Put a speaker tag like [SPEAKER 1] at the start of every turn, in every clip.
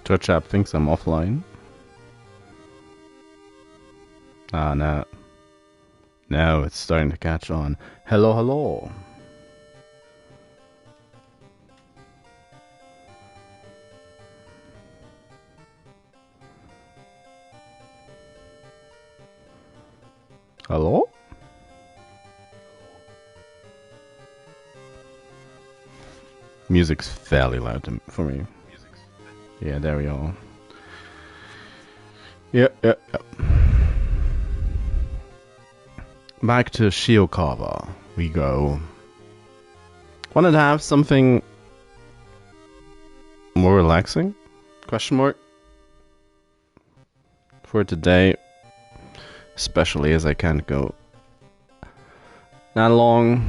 [SPEAKER 1] Twitch app thinks I'm offline. Ah, no. Now it's starting to catch on. Hello, hello. Hello? Music's fairly loud for me. Yeah, there we are. Yep. Back to Shiokawa we go. Wanted to have something more relaxing? Question mark? For today. Especially as I can't go that long.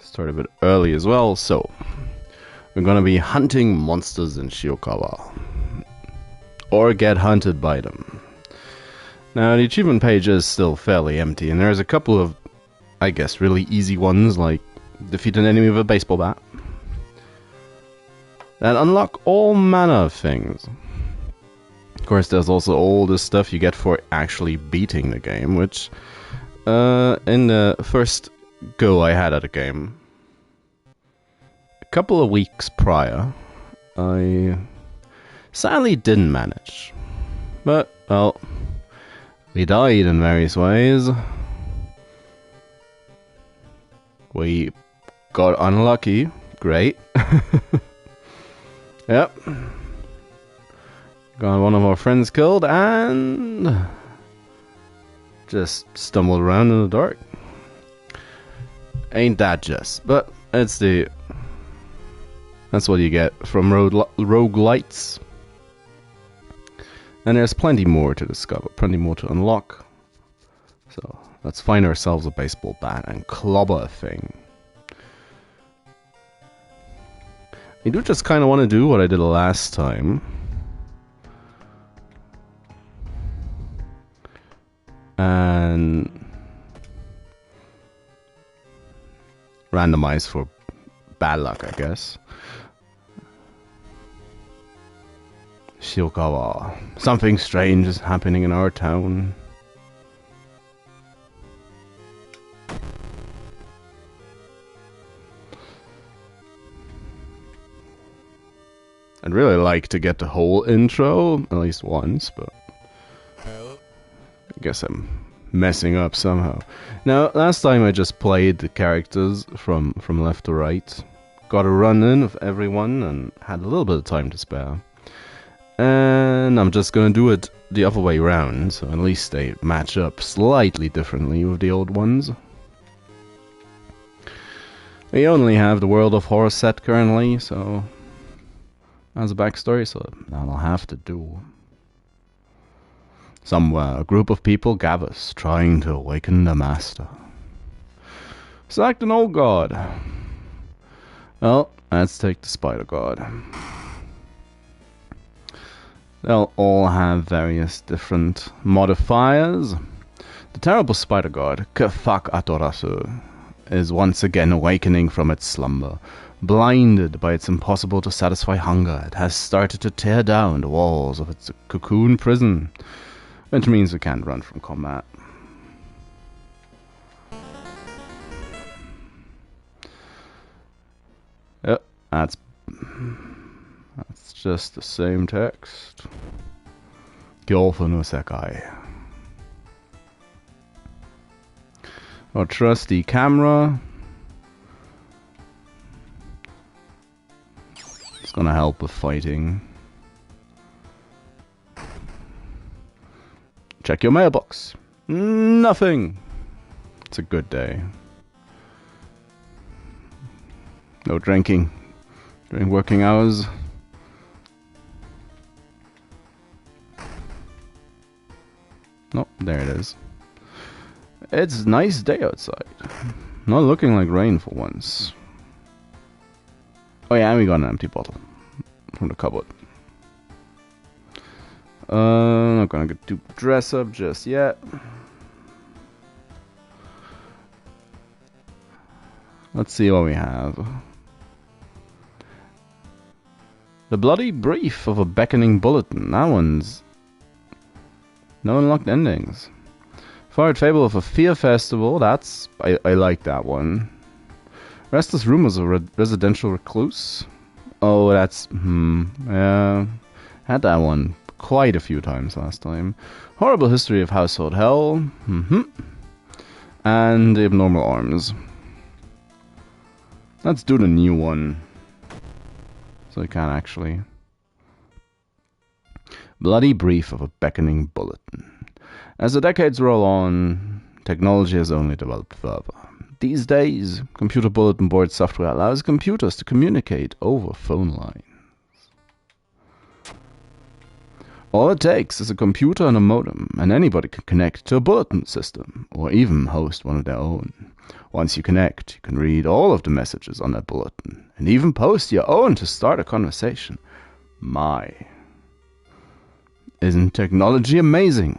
[SPEAKER 1] Start a bit early as well, so we're gonna be hunting monsters in Shiokawa. Or get hunted by them. Now the achievement page is still fairly empty, and there's a couple of, I guess, really easy ones, like defeat an enemy with a baseball bat, that unlock all manner of things. Of course, there's also all the stuff you get for actually beating the game, which, in the first go I had at the game, a couple of weeks prior, I sadly didn't manage. But, well, we died in various ways. We got unlucky. Great. Yep. Got one of our friends killed and just stumbled around in the dark. Ain't that just? But that's what you get from roguelites. And there's plenty more to discover, plenty more to unlock. So let's find ourselves a baseball bat and clobber a thing. I do just kind of want to do what I did last time. And randomize for bad luck, I guess. Shiokawa. Something strange is happening in our town. I'd really like to get the whole intro, at least once, but I guess I'm messing up somehow. Now, last time I just played the characters from left to right. Got a run-in of everyone and had a little bit of time to spare. And I'm just gonna do it the other way around, so at least they match up slightly differently with the old ones. We only have the World of Horror set currently, so as a backstory, so that'll have to do. Somewhere, a group of people gathers, trying to awaken the master. Select an old god. Well, let's take the spider god. They'll all have various different modifiers. The terrible spider god, Kefak Atorasu, is once again awakening from its slumber. Blinded by its impossible to satisfy hunger, it has started to tear down the walls of its cocoon prison, which means we can't run from combat. Yep, that's just the same text. Gyolfa no Sekai. Our trusty camera. It's gonna help with fighting. Check your mailbox. Nothing. It's a good day. No drinking during working hours. Nope, there it is. It's a nice day outside. Not looking like rain for once. Oh yeah, and we got an empty bottle from the cupboard. Not gonna get to dress up just yet. Let's see what we have. The bloody brief of a beckoning bulletin. That one's... No unlocked endings. Fired fable of a fear festival. That's... I like that one. Restless rumors of a residential recluse. Oh, that's... Yeah. Had that one quite a few times last time. Horrible history of household hell. And abnormal arms. Let's do the new one. So we can actually. Bloody brief of a beckoning bulletin. As the decades roll on, technology has only developed further. These days, computer bulletin board software allows computers to communicate over phone lines. All it takes is a computer and a modem, and anybody can connect to a bulletin system, or even host one of their own. Once you connect, you can read all of the messages on that bulletin, and even post your own to start a conversation. My. Isn't technology amazing?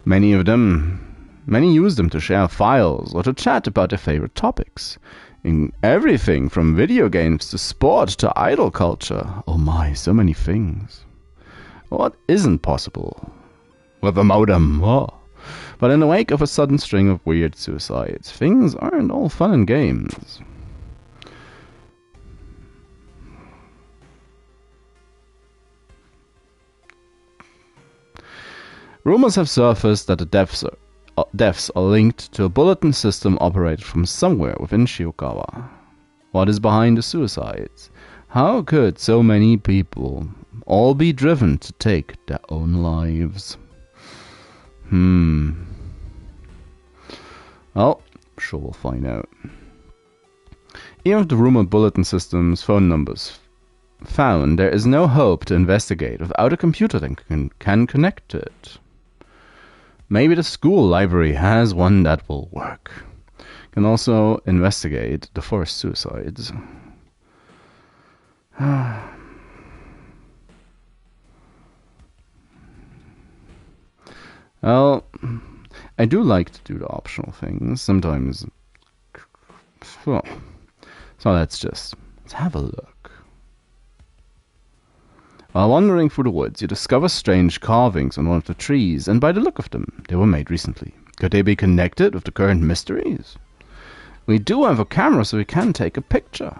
[SPEAKER 1] Many use them to share files or to chat about their favorite topics. In everything from video games to sport to idol culture. Oh my, so many things. What isn't possible with a modem? Oh. But in the wake of a sudden string of weird suicides, things aren't all fun and games. Rumors have surfaced that the deaths are linked to a bulletin system operated from somewhere within Shiokawa. What is behind the suicides? How could so many people all be driven to take their own lives? Well, sure we'll find out. Even if the rumored bulletin system's phone numbers found, there is no hope to investigate without a computer that can connect to it. Maybe the school library has one that will work. Can also investigate the forced suicides. Well, I do like to do the optional things. Sometimes... Well, so let's have a look. While wandering through the woods, you discover strange carvings on one of the trees, and by the look of them, they were made recently. Could they be connected with the current mysteries? We do have a camera, so we can take a picture.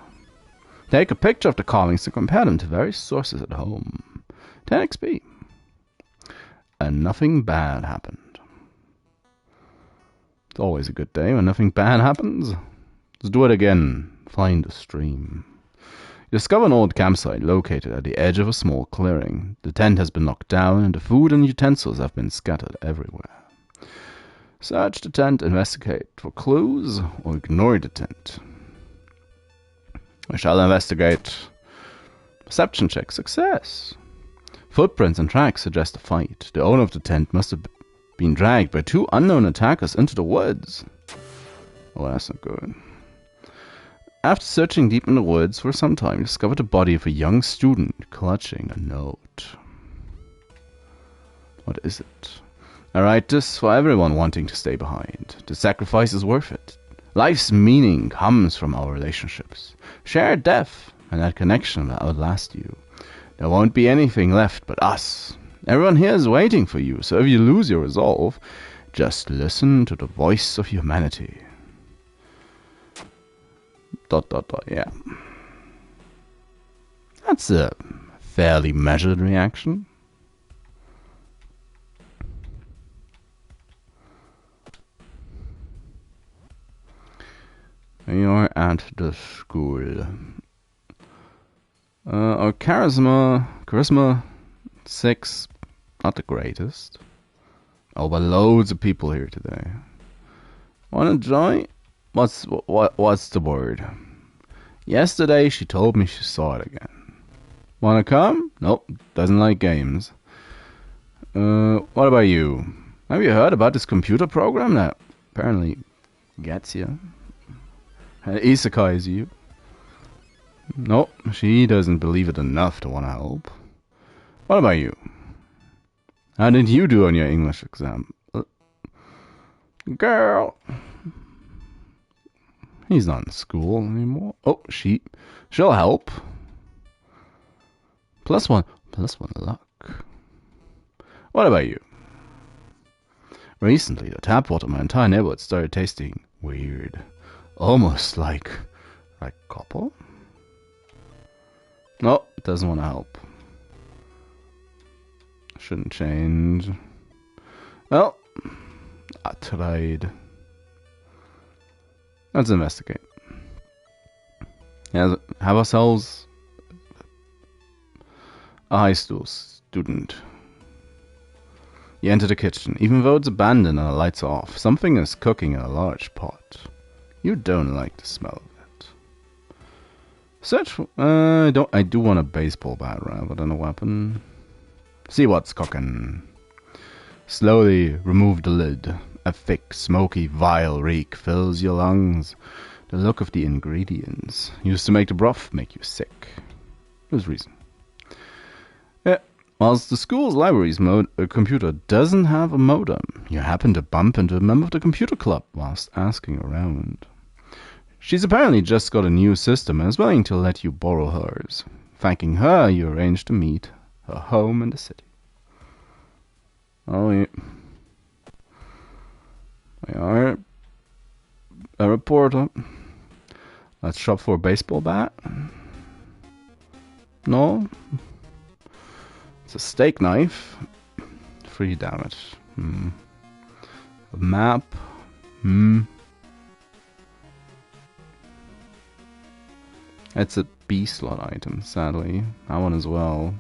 [SPEAKER 1] Take a picture of the carvings to compare them to various sources at home. 10 XP. And nothing bad happened. It's always a good day when nothing bad happens. Let's do it again. Find a stream. You discover an old campsite located at the edge of a small clearing. The tent has been knocked down and the food and utensils have been scattered everywhere. Search the tent, investigate for clues, or ignore the tent. We shall investigate. Perception check success. Footprints and tracks suggest a fight. The owner of the tent must have been dragged by 2 unknown attackers into the woods. Oh, that's not good. After searching deep in the woods for some time, you discovered the body of a young student clutching a note. What is it? I write this for everyone wanting to stay behind. The sacrifice is worth it. Life's meaning comes from our relationships. Shared death, and that connection will outlast you. There won't be anything left but us. Everyone here is waiting for you, so if you lose your resolve, just listen to the voice of humanity. ... Yeah. That's a fairly measured reaction. You're at the school. Our charisma 6, not the greatest. Oh, but loads of people here today. Wanna join? What's the word? Yesterday she told me she saw it again. Wanna come? Nope, doesn't like games. What about you? Have you heard about this computer program that apparently gets you? Isekais you? Nope, she doesn't believe it enough to want to help. What about you? How did you do on your English exam? Girl! He's not in school anymore. Oh, she'll help. +1 luck. What about you? Recently, the tap water in my entire neighborhood started tasting weird. Almost like copper? No, it doesn't want to help. Shouldn't change. Well, I tried. Let's investigate. Yeah, have ourselves a high school student. You enter the kitchen. Even though it's abandoned and the lights are off, something is cooking in a large pot. You don't like the smell of it. Search for... I do want a baseball bat rather than a weapon. See what's cooking. Slowly remove the lid. A thick, smoky, vile reek fills your lungs. The look of the ingredients used to make the broth make you sick. There's reason. Yeah. Whilst the school's library's computer doesn't have a modem, you happen to bump into a member of the computer club whilst asking around. She's apparently just got a new system and is willing to let you borrow hers. Thanking her, you arrange to meet her home in the city. Oh, yeah. We are a reporter. Let's shop for a baseball bat. No. It's a steak knife. 3 damage. A map. It's a B slot item, sadly. That one as well.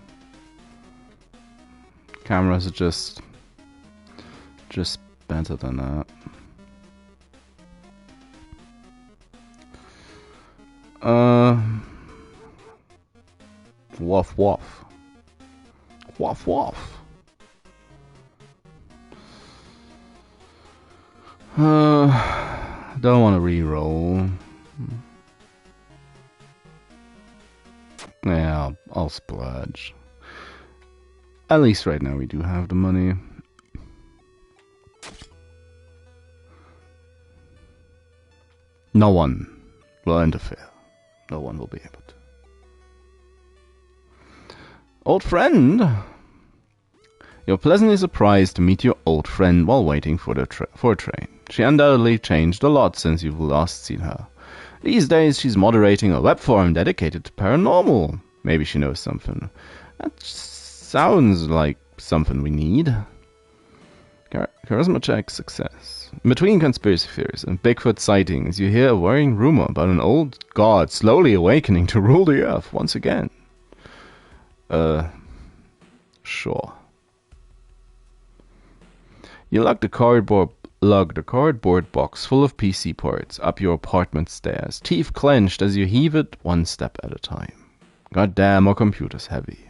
[SPEAKER 1] Cameras are just better than that. Woof woof. Woof woof. Don't want to re-roll. Yeah, I'll splurge. At least right now we do have the money. No one will interfere. No one will be able to. Old friend! You're pleasantly surprised to meet your old friend while waiting for a train. She undoubtedly changed a lot since you've last seen her. These days she's moderating a web forum dedicated to paranormal. Maybe she knows something. That sounds like something we need. Charisma check success. In between conspiracy theories and Bigfoot sightings, you hear a worrying rumor about an old god slowly awakening to rule the earth once again. Sure. You lug the cardboard box full of PC ports up your apartment stairs, teeth clenched as you heave it one step at a time. God damn, our computer's heavy.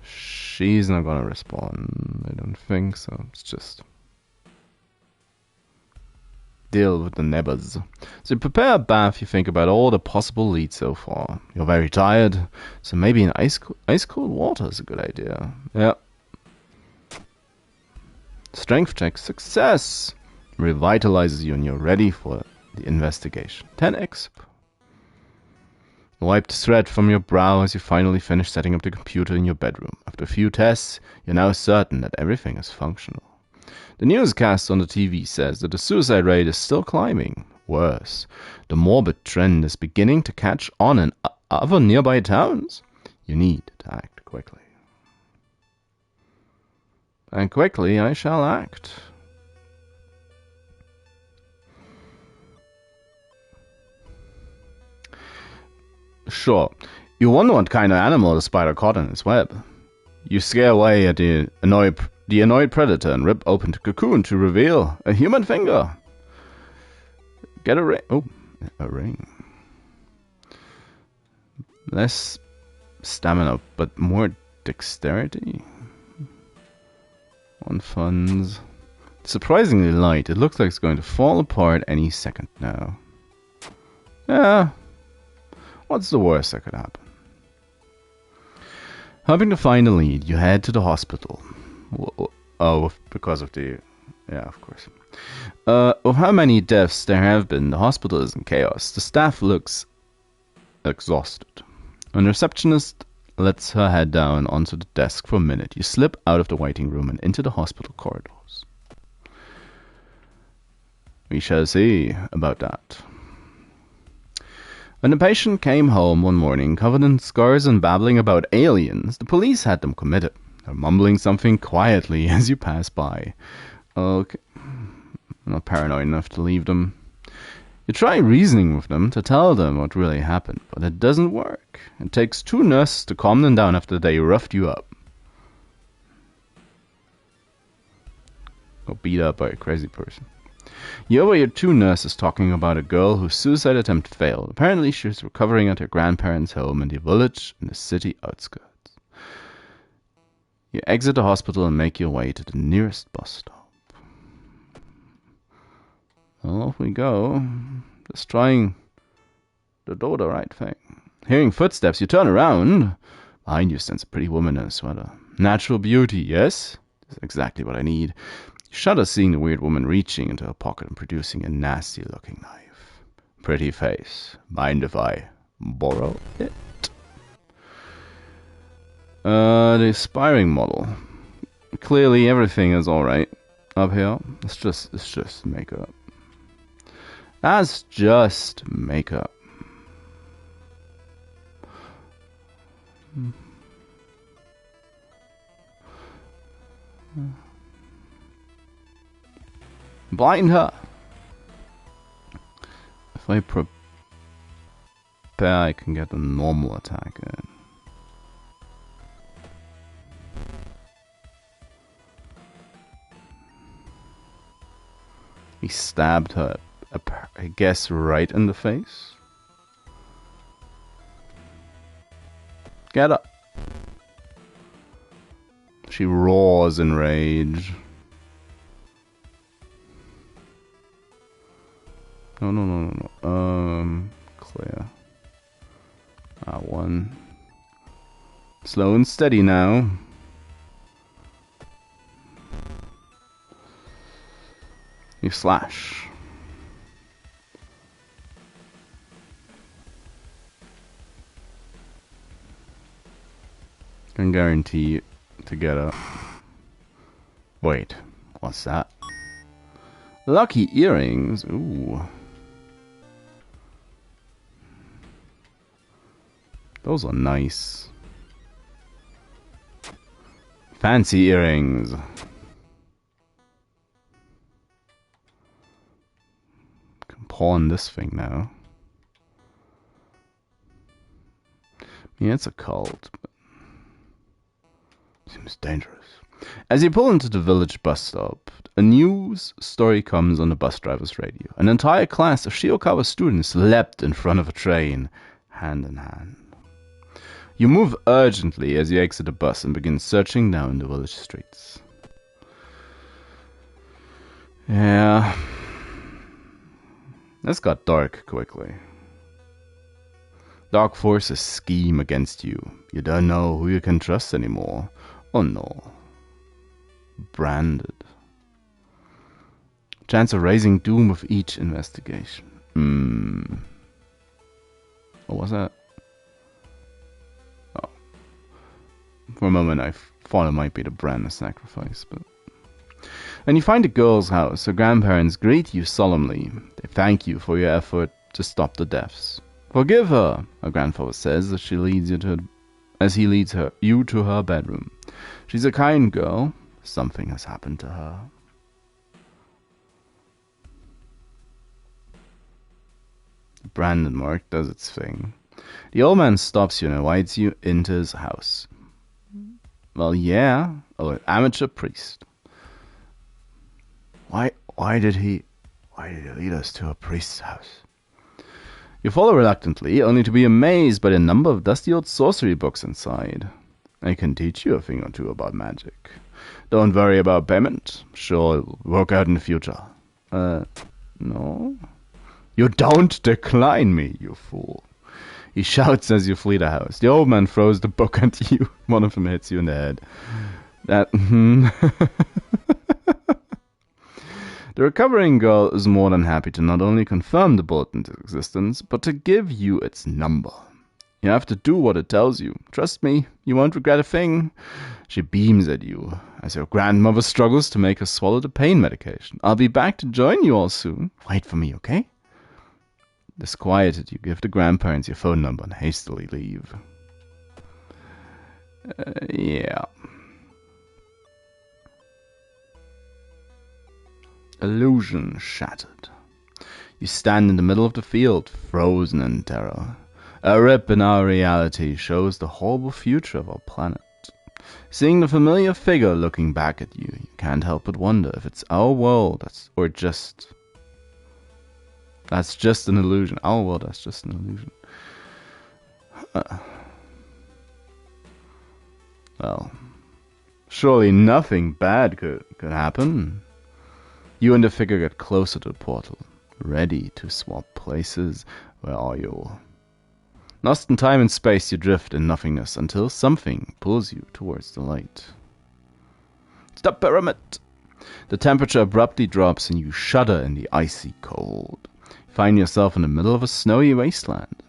[SPEAKER 1] She's not gonna respond. I don't think so. It's just deal with the neighbors. So you prepare a bath. You think about all the possible leads so far. You're very tired, so maybe an ice cold water is a good idea. Yeah. Strength check success. Revitalizes you and you're ready for the investigation. 10 exp. Wipe the sweat from your brow as you finally finish setting up the computer in your bedroom. After a few tests, you're now certain that everything is functional. The newscast on the TV says that the suicide rate is still climbing. Worse, the morbid trend is beginning to catch on in other nearby towns. You need to act quickly. And quickly I shall act. Sure, you wonder what kind of animal the spider caught in its web. You scare away at the annoyed predator and rip open the cocoon to reveal a human finger. Get a ring. Oh, a ring. Less stamina, but more dexterity. On funds. Surprisingly light. It looks like it's going to fall apart any second now. Yeah. What's the worst that could happen? Hoping to find a lead, you head to the hospital. Oh, because of the Yeah, of course. Of how many deaths there have been, the hospital is in chaos. The staff looks exhausted. When the receptionist lets her head down onto the desk for a minute, you slip out of the waiting room and into the hospital corridors. We shall see about that. When the patient came home one morning, covered in scars and babbling about aliens, the police had them committed. They're mumbling something quietly as you pass by. Okay. I'm not paranoid enough to leave them. You try reasoning with them to tell them what really happened, but it doesn't work. It takes 2 nurses to calm them down after they roughed you up. Or beat up by a crazy person. You overhear 2 nurses talking about a girl whose suicide attempt failed. Apparently she was recovering at her grandparents' home in the village in the city outskirts. You exit the hospital and make your way to the nearest bus stop. Well, off we go. Just trying to do the right thing. Hearing footsteps, you turn around. Behind you stands a pretty woman in a sweater. Natural beauty, yes? That's exactly what I need. You shudder seeing the weird woman reaching into her pocket and producing a nasty-looking knife. Pretty face. Mind if I borrow it? The aspiring model. Clearly everything is alright up here. It's just makeup. That's just makeup. Blind her. If I prepare, I can get a normal attack in. He stabbed her, I guess, right in the face. Get up. She roars in rage. No. Clear. R1. Slow and steady now. You slash. Can guarantee you to get up. Wait, what's that? Lucky earrings. Ooh. Those are nice. Fancy earrings. Can pawn this thing now. Yeah, it's a cult, but seems dangerous. As you pull into the village bus stop, a news story comes on the bus driver's radio. An entire class of Shiokawa students leapt in front of a train, hand in hand. You move urgently as you exit the bus and begin searching down the village streets. Yeah. This got dark quickly. Dark forces scheme against you. You don't know who you can trust anymore. Oh no. Branded. Chance of raising doom with each investigation. What was that? Oh. For a moment I thought it might be the brand of sacrifice, but... When you find the girl's house, her grandparents greet you solemnly. They thank you for your effort to stop the deaths. Forgive her, her grandfather says as he leads you to her bedroom. She's a kind girl. Something has happened to her. The branded mark does its thing. The old man stops you and invites you into his house. Well, yeah. Oh, an amateur priest. Why did he lead us to a priest's house? You follow reluctantly, only to be amazed by the number of dusty old sorcery books inside. I can teach you a thing or two about magic. Don't worry about payment. Sure, it'll work out in the future. No? You don't decline me, you fool. He shouts as you flee the house. The old man throws the book at you. One of them hits you in the head. The recovering girl is more than happy to not only confirm the bulletin's existence, but to give you its number. You have to do what it tells you. Trust me, you won't regret a thing. She beams at you as your grandmother struggles to make her swallow the pain medication. I'll be back to join you all soon. Wait for me, okay? Disquieted, you give the grandparents your phone number and hastily leave. Yeah. Illusion shattered. You stand in the middle of the field, frozen in terror. A rip in our reality shows the horrible future of our planet. Seeing the familiar figure looking back at you, you can't help but wonder if it's our world that's just an illusion. Our world, that's just an illusion. Well, surely nothing bad could happen. You and the figure get closer to the portal, ready to swap places. Where are you? Lost in time and space, you drift in nothingness until something pulls you towards the light. It's the pyramid! The temperature abruptly drops and you shudder in the icy cold. You find yourself in the middle of a snowy wasteland.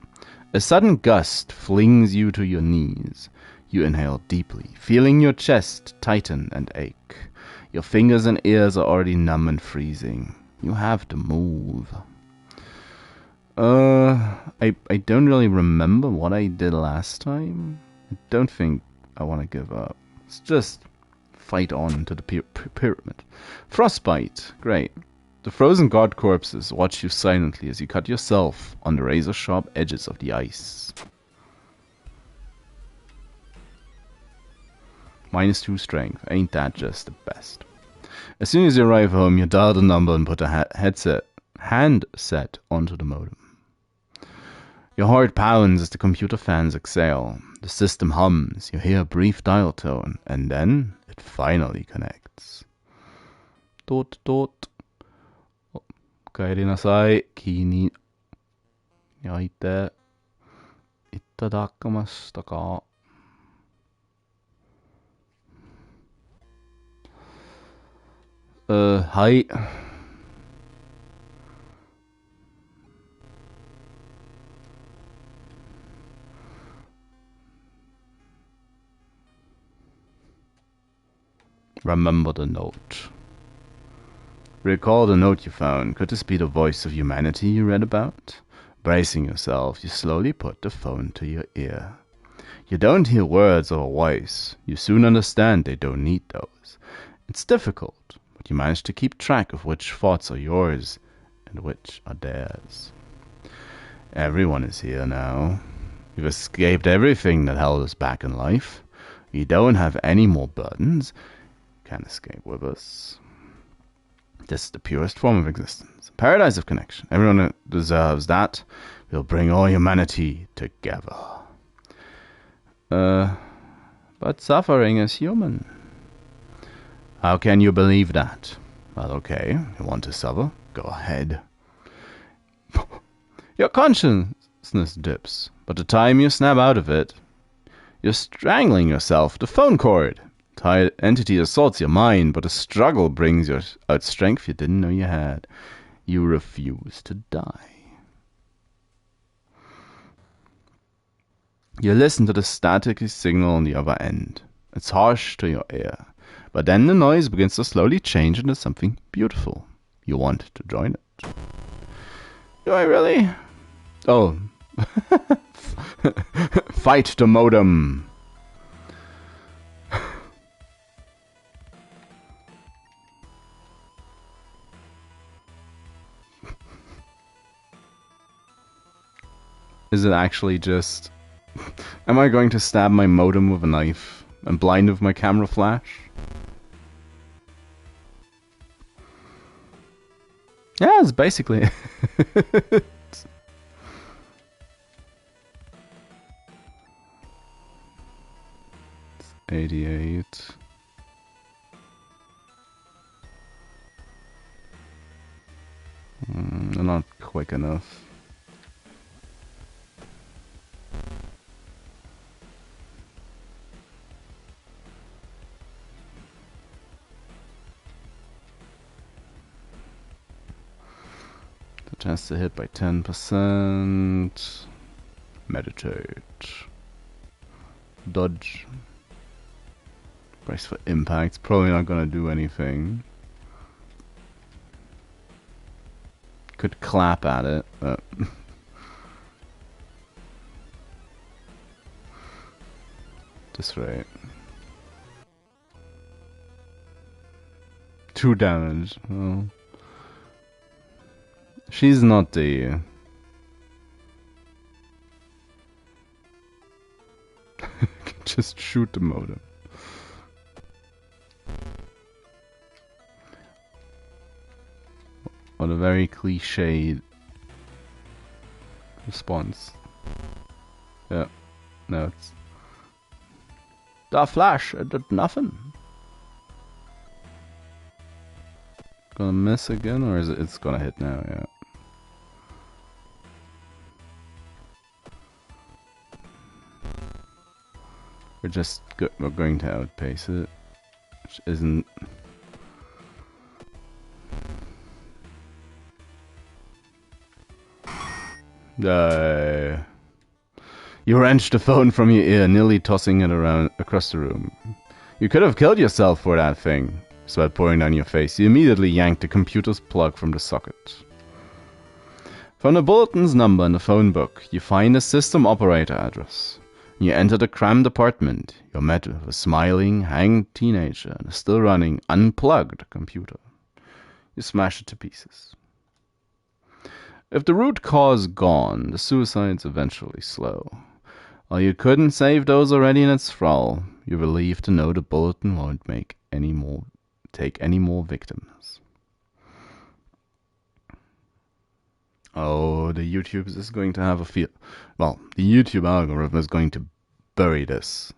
[SPEAKER 1] A sudden gust flings you to your knees. You inhale deeply, feeling your chest tighten and ache. Your fingers and ears are already numb and freezing. You have to move. I don't really remember what I did last time. I don't think I want to give up. Let's just fight on to the pyramid. Frostbite. Great. The frozen guard corpses watch you silently as you cut yourself on the razor-sharp edges of the ice. -2 strength. Ain't that just the best? As soon as you arrive home, you dial the number and put a handset onto the modem. Your heart pounds as the computer fans exhale. The system hums. You hear a brief dial tone, and then it finally connects. Dot dot. Kaeri nasai. Ki ni yaite itadakamashita ka? Hi. Remember the note. Recall the note you found. Could this be the voice of humanity you read about? Bracing yourself, you slowly put the phone to your ear. You don't hear words or a voice. You soon understand they don't need those. It's difficult, but you manage to keep track of which thoughts are yours and which are theirs. Everyone is here now. We've escaped everything that held us back in life. We don't have any more burdens. Can't escape with us. This is the purest form of existence. Paradise of connection. Everyone deserves that. We'll bring all humanity together. But suffering is human. How can you believe that? Well, okay, you want to suffer? Go ahead. Your consciousness dips, but the time you snap out of it, you're strangling yourself. The phone cord. Tired entity assaults your mind, but the struggle brings out strength you didn't know you had. You refuse to die. You listen to the static signal on the other end. It's harsh to your ear, but then the noise begins to slowly change into something beautiful. You want to join it. Do I really? Oh. Fight the modem. Is it actually just... Am I going to stab my modem with a knife and blind with my camera flash? Yeah, it's basically... It's 88. They're not quick enough. Chance to hit by 10%. Meditate. Dodge. Brace for impact. Probably not gonna do anything. Could clap at it, but... Just right. 2 damage. Well, she's not the... Just shoot the modem. What a very cliched response. Yeah, no, it's... The flash, it did nothing. Gonna miss again, or is it? It's gonna hit now, yeah. We're going to outpace it, which isn't... You wrenched the phone from your ear, nearly tossing it around across the room. You could have killed yourself for that thing. Sweat pouring down your face. You immediately yanked the computer's plug from the socket. From the bulletin's number in the phone book, you find a system operator address. You enter the crammed apartment. You're met with a smiling, hanged teenager and a still running, unplugged computer. You smash it to pieces. If the root cause gone, the suicide's eventually slow. While you couldn't save those already in its thrall, you're relieved to know the bulletin won't take any more victims. Oh, the YouTube is going to have a feel. Well, the YouTube algorithm is going to bury this.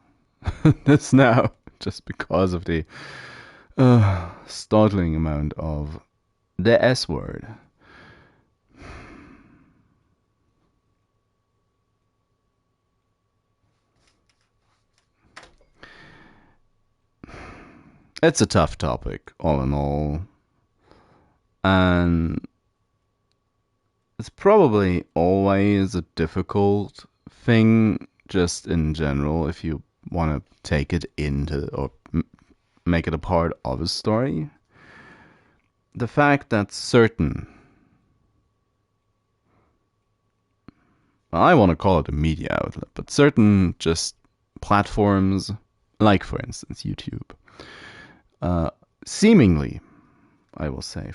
[SPEAKER 1] This now, just because of the startling amount of the S word. It's a tough topic, all in all. And it's probably always a difficult thing, just in general, if you want to take it into, or make it a part of a story. The fact that certain... I want to call it a media outlet, but certain just platforms, like for instance YouTube, seemingly, I will say,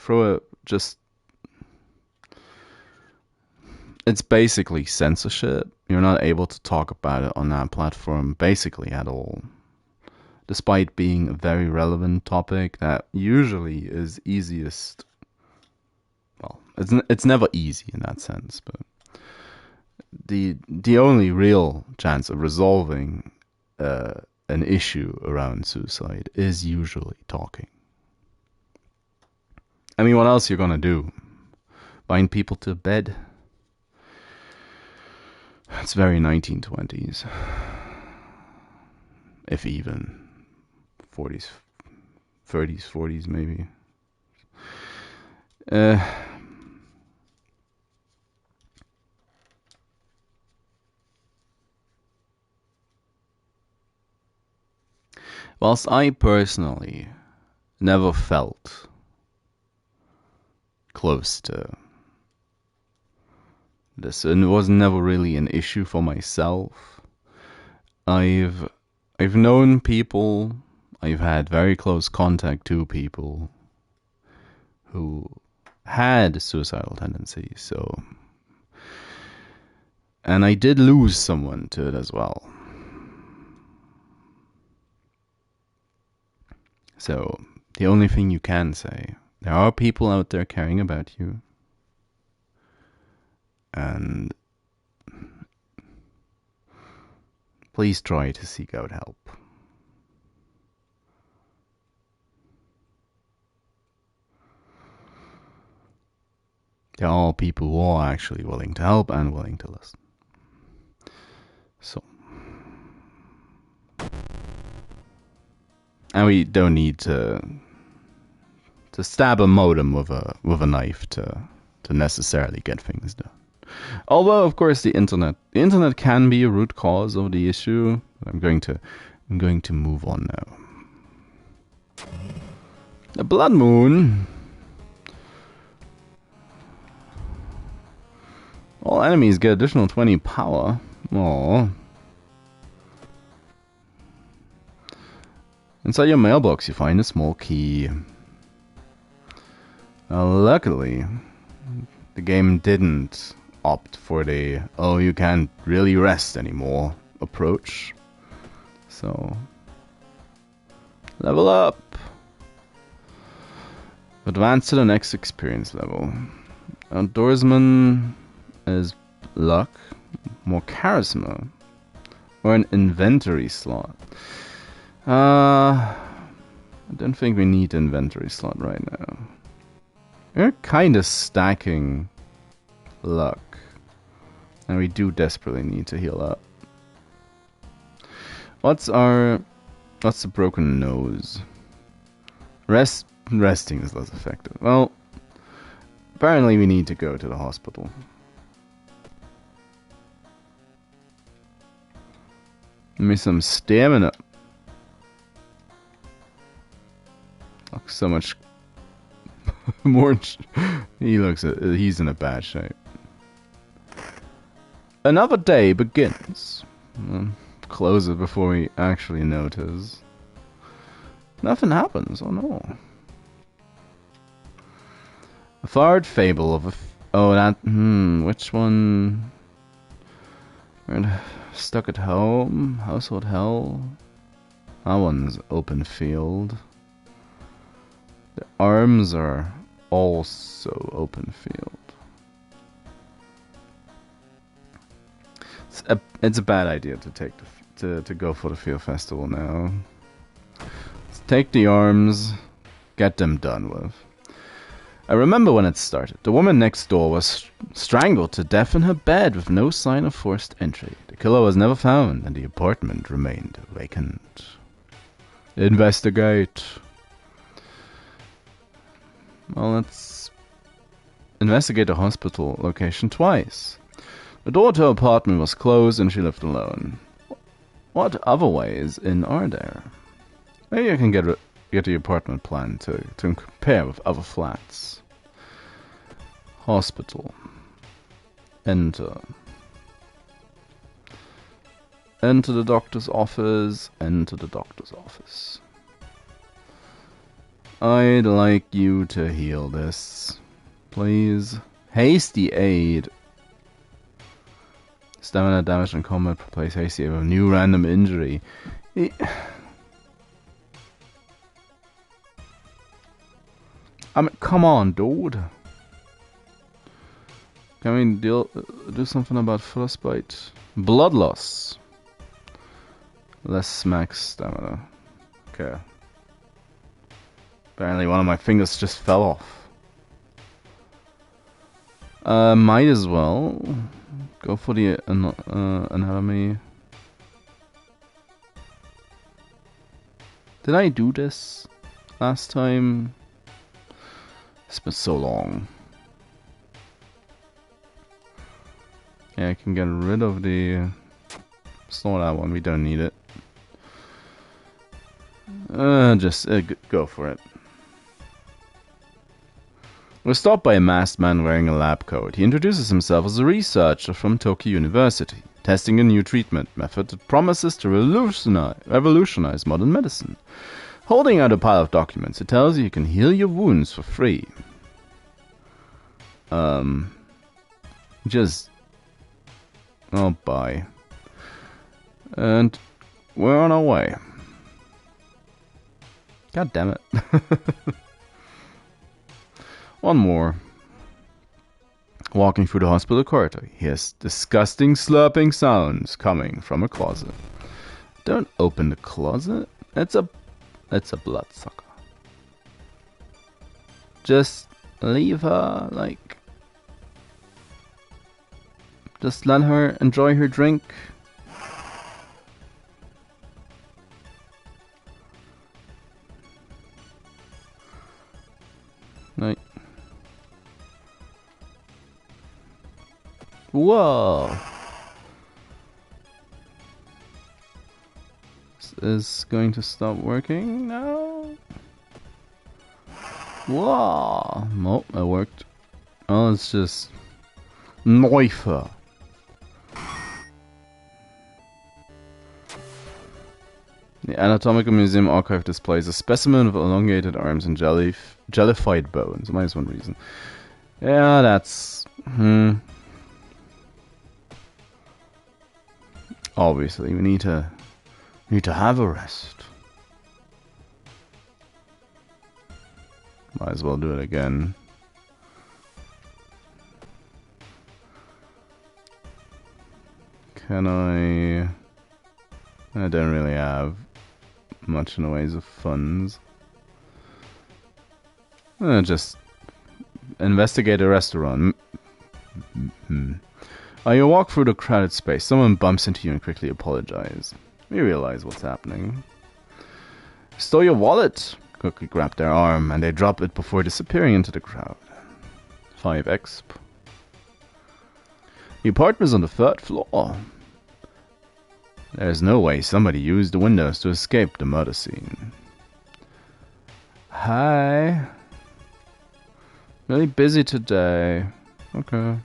[SPEAKER 1] it's basically censorship. You're not able to talk about it on that platform basically at all, despite being a very relevant topic that usually is easiest. Well, it's never easy in that sense, but the only real chance of resolving an issue around suicide is usually talking. I mean, what else you're gonna do? Bind people to bed? It's very 1920s. If even 40s, 30s, 40s maybe. Whilst I personally never felt close to this, and it was never really an issue for myself, I've known people, I've had very close contact to people who had suicidal tendencies, so, and I did lose someone to it as well. So, the only thing you can say, there are people out there caring about you. And please try to seek out help. There are people who are actually willing to help and willing to listen. So. And we don't need to stab a modem with a knife to to necessarily get things done. Although, of course, the internet can be a root cause of the issue. I'm going to move on now. The blood moon. All enemies get additional 20 power. Aww. Inside your mailbox, you find a small key. Luckily, the game didn't opt for the "oh, you can't really rest anymore" approach. So, level up. Advance to the next experience level. Outdoorsman is luck, more charisma, or an inventory slot. I don't think we need an inventory slot right now. We're kind of stacking luck, and we do desperately need to heal up. What's the broken nose? Resting is less effective. Well, apparently we need to go to the hospital. Give me some stamina. Looks so much more. He's in a bad shape. Another day begins. Close it before we actually notice. Nothing happens. Oh no. A flowered fable of which one? Stuck at home, household hell. That one's open field. The arms are also open field. It's a bad idea to take to go for the field festival now. Let's take the arms, get them done with. I remember when it started. The woman next door was strangled to death in her bed with no sign of forced entry. The killer was never found, and the apartment remained vacant. Investigate. Well, let's investigate the hospital location twice. The door to her apartment was closed, and she lived alone. What other ways in are there? Maybe I can get the apartment plan to compare with other flats. Hospital. Enter. Enter the doctor's office. Enter the doctor's office. I'd like you to heal this. Please. Hasty aid. Stamina damage in combat. Replace hasty aid with a new random injury. I mean, come on, dude. Can we do something about frostbite? Blood loss. Less max stamina. Okay. Apparently one of my fingers just fell off. Might as well go for the anatomy. Did I do this last time? It's been so long. Yeah, I can get rid of the... It's not that one, we don't need it. Just go for it. We're stopped by a masked man wearing a lab coat. He introduces himself as a researcher from Tokyo University, testing a new treatment method that promises to revolutionize modern medicine. Holding out a pile of documents, it tells you can heal your wounds for free. Just... Oh, bye. And we're on our way. God damn it. One more. Walking through the hospital corridor, he hears disgusting slurping sounds coming from a closet. Don't open the closet. It's a bloodsucker. Just leave her, like... Just let her enjoy her drink. Right. Whoa! Is going to stop working now? Whoa! Nope, it worked. Oh, it's just Neufer. The Anatomical Museum archive displays a specimen of elongated arms and jellified bones. Minus one reason. Yeah, that's... Obviously, we need to have a rest. Might as well do it again. Can I don't really have much in the ways of funds. Just investigate a restaurant. You walk through the crowded space. Someone bumps into you and quickly apologize. You realize what's happening. Stole your wallet. Quickly grab their arm and they drop it before disappearing into the crowd. 5 exp. The apartment is on the 3rd floor. There's no way somebody used the windows to escape the murder scene. Hi. Really busy today. Okay.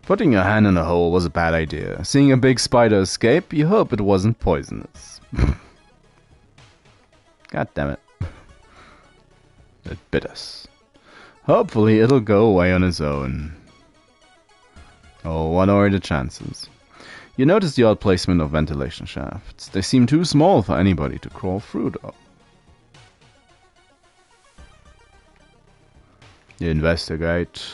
[SPEAKER 1] Putting your hand in a hole was a bad idea. Seeing a big spider escape, you hope it wasn't poisonous. God damn it. It bit us. Hopefully it'll go away on its own. Oh, what are the chances? You notice the odd placement of ventilation shafts. They seem too small for anybody to crawl through, though. You investigate.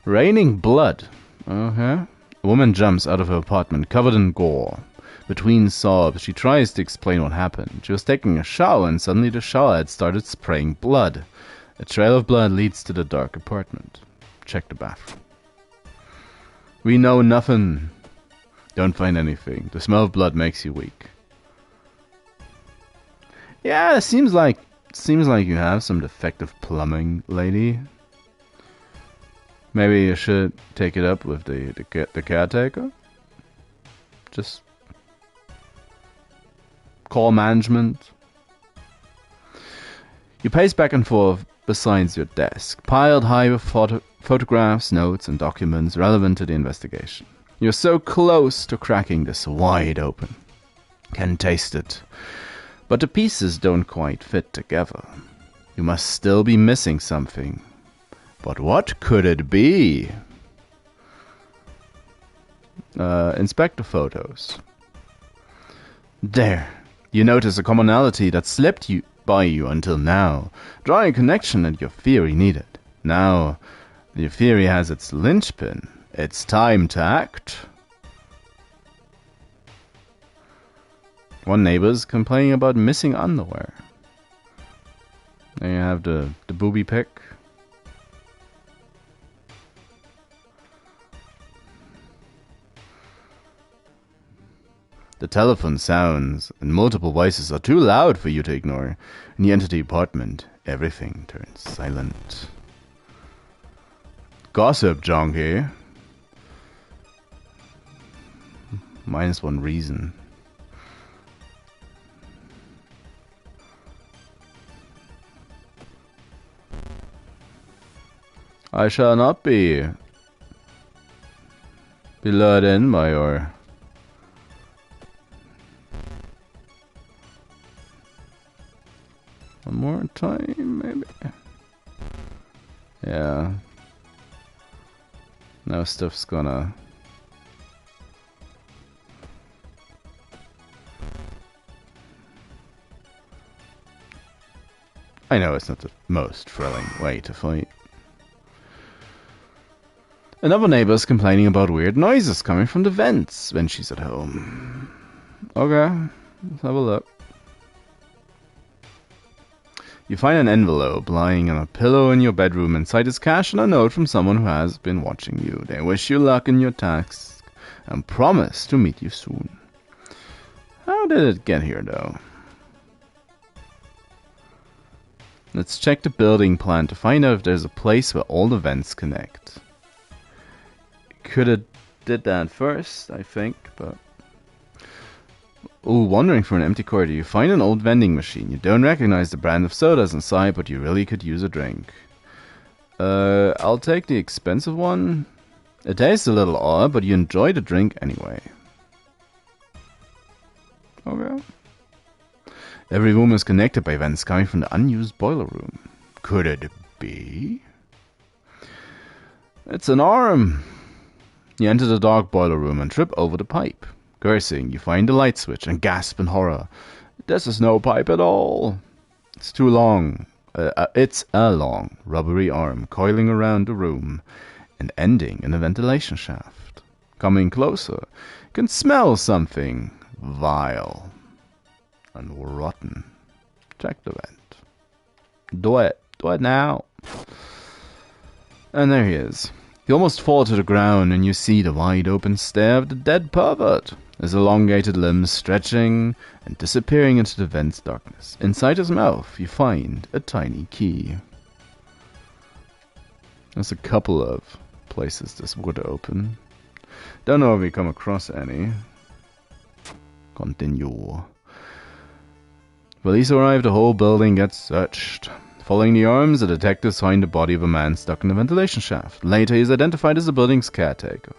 [SPEAKER 1] Raining blood. Okay. A woman jumps out of her apartment covered in gore. Between sobs, she tries to explain what happened. She was taking a shower and suddenly the shower had started spraying blood. A trail of blood leads to the dark apartment. Check the bathroom. We know nothing. Don't find anything. The smell of blood makes you weak. Yeah, it seems like you have some defective plumbing, lady. Maybe you should take it up with the caretaker. Just call management. You pace back and forth beside your desk, piled high with photographs, notes, and documents relevant to the investigation. You're so close to cracking this wide open. Can taste it. But the pieces don't quite fit together. You must still be missing something. But what could it be? Inspect the photos. There. You notice a commonality that slipped by you until now. Drawing a connection that your theory needed. Now, your theory has its linchpin. It's time to act. One neighbor's complaining about missing underwear. There you have the booby pic. The telephone sounds and multiple voices are too loud for you to ignore. When you enter the apartment, everything turns silent. Gossip junkie. Minus one reason. I shall not be lured in by your... One more time, maybe? Yeah. Now stuff's gonna... I know it's not the most thrilling way to fight. Another neighbor's complaining about weird noises coming from the vents when she's at home. Okay, let's have a look. You find an envelope lying on a pillow in your bedroom. Inside is cash and a note from someone who has been watching you. They wish you luck in your task and promise to meet you soon. How did it get here, though? Let's check the building plan to find out if there's a place where all the vents connect. Could have did that first, I think, but... Ooh, wandering for an empty corridor. You find an old vending machine. You don't recognize the brand of sodas inside, but you really could use a drink. I'll take the expensive one. It tastes a little odd, but you enjoy the drink anyway. Okay. Every room is connected by vents coming from the unused boiler room. Could it be? It's an arm. You enter the dark boiler room and trip over the pipe. Cursing, you find the light switch and gasp in horror. This is no pipe at all. It's too long. It's a long, rubbery arm coiling around the room and ending in a ventilation shaft. Coming closer, you can smell something vile and rotten. Check the vent. Do it. Do it now. And there he is. You almost fall to the ground and you see the wide open stare of the dead pervert. His elongated limbs stretching and disappearing into the vent's darkness. Inside his mouth you find a tiny key. There's a couple of places this would open. Don't know if we come across any. Continue. Police arrive, the whole building gets searched. Following the arms, the detectives find the body of a man stuck in the ventilation shaft. Later, he is identified as the building's caretaker.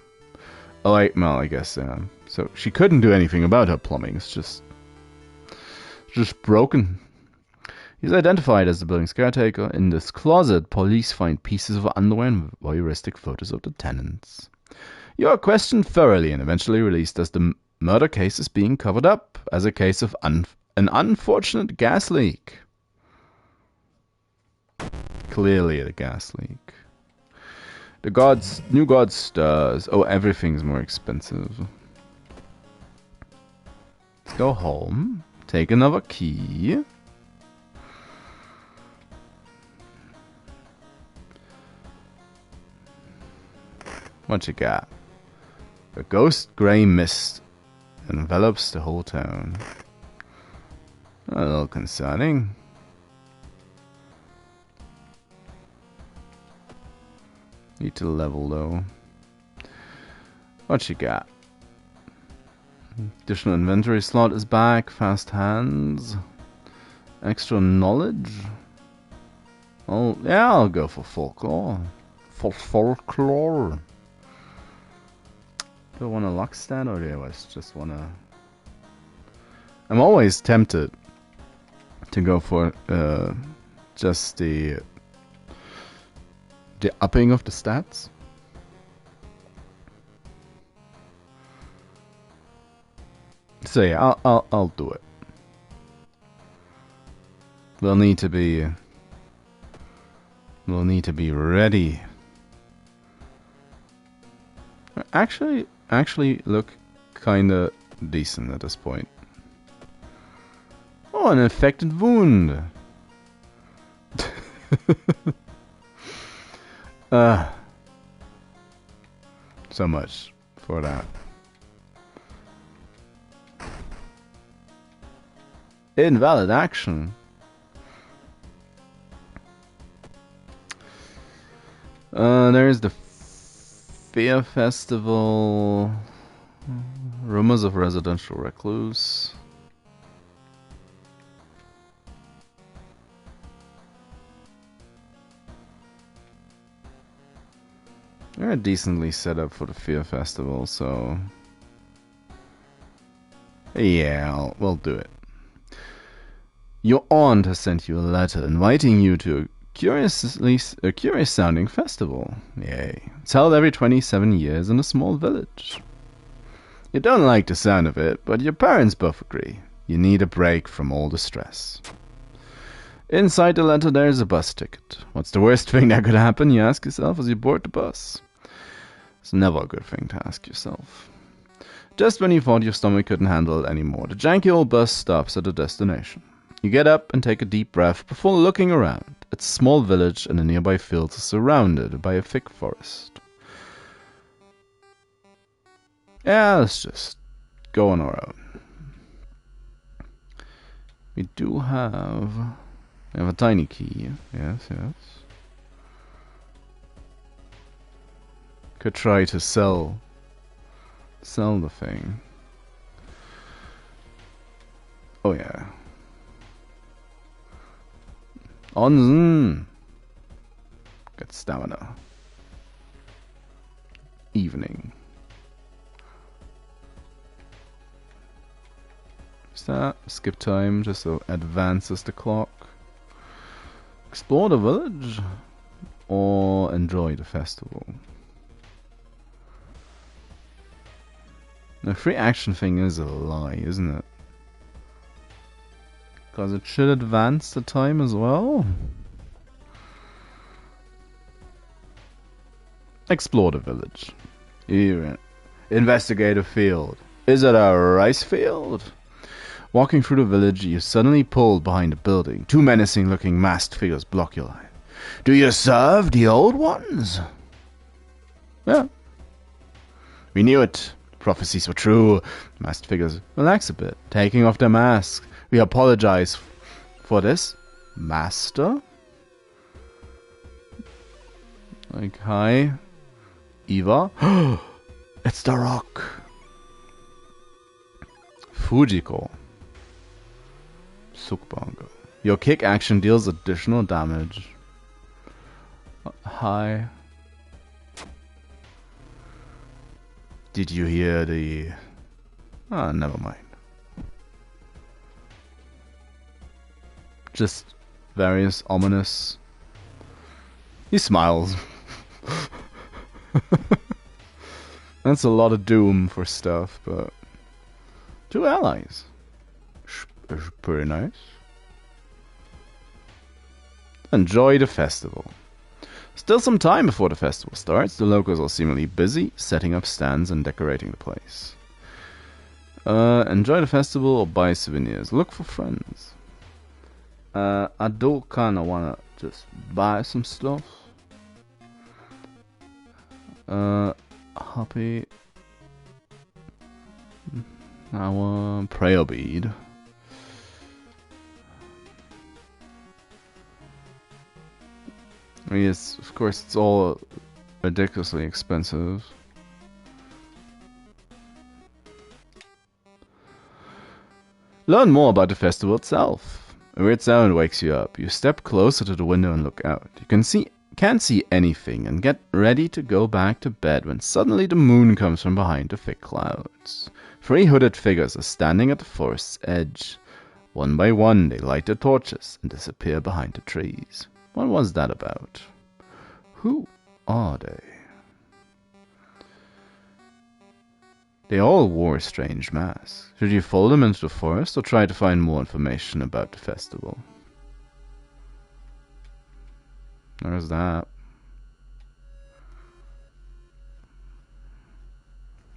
[SPEAKER 1] Oh, wait, well, I guess, so she couldn't do anything about her plumbing. It's just broken. He's identified as the building's caretaker. In this closet, police find pieces of underwear and voyeuristic photos of the tenants. You are questioned thoroughly and eventually released as the murder case is being covered up as a case of an unfortunate gas leak. Clearly a gas leak. The new god stirs. Oh, everything's more expensive. Let's go home. Take another key. What you got? A ghost grey mist envelops the whole town. A little concerning. Need to level though. What you got? Additional inventory slot is back. Fast hands. Extra knowledge. Oh yeah, I'll go for folklore. For folklore. Do I want a luck stat or do I just want to? I'm always tempted to go for just the upping of the stats. So yeah, I'll do it. We'll need to be ready. Actually look kinda decent at this point. Oh, an infected wound. So much for that. Invalid action. There's the Fear Festival. Rumors of Residential Recluse. They're decently set up for the Fear Festival, so yeah, we'll do it. Your aunt has sent you a letter inviting you to a curious sounding festival. Yay. It's held every 27 years in a small village. You don't like the sound of it, but your parents both agree. You need a break from all the stress. Inside the letter there's a bus ticket. What's the worst thing that could happen, you ask yourself as you board the bus? It's never a good thing to ask yourself. Just when you thought your stomach couldn't handle it anymore, the janky old bus stops at the destination. You get up and take a deep breath before looking around. It's a small village and the nearby fields are surrounded by a thick forest. Yeah, let's just go on our own. We do have... We have a tiny key. Yes, yes. Could try to sell the thing. Oh yeah. On. Get stamina. Evening. Is that skip time just so advances the clock? Explore the village or enjoy the festival? The free action thing is a lie, isn't it? Because it should advance the time as well. Explore the village. Investigate a field. Is it a rice field? Walking through the village, you're suddenly pulled behind a building. Two menacing-looking masked figures block your line. Do you serve the old ones? Yeah. We knew it. Prophecies were true. Masked figures relax a bit, taking off their masks. We apologize for this, Master. Like, hi, Eva. It's the Rock. Fujiko. Sukbango. Your kick action deals additional damage. Hi. Did you hear the... Ah, never mind. Just various ominous... He smiles. That's a lot of doom for stuff, but... Two allies. Pretty nice. Enjoy the festival. Still some time before the festival starts. The locals are seemingly busy setting up stands and decorating the place. Enjoy the festival or buy souvenirs. Look for friends. I do kind of want to just buy some stuff. Happy. I want prayer bead. I mean, of course, it's all ridiculously expensive. Learn more about the festival itself. A weird sound wakes you up. You step closer to the window and look out. You can't see anything and get ready to go back to bed when suddenly the moon comes from behind the thick clouds. Three hooded figures are standing at the forest's edge. One by one, they light their torches and disappear behind the trees. What was that about? Who are they? They all wore strange masks. Should you follow them into the forest or try to find more information about the festival? There's that.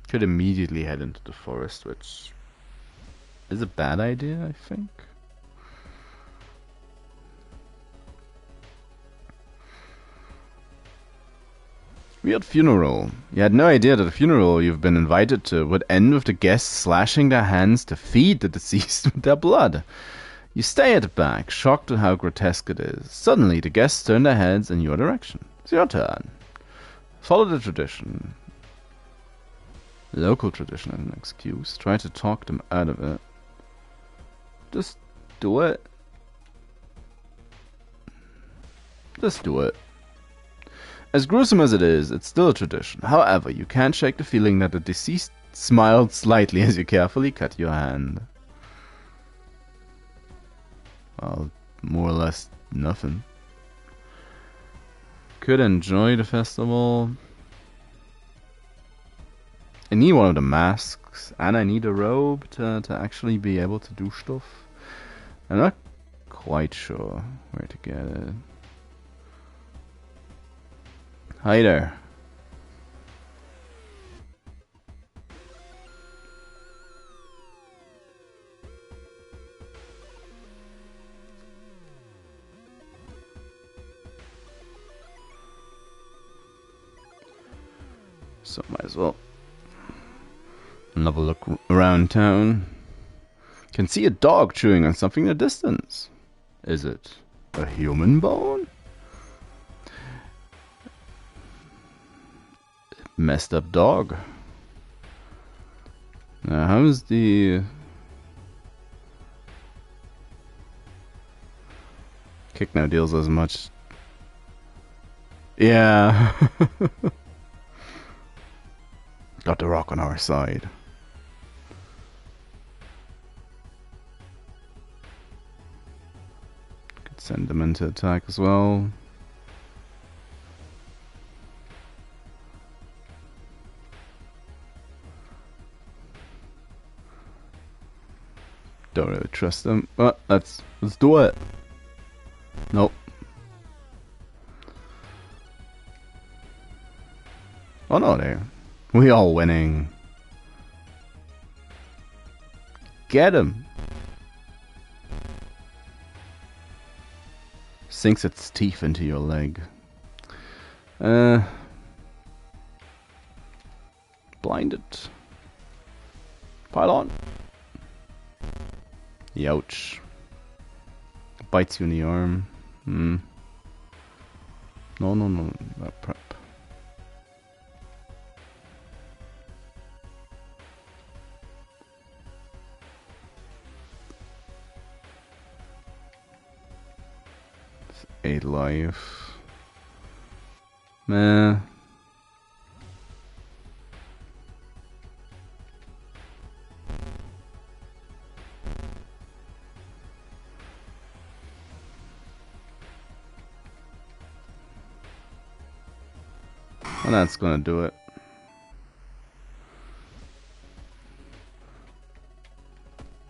[SPEAKER 1] Could immediately head into the forest, which is a bad idea, I think. Weird funeral. You had no idea that the funeral you've been invited to would end with the guests slashing their hands to feed the deceased with their blood. You stay at the back, shocked at how grotesque it is. Suddenly, the guests turn their heads in your direction. It's your turn. Follow the tradition. Local tradition as an excuse. Try to talk them out of it. Just do it. Just do it. As gruesome as it is, it's still a tradition. However, you can't shake the feeling that the deceased smiled slightly as you carefully cut your hand. Well, more or less nothing. Could enjoy the festival. I need one of the masks, and I need a robe to actually be able to do stuff. I'm not quite sure where to get it. Hi there. So might as well have a look around town. Can see a dog chewing on something in the distance. Is it a human bone? Messed up dog. Now, how's the... Kick now deals as much. Yeah. Got the rock on our side. Could send them into attack as well. Don't really trust them, but let's do it. Nope. Oh no, we all winning. Get him. Sinks its teeth into your leg. Blinded. Pylon. Youch. Bites you in the arm. No. Prep. It's 8 life. Meh. And that's gonna do it.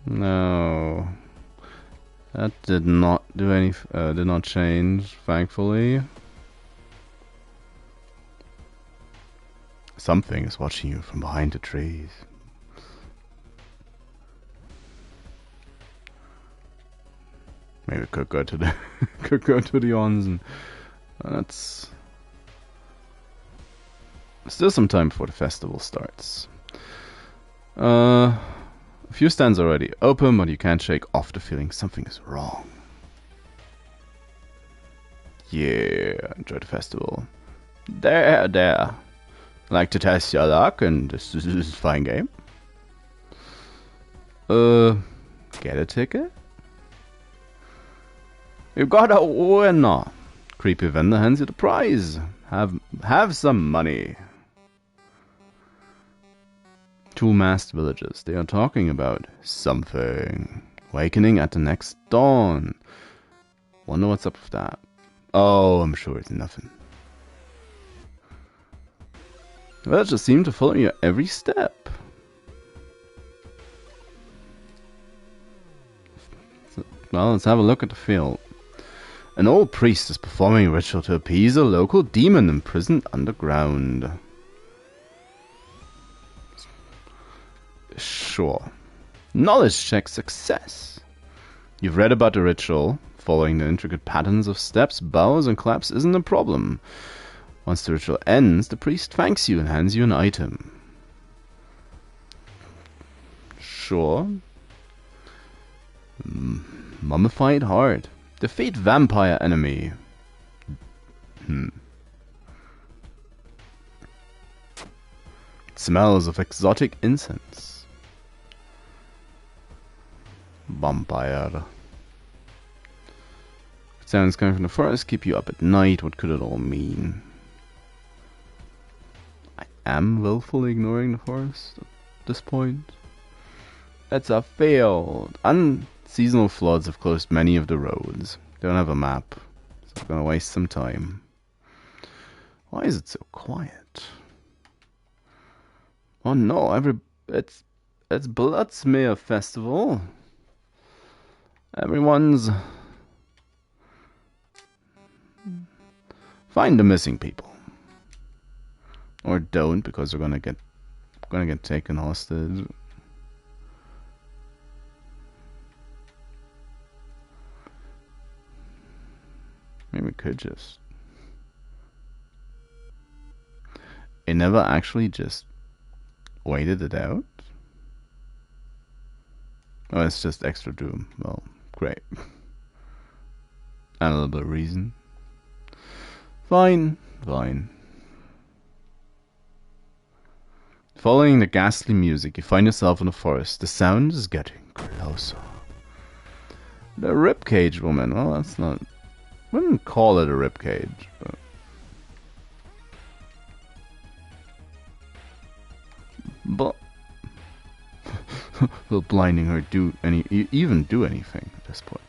[SPEAKER 1] No, that did not do any. Did not change, thankfully. Something is watching you from behind the trees. Maybe it could go to the Onsen. That's. Still some time before the festival starts. A few stands already open, but you can't shake off the feeling something is wrong. Yeah, enjoy the festival. There. Like to test your luck, and this is a fine game. Get a ticket? You got a winner. Creepy vendor hands you the prize. Have some money. 2 masked villagers. They are talking about something. Awakening at the next dawn. Wonder what's up with that. Oh, I'm sure it's nothing. Villagers seem to follow you every step. Well, let's have a look at the field. An old priest is performing a ritual to appease a local demon imprisoned underground. Sure. Knowledge check success. You've read about the ritual. Following the intricate patterns of steps, bows, and claps isn't a problem. Once the ritual ends, the priest thanks you and hands you an item. Sure. Mummified heart. Defeat vampire enemy. Smells of exotic incense. Vampire. Sounds coming from the forest keep you up at night. What could it all mean? I am willfully ignoring the forest at this point. It's a field. Unseasonal floods have closed many of the roads. Don't have a map, so I'm gonna waste some time. Why is it so quiet? Oh no! It's Bloodsmear Festival. Everyone's find the missing people, or don't, because they're gonna get taken hostage. Maybe we could just. It never actually just waited it out. Oh, it's just extra doom. Well, great. And a little bit of reason. Fine. Following the ghastly music, you find yourself in a forest. The sound is getting closer. The ribcage woman. Well, that's not... wouldn't call it a ribcage, but will blinding her even do anything at this point?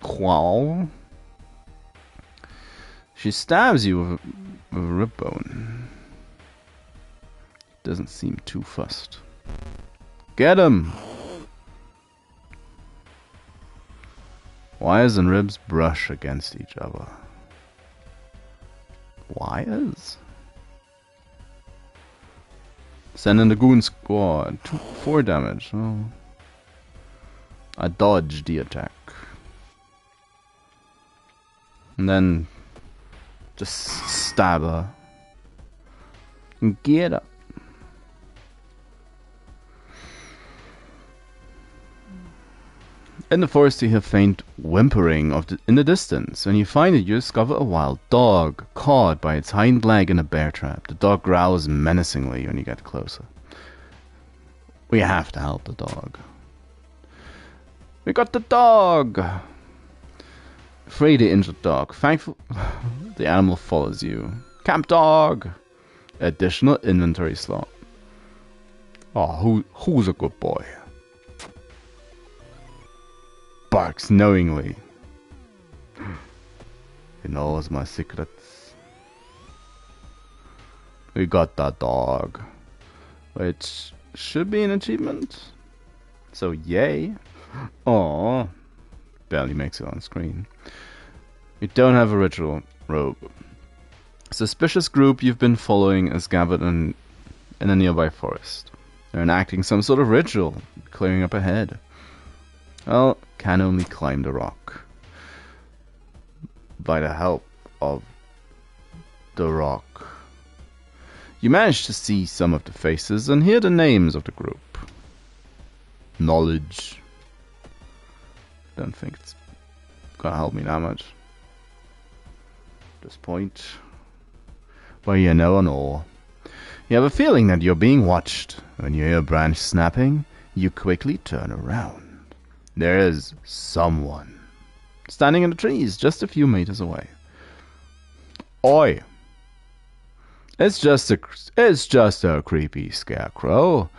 [SPEAKER 1] Wow. She stabs you with a rib bone. Doesn't seem too fussed. Get him! Wires and ribs brush against each other. Wires? Send in the goon squad. 4 damage. Oh. I dodged the attack. And then just stab her. Get up. In the forest you hear faint whimpering in the distance. When you find it, you discover a wild dog caught by its hind leg in a bear trap. The dog growls menacingly when you get closer. We have to help the dog. We got the dog! Free the injured dog. Thankful the animal follows you. Camp dog! Additional inventory slot. Oh, who's a good boy? Barks knowingly. He knows my secrets. We got that dog. Which should be an achievement. So yay. Aww. Barely makes it on screen. You don't have a ritual robe. Suspicious group you've been following is gathered in a nearby forest. They're enacting some sort of ritual, clearing up ahead. Well, can only climb the rock. By the help of the rock. You manage to see some of the faces and hear the names of the group. Knowledge. Don't think it's gonna help me that much. At this point. Well, you never know. You have a feeling that you're being watched. When you hear a branch snapping, you quickly turn around. There is someone standing in the trees just a few meters away. Oi! It's just a creepy scarecrow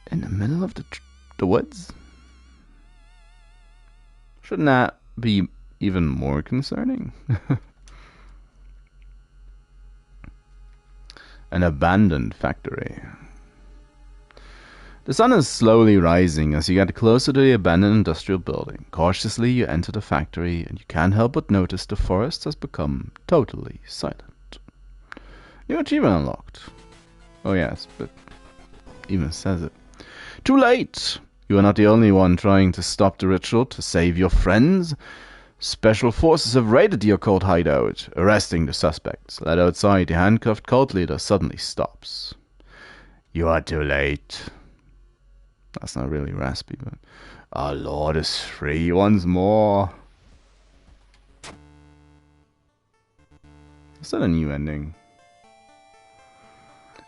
[SPEAKER 1] in the middle of the woods. Shouldn't that be even more concerning? An abandoned factory. The sun is slowly rising as you get closer to the abandoned industrial building. Cautiously you enter the factory and you can't help but notice the forest has become totally silent. New achievement unlocked. Oh yes, but even says it. Too late! You are not the only one trying to stop the ritual to save your friends. Special forces have raided the occult hideout, arresting the suspects. Led outside, the handcuffed cult leader suddenly stops. You are too late. That's not really raspy, but... Our Lord is free once more. Is that a new ending?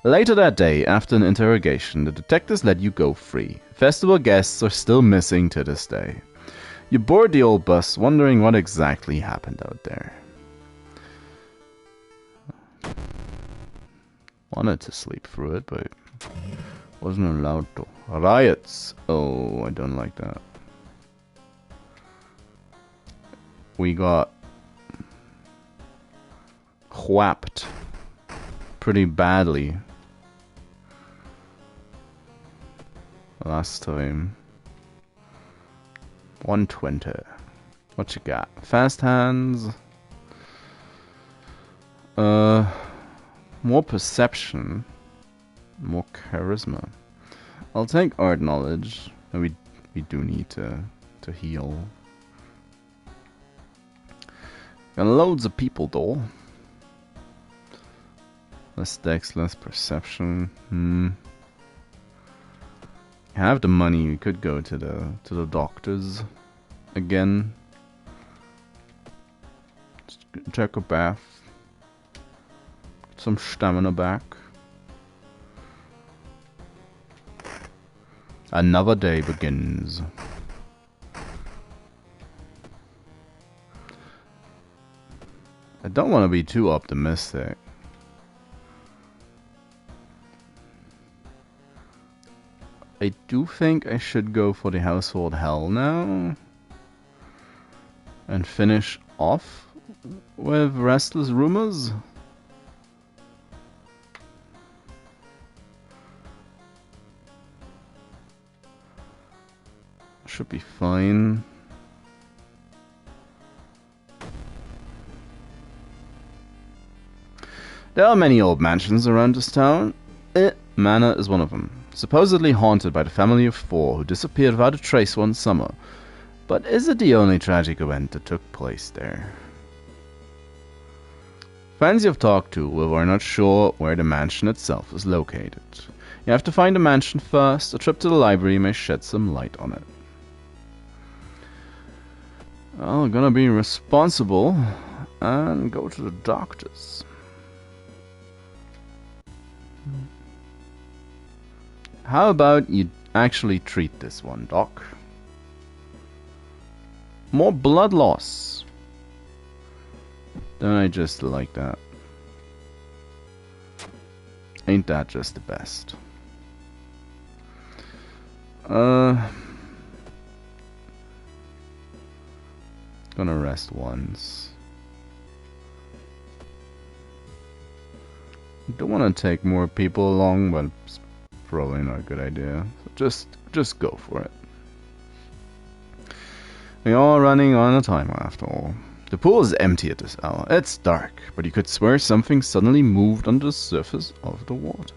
[SPEAKER 1] Later that day, after an interrogation, the detectives let you go free. Festival guests are still missing to this day. You board the old bus, wondering what exactly happened out there. Wanted to sleep through it, but wasn't allowed to. Riots! Oh, I don't like that. We got whapped pretty badly last time. 120. What you got? Fast hands. More perception. More charisma. I'll take art knowledge. We do need to heal. Got loads of people though. Less dex, less perception. Have the money, we could go to the doctors again. Just take a bath. Get some stamina back. Another day begins. I don't want to be too optimistic. I do think I should go for the household hell now. And finish off with Restless Rumors. Should be fine. There are many old mansions around this town. Manor is one of them. Supposedly haunted by the family of 4 who disappeared without a trace one summer. But is it the only tragic event that took place there? Friends you've talked to are not sure where the mansion itself is located. You have to find the mansion first. A trip to the library may shed some light on it. Well, I'm gonna be responsible and go to the doctors. How about you actually treat this one, Doc? More blood loss. Don't I just like that? Ain't that just the best? Gonna rest once. Don't want to take more people along, but it's probably not a good idea. So just go for it. We are running on a timer after all. The pool is empty at this hour. It's dark, but you could swear something suddenly moved under the surface of the water.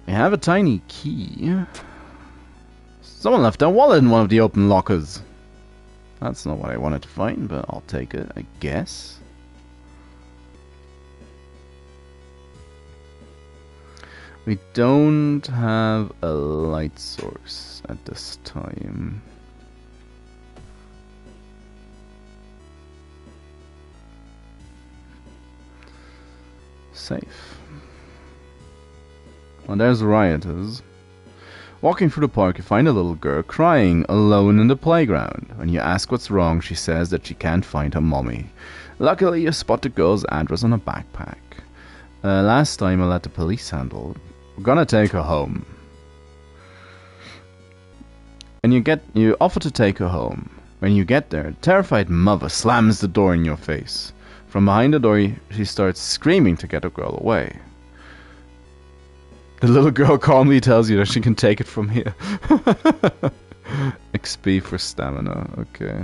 [SPEAKER 1] We have a tiny key. Someone left their wallet in one of the open lockers. That's not what I wanted to find, but I'll take it, I guess. We don't have a light source at this time. Safe. Well, there's rioters. Walking through the park, you find a little girl crying alone in the playground. When you ask what's wrong, she says that she can't find her mommy. Luckily, you spot the girl's address on a backpack. Last time I let the police handle it. We're gonna take her home. And you offer to take her home. When you get there, a terrified mother slams the door in your face. From behind the door, she starts screaming to get the girl away. The little girl calmly tells you that she can take it from here. XP for stamina, okay.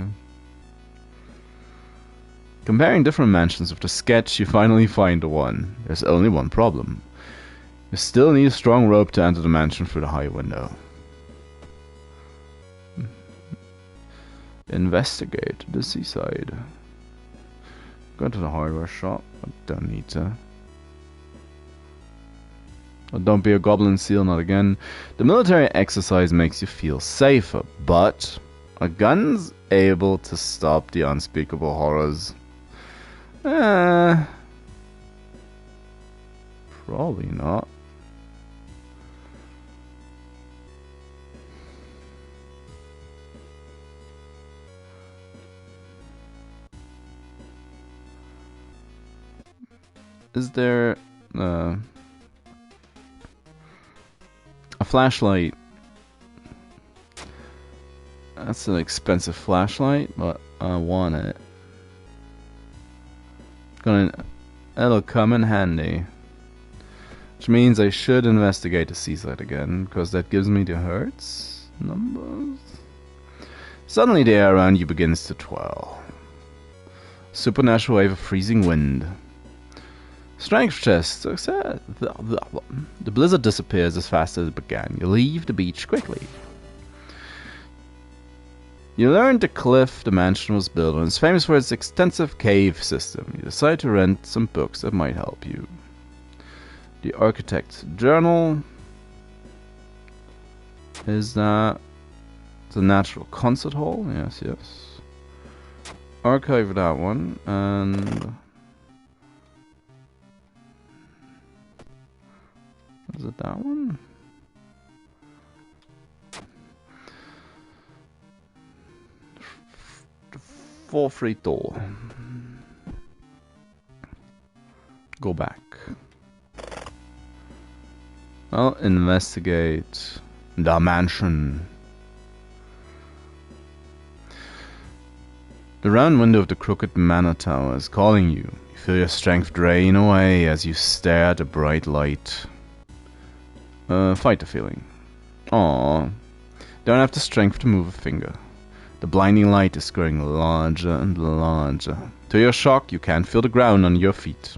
[SPEAKER 1] Comparing different mansions with the sketch, you finally find the one. There's only one problem. You still need a strong rope to enter the mansion through the high window. Investigate the seaside. Go to the hardware shop. I don't need to. Oh, don't be a goblin seal, not again. The military exercise makes you feel safer, but a gun's able to stop the unspeakable horrors. Probably not. Is there a flashlight? That's an expensive flashlight, but I want it. It'll come in handy. Which means I should investigate the seaside again, because that gives me the hertz numbers. Suddenly the air around you begins to twirl. Supernatural wave of freezing wind. Strength chest. The blizzard disappears as fast as it began. You leave the beach quickly. You learn the cliff the mansion was built on is famous for its extensive cave system. You decide to rent some books that might help you. The Architect's Journal. Is that the natural concert hall? Yes, yes. Archive that one, and is it that one? For free door. Go back. Well, investigate the mansion. The round window of the crooked manor tower is calling you. You feel your strength drain away as you stare at the bright light. Fight the feeling. Aww. Don't have the strength to move a finger. The blinding light is growing larger and larger. To your shock, you can't feel the ground under your feet.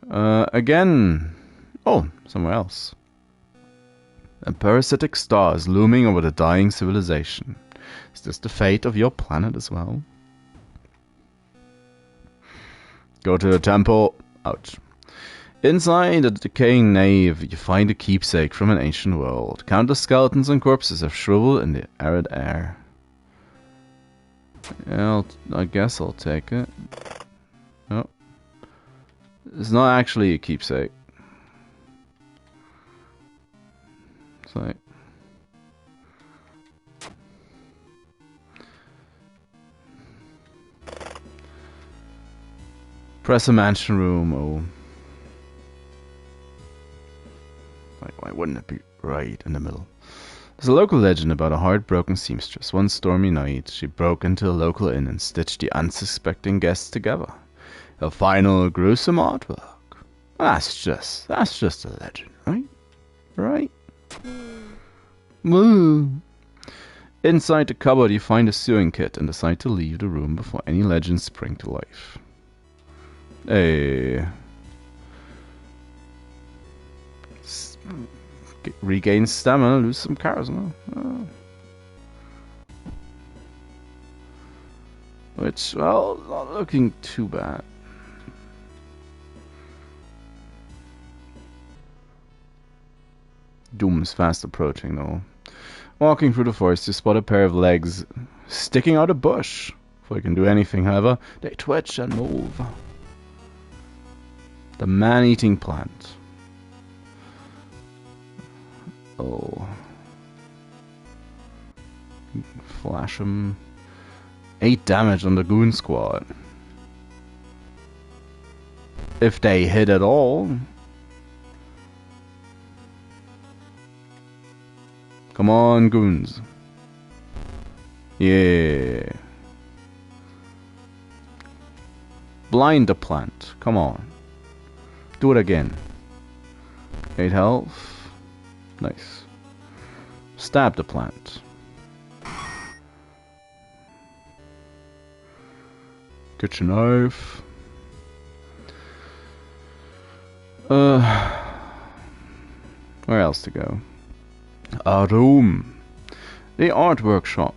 [SPEAKER 1] Again. Oh, somewhere else. A parasitic star is looming over the dying civilization. Is this the fate of your planet as well? Go to the temple. Ouch. Inside the decaying nave, you find a keepsake from an ancient world. Countless skeletons and corpses have shriveled in the arid air. Yeah, I guess I'll take it. Oh. It's not actually a keepsake. It's like... Press a mansion room, oh. Like, why wouldn't it be right in the middle? There's a local legend about a heartbroken seamstress. One stormy night, she broke into a local inn and stitched the unsuspecting guests together. A final gruesome artwork. That's just a legend, right? Right? Wooh! Inside the cupboard, you find a sewing kit and decide to leave the room before any legends spring to life. Hey. Regain stamina, lose some charisma. Oh. Which, well, not looking too bad. Doom is fast approaching, though. Walking through the forest, you spot a pair of legs sticking out a bush. Before you can do anything, however, they twitch and move. The man-eating plant. Oh. Flash him. 8 damage on the goon squad. If they hit at all. Come on, goons. Yeah. Blind the plant. Come on. Do it again. 8 health. Nice. Stab the plant. Get your knife. Where else to go? A room. The art workshop.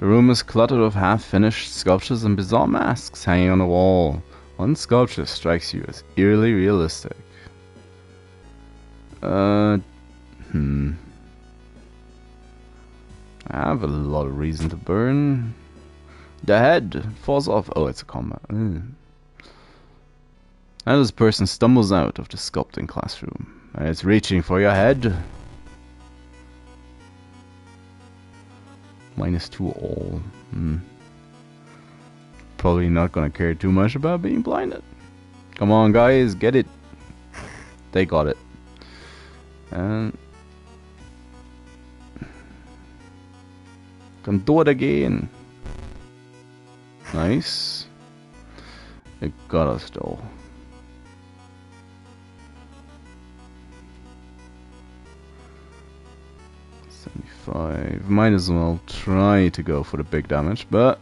[SPEAKER 1] The room is cluttered with half-finished sculptures and bizarre masks hanging on the wall. One sculpture strikes you as eerily realistic. I have a lot of reason to burn. The head falls off. Oh, it's a combat. Now this person stumbles out of the sculpting classroom, and it's reaching for your head. -2 all. Probably not gonna care too much about being blinded. Come on, guys, get it. They got it. And can do it again. Nice. It got us though. Might as well try to go for the big damage, but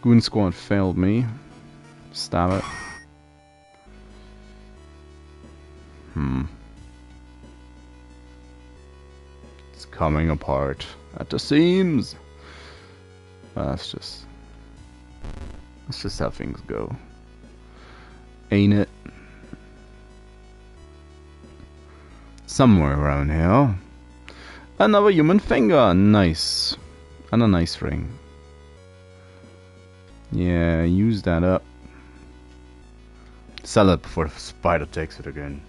[SPEAKER 1] Goon Squad failed me. Stab it. It's coming apart at the seams. That's just how things go. Ain't it? somewhere around here. Another human finger, nice. And a nice ring. Yeah, use that up. Sell it before the spider takes it again.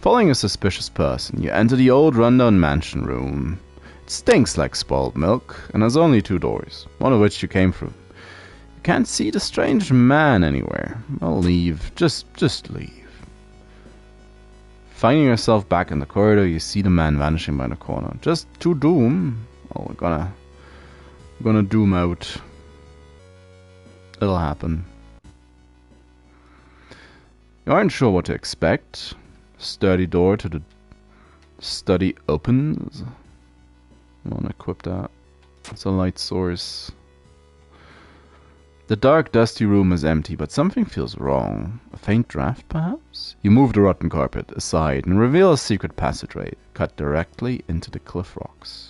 [SPEAKER 1] Following a suspicious person, you enter the old rundown mansion room. It stinks like spoiled milk, and has only 2 doors, one of which you came from. You can't see the strange man anywhere. Well, leave. Just leave. Finding yourself back in the corridor, you see the man vanishing by the corner. Just to doom. Oh, we're gonna doom out. It'll happen. You aren't sure what to expect. Sturdy door to the study opens. I want to equip that. It's a light source. The dark, dusty room is empty, but something feels wrong. A faint draft, perhaps? You move the rotten carpet aside and reveal a secret passageway cut directly into the cliff rocks.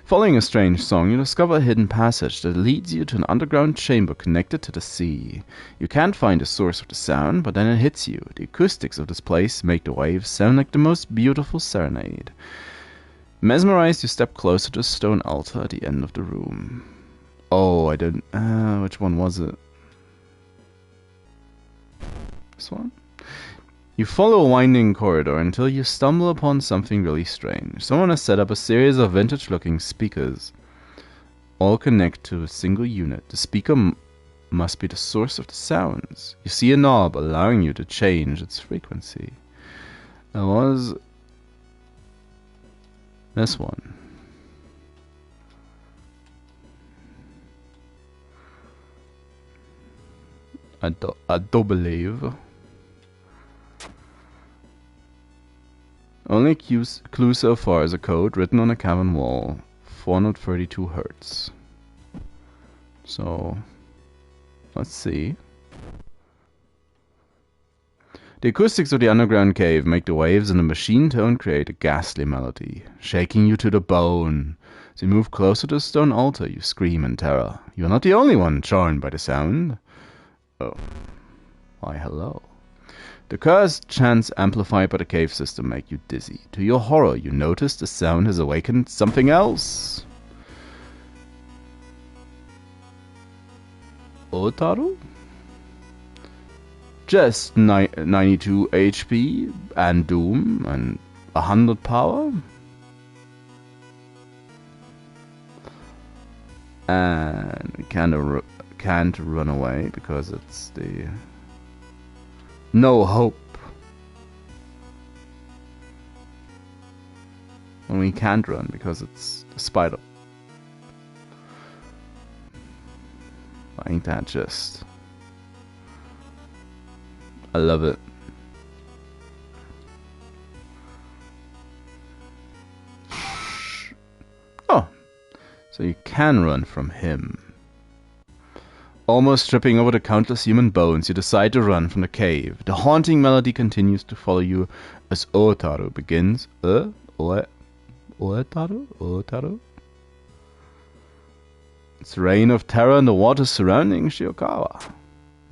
[SPEAKER 1] Following a strange song, you discover a hidden passage that leads you to an underground chamber connected to the sea. You can't find the source of the sound, but then it hits you. The acoustics of this place make the waves sound like the most beautiful serenade. Mesmerized, you step closer to the stone altar at the end of the room. Oh, I didn't... which one was it? This one? You follow a winding corridor until you stumble upon something really strange. Someone has set up a series of vintage-looking speakers. All connect to a single unit. The speaker must be the source of the sounds. You see a knob allowing you to change its frequency. It was... this one. I do believe. Only clue so far is a code written on a cavern wall. 432 Hertz. So, let's see. The acoustics of the underground cave make the waves in the machine tone create a ghastly melody, shaking you to the bone. As you move closer to the stone altar, you scream in terror. You are not the only one charmed by the sound. Oh. Why, hello. The cursed chants amplified by the cave system make you dizzy. To your horror, you notice the sound has awakened something else. Otaru? Just 92 HP and doom and 100 power. And we can't run away because it's the... no hope. And we can't run because it's the spider. Ain't that just... I love it. Oh, so you can run from him. Almost tripping over the countless human bones, you decide to run from the cave. The haunting melody continues to follow you as Otaru begins. Otaru? It's reign of terror in the waters surrounding Shiokawa.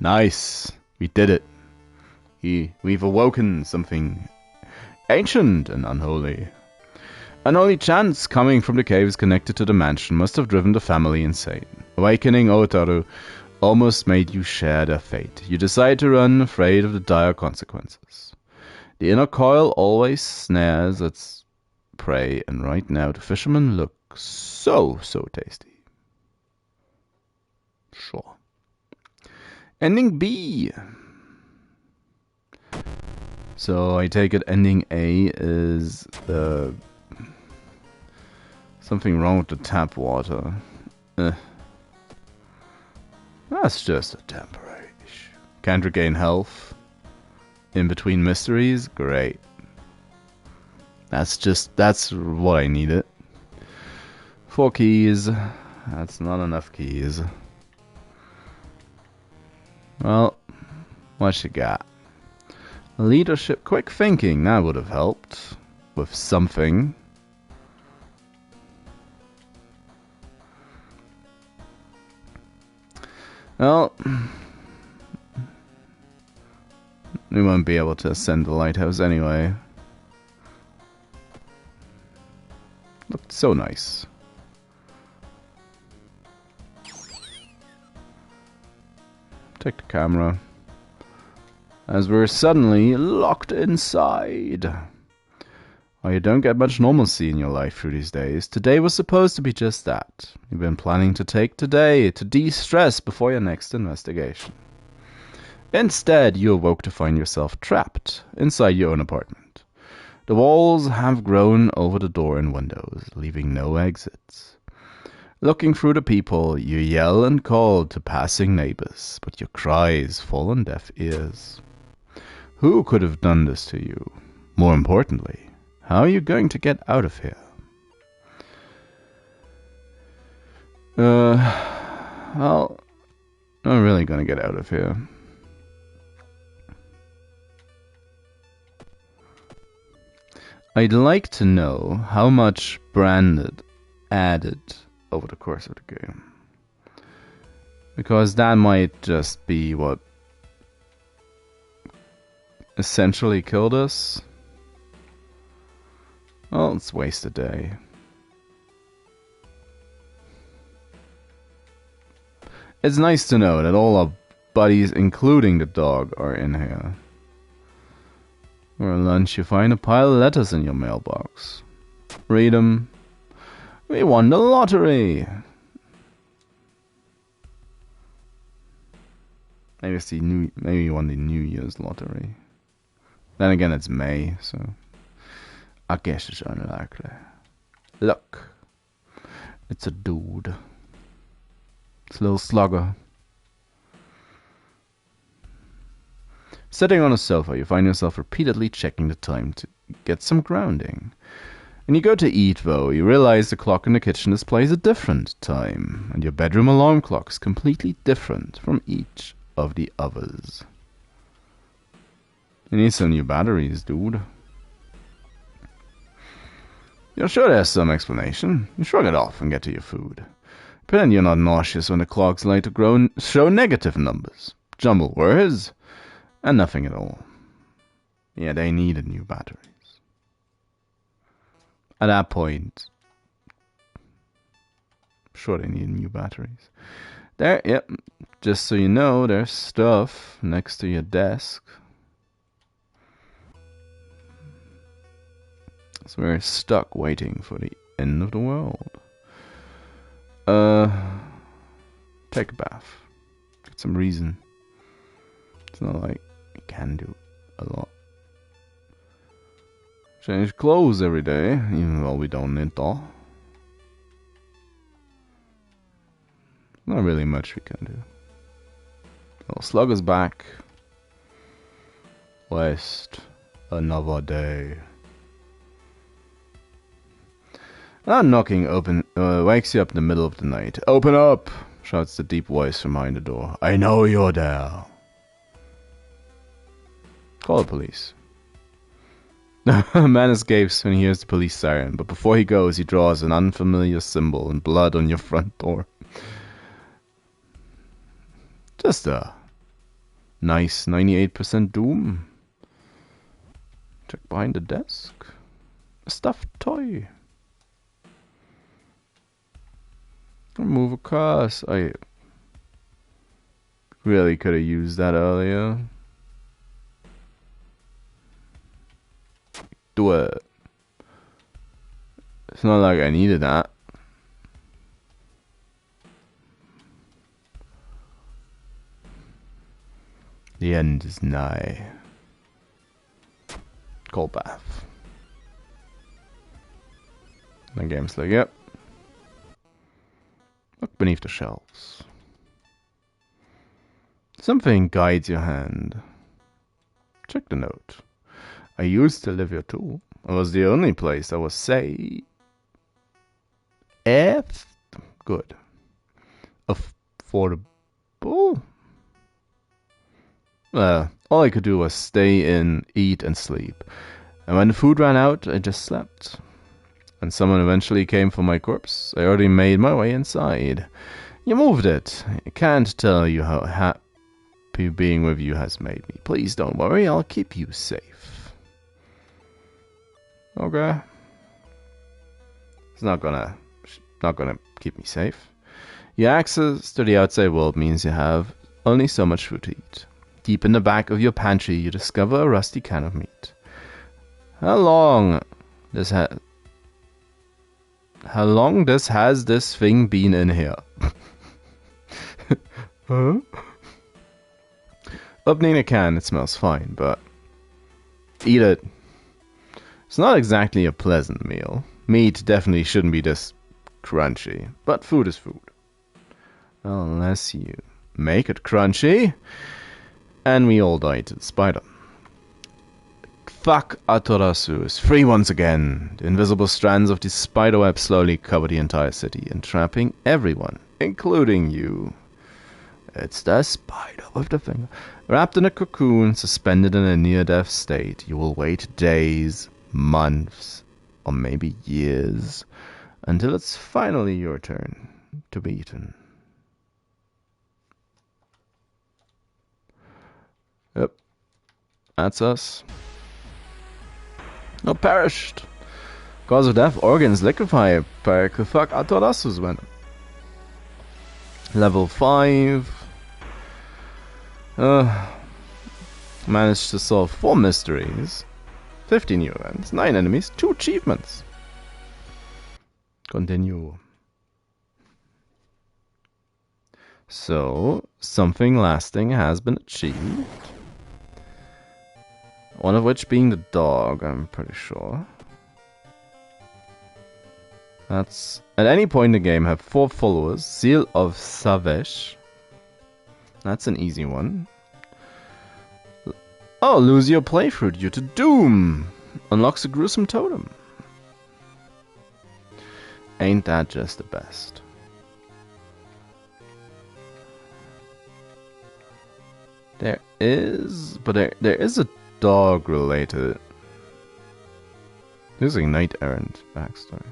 [SPEAKER 1] Nice. We did it. We've awoken something ancient and unholy. Unholy chants coming from the caves connected to the mansion must have driven the family insane. Awakening Otaru almost made you share their fate. You decide to run, afraid of the dire consequences. The inner coil always snares its prey, and right now the fishermen look so tasty. Sure. Ending B. So I take it ending A is something wrong with the tap water. That's just a temporary issue. Can't regain health. In between mysteries? Great. That's what I needed. 4 keys. That's not enough keys. Well, what you got? Leadership, quick thinking. That would have helped. With something. Well, We won't be able to ascend the lighthouse anyway. Looked so nice. Take the camera. As we're suddenly locked inside. Oh, you don't get much normalcy in your life through these days. Today was supposed to be just that. You've been planning to take today to de-stress before your next investigation. Instead, you awoke to find yourself trapped inside your own apartment. The walls have grown over the door and windows, leaving no exits. Looking through the people, you yell and call to passing neighbors, but your cries fall on deaf ears. Who could have done this to you? More importantly, how are you going to get out of here? Well, I'm really gonna get out of here. I'd like to know how much Branded added over the course of the game. Because that might just be what essentially killed us. Well, let's waste a day. It's nice to know that all our buddies, including the dog, are in here. For lunch, you find a pile of letters in your mailbox. Read them. We won the lottery! Maybe you won the New Year's lottery. Then again, it's May, so I guess it's unlikely. Look, it's a dude. It's a little slugger. Sitting on a sofa, you find yourself repeatedly checking the time to get some grounding. When you go to eat, though, you realize the clock in the kitchen displays a different time, and your bedroom alarm clock is completely different from each of the others. You need some new batteries, dude. You're sure there's some explanation. You shrug it off and get to your food. Pretend you're not nauseous when the clock's light to show negative numbers, jumble words, and nothing at all. Yeah, they needed new batteries. At that point, sure they need new batteries. There, yep. Just so you know, there's stuff next to your desk. So we're stuck waiting for the end of the world. Take a bath. Get some reason. It's not like you can do a lot. Change clothes every day, even though we don't need to. Not really much we can do. Well, Slugger's back. West. Another day. That knocking wakes you up in the middle of the night. Open up! Shouts the deep voice from behind the door. I know you're there. Call the police. A man escapes when he hears the police siren, but before he goes, he draws an unfamiliar symbol in blood on your front door. Just a nice 98% doom. Check behind the desk. A stuffed toy. Remove a curse. I really could have used that earlier. Do it. It's not like I needed that. The end is nigh. Cold bath. The game's like, yep. Look beneath the shelves. Something guides your hand. Check the note. I used to live here too. It was the only place that was safe. Good. Affordable? Well, all I could do was stay in, eat, and sleep. And when the food ran out, I just slept. When someone eventually came for my corpse, I already made my way inside. You moved it. I can't tell you how being with you has made me. Please don't worry, I'll keep you safe. Okay. It's not gonna keep me safe. Your access to the outside world means you have only so much food to eat. Deep in the back of your pantry, you discover a rusty can of meat. How long has this thing been in here? Huh? Opening the can, it smells fine, but eat it. It's not exactly a pleasant meal. Meat definitely shouldn't be this crunchy, but food is food. Unless you make it crunchy, and we all die to the spider. Fuck, Amaterasu is free once again. The invisible strands of the spiderweb slowly cover the entire city, entrapping everyone, including you. It's the spider with the finger. Wrapped in a cocoon, suspended in a near-death state, you will wait days, months, or maybe years, until it's finally your turn to be eaten. Yep, that's us. No, perished. Cause of death, organs liquefy. Fuck, Atorasu's venom. Level 5. Managed to solve 4 mysteries. 50 new events, 9 enemies, 2 achievements. Continue. So, something lasting has been achieved. One of which being the dog, I'm pretty sure. That's... At any point in the game, have 4 followers. Seal of Savesh. That's an easy one. Oh, lose your playthrough due to doom. Unlocks a gruesome totem. Ain't that just the best? There is... But there is a dog related. There's a knight errant backstory.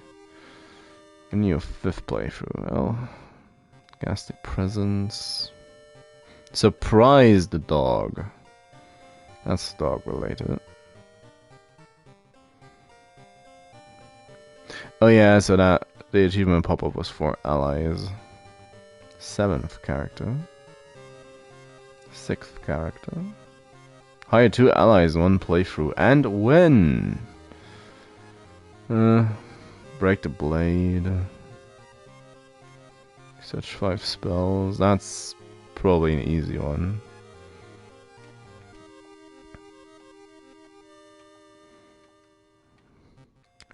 [SPEAKER 1] In your 5th playthrough, well, ghastly presence. Surprise the dog. That's dog related. Oh yeah, so that the achievement pop-up was for allies. 7th character. 6th character. Hire 2 allies, 1 playthrough, and win! Break the blade. Search 5 spells. That's probably an easy one.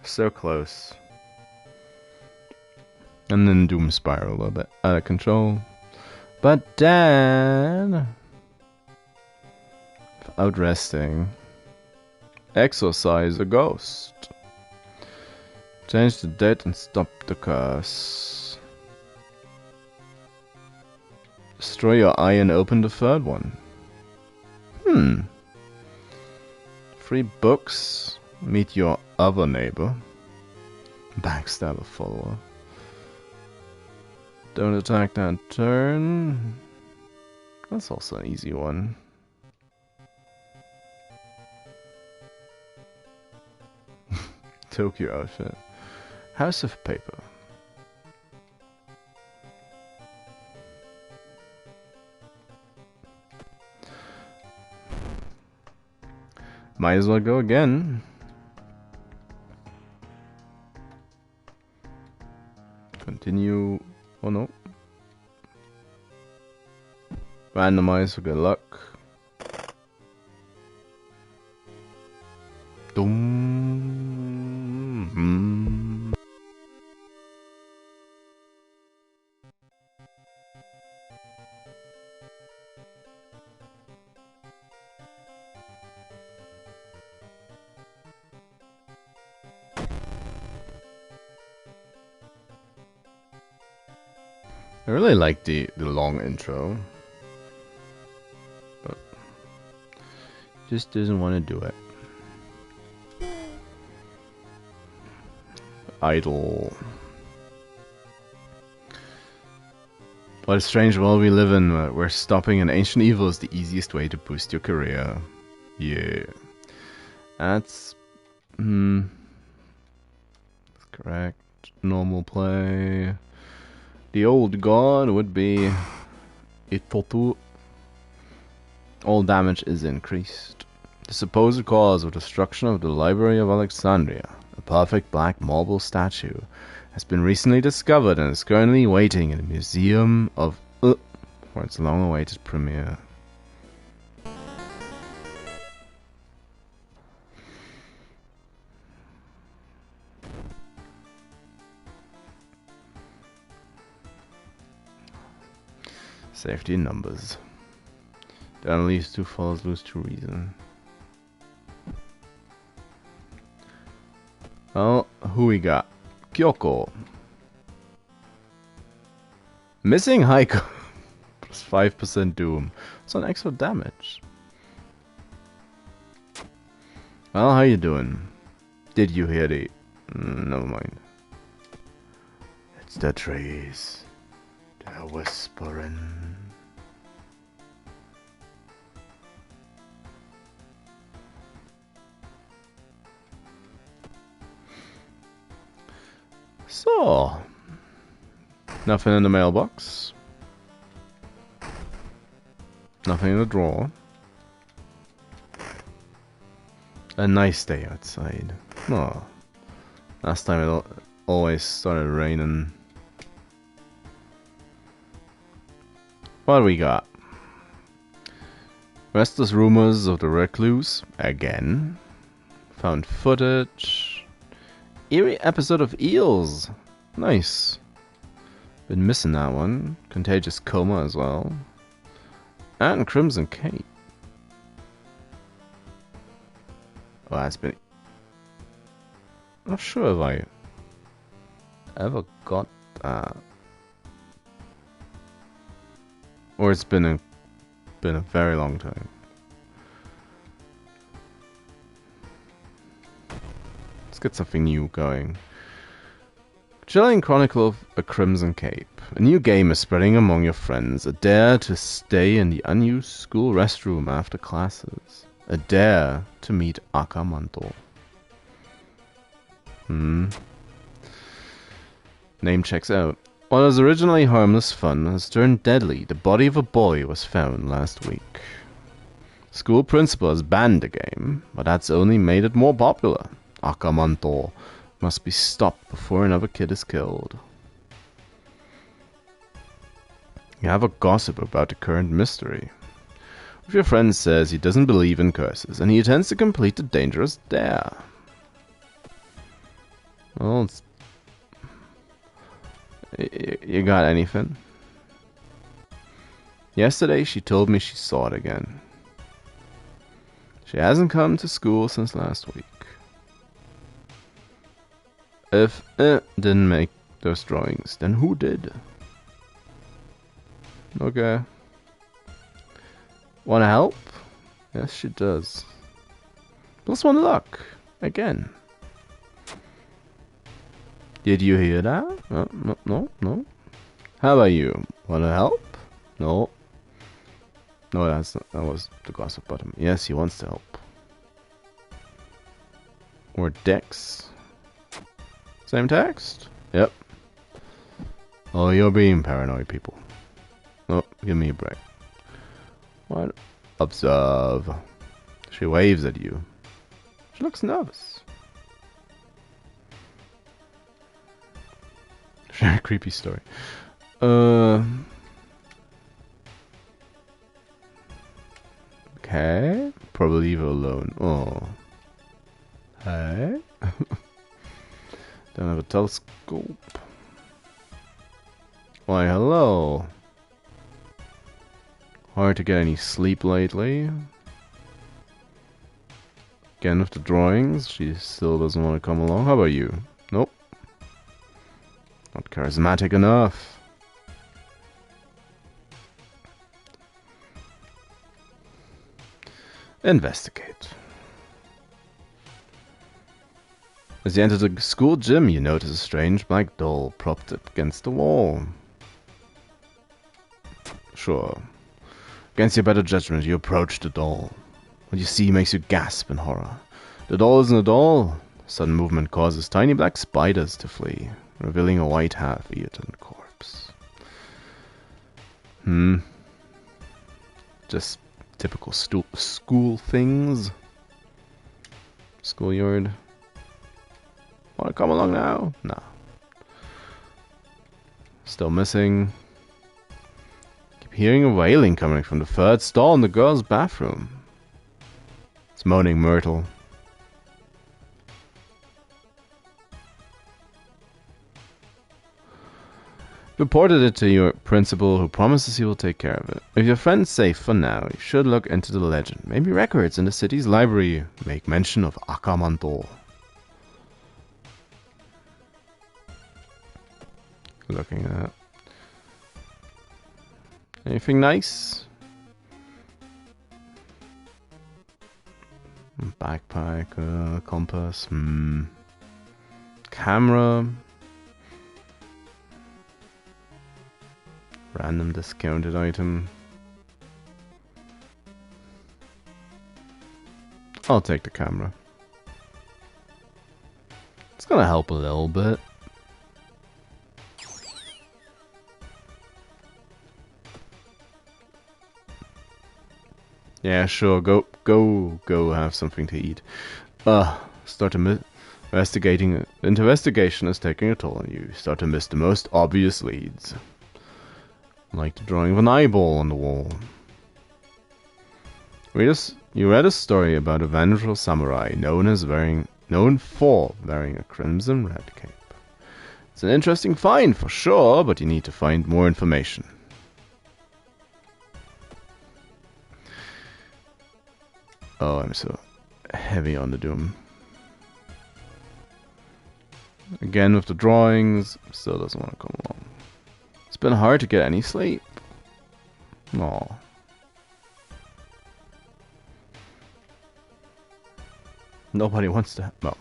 [SPEAKER 1] So close. And then Doom Spiral a little bit out of control. But then... out resting. Exorcise a ghost. Change the date and stop the curse. Destroy your eye and open the 3rd one. 3 books. Meet your other neighbor. Backstab a follower. Don't attack that turn. That's also an easy one. Tokyo outfit. House of Paper. Might as well go again. Continue. Oh no. Randomize for good luck. Doom. I really like the long intro, but just doesn't want to do it. Idle. What a strange world we live in, where stopping an ancient evil is the easiest way to boost your career. Yeah. That's... that's correct. Normal play. The old god would be... Itotu. All damage is increased. The supposed cause of destruction of the Library of Alexandria, a perfect black marble statue, has been recently discovered and is currently waiting in the Museum of... for its long-awaited premiere. Safety in numbers. Then leaves two follows lose to reason. Well, who we got? Kyoko. Missing Haiku. Plus 5% doom. It's an extra damage. Well, how you doing? Did you hear the... never mind. It's the trees. They're whispering. So, nothing in the mailbox. Nothing in the drawer. A nice day outside. Oh, last time it always started raining. What do we got? Restless rumors of the recluse again. Found footage. Eerie episode of Eels. Nice. Been missing that one. Contagious Coma as well. And Crimson Cape. Oh, that's been... Not sure if I ever got that. Or it's been a very long time. Let's get something new going. Chilling Chronicle of a Crimson Cape. A new game is spreading among your friends. A dare to stay in the unused school restroom after classes. A dare to meet Akamanto. Name checks out. What was originally harmless fun has turned deadly. The body of a boy was found last week. School principal has banned the game, but that's only made it more popular. Akamanto must be stopped before another kid is killed. You have a gossip about the current mystery. If your friend says he doesn't believe in curses, and he intends to complete the dangerous dare. Well, it's... You got anything? Yesterday she told me she saw it again. She hasn't come to school since last week. If it didn't make those drawings, then who did? Okay. Wanna help? Yes, she does. +1 luck. Again. Did you hear that? No. How about you? Wanna help? No. No, that was the gossip button. Yes, he wants to help. Or Dex. Same text? Yep. Oh, you're being paranoid, people. Oh, give me a break. What? Observe. She waves at you. She looks nervous. Very creepy story. Okay. Probably leave her alone. Oh. Hey. Don't have a telescope. Why, hello. Hard to get any sleep lately. Again with the drawings. She still doesn't want to come along. How about you? Nope. Not charismatic enough. Investigate. As you enter the school gym, you notice a strange black doll propped up against the wall. Sure. Against your better judgment, you approach the doll. What you see makes you gasp in horror. The doll isn't a doll. Sudden movement causes tiny black spiders to flee, revealing a white half-eaten corpse. Just typical school things. Schoolyard. Wanna come along now? No. Still missing. Keep hearing a wailing coming from the third stall in the girls' bathroom. It's moaning Myrtle. Reported it to your principal, who promises he will take care of it. If your friend's safe for now, you should look into the legend. Maybe records in the city's library make mention of Akamanto. Looking at anything nice? Backpack, compass, camera. Random discounted item. I'll take the camera. It's gonna help a little bit. Yeah, sure. Go have something to eat. Start to investigation is taking a toll on you. Start to miss the most obvious leads. Like the drawing of an eyeball on the wall. You read a story about a vengeful samurai known for wearing a crimson red cape. It's an interesting find for sure, but you need to find more information. Oh, I'm so heavy on the doom. Again with the drawings, still doesn't want to come along. It's been hard to get any sleep. Aw. Nobody wants to help.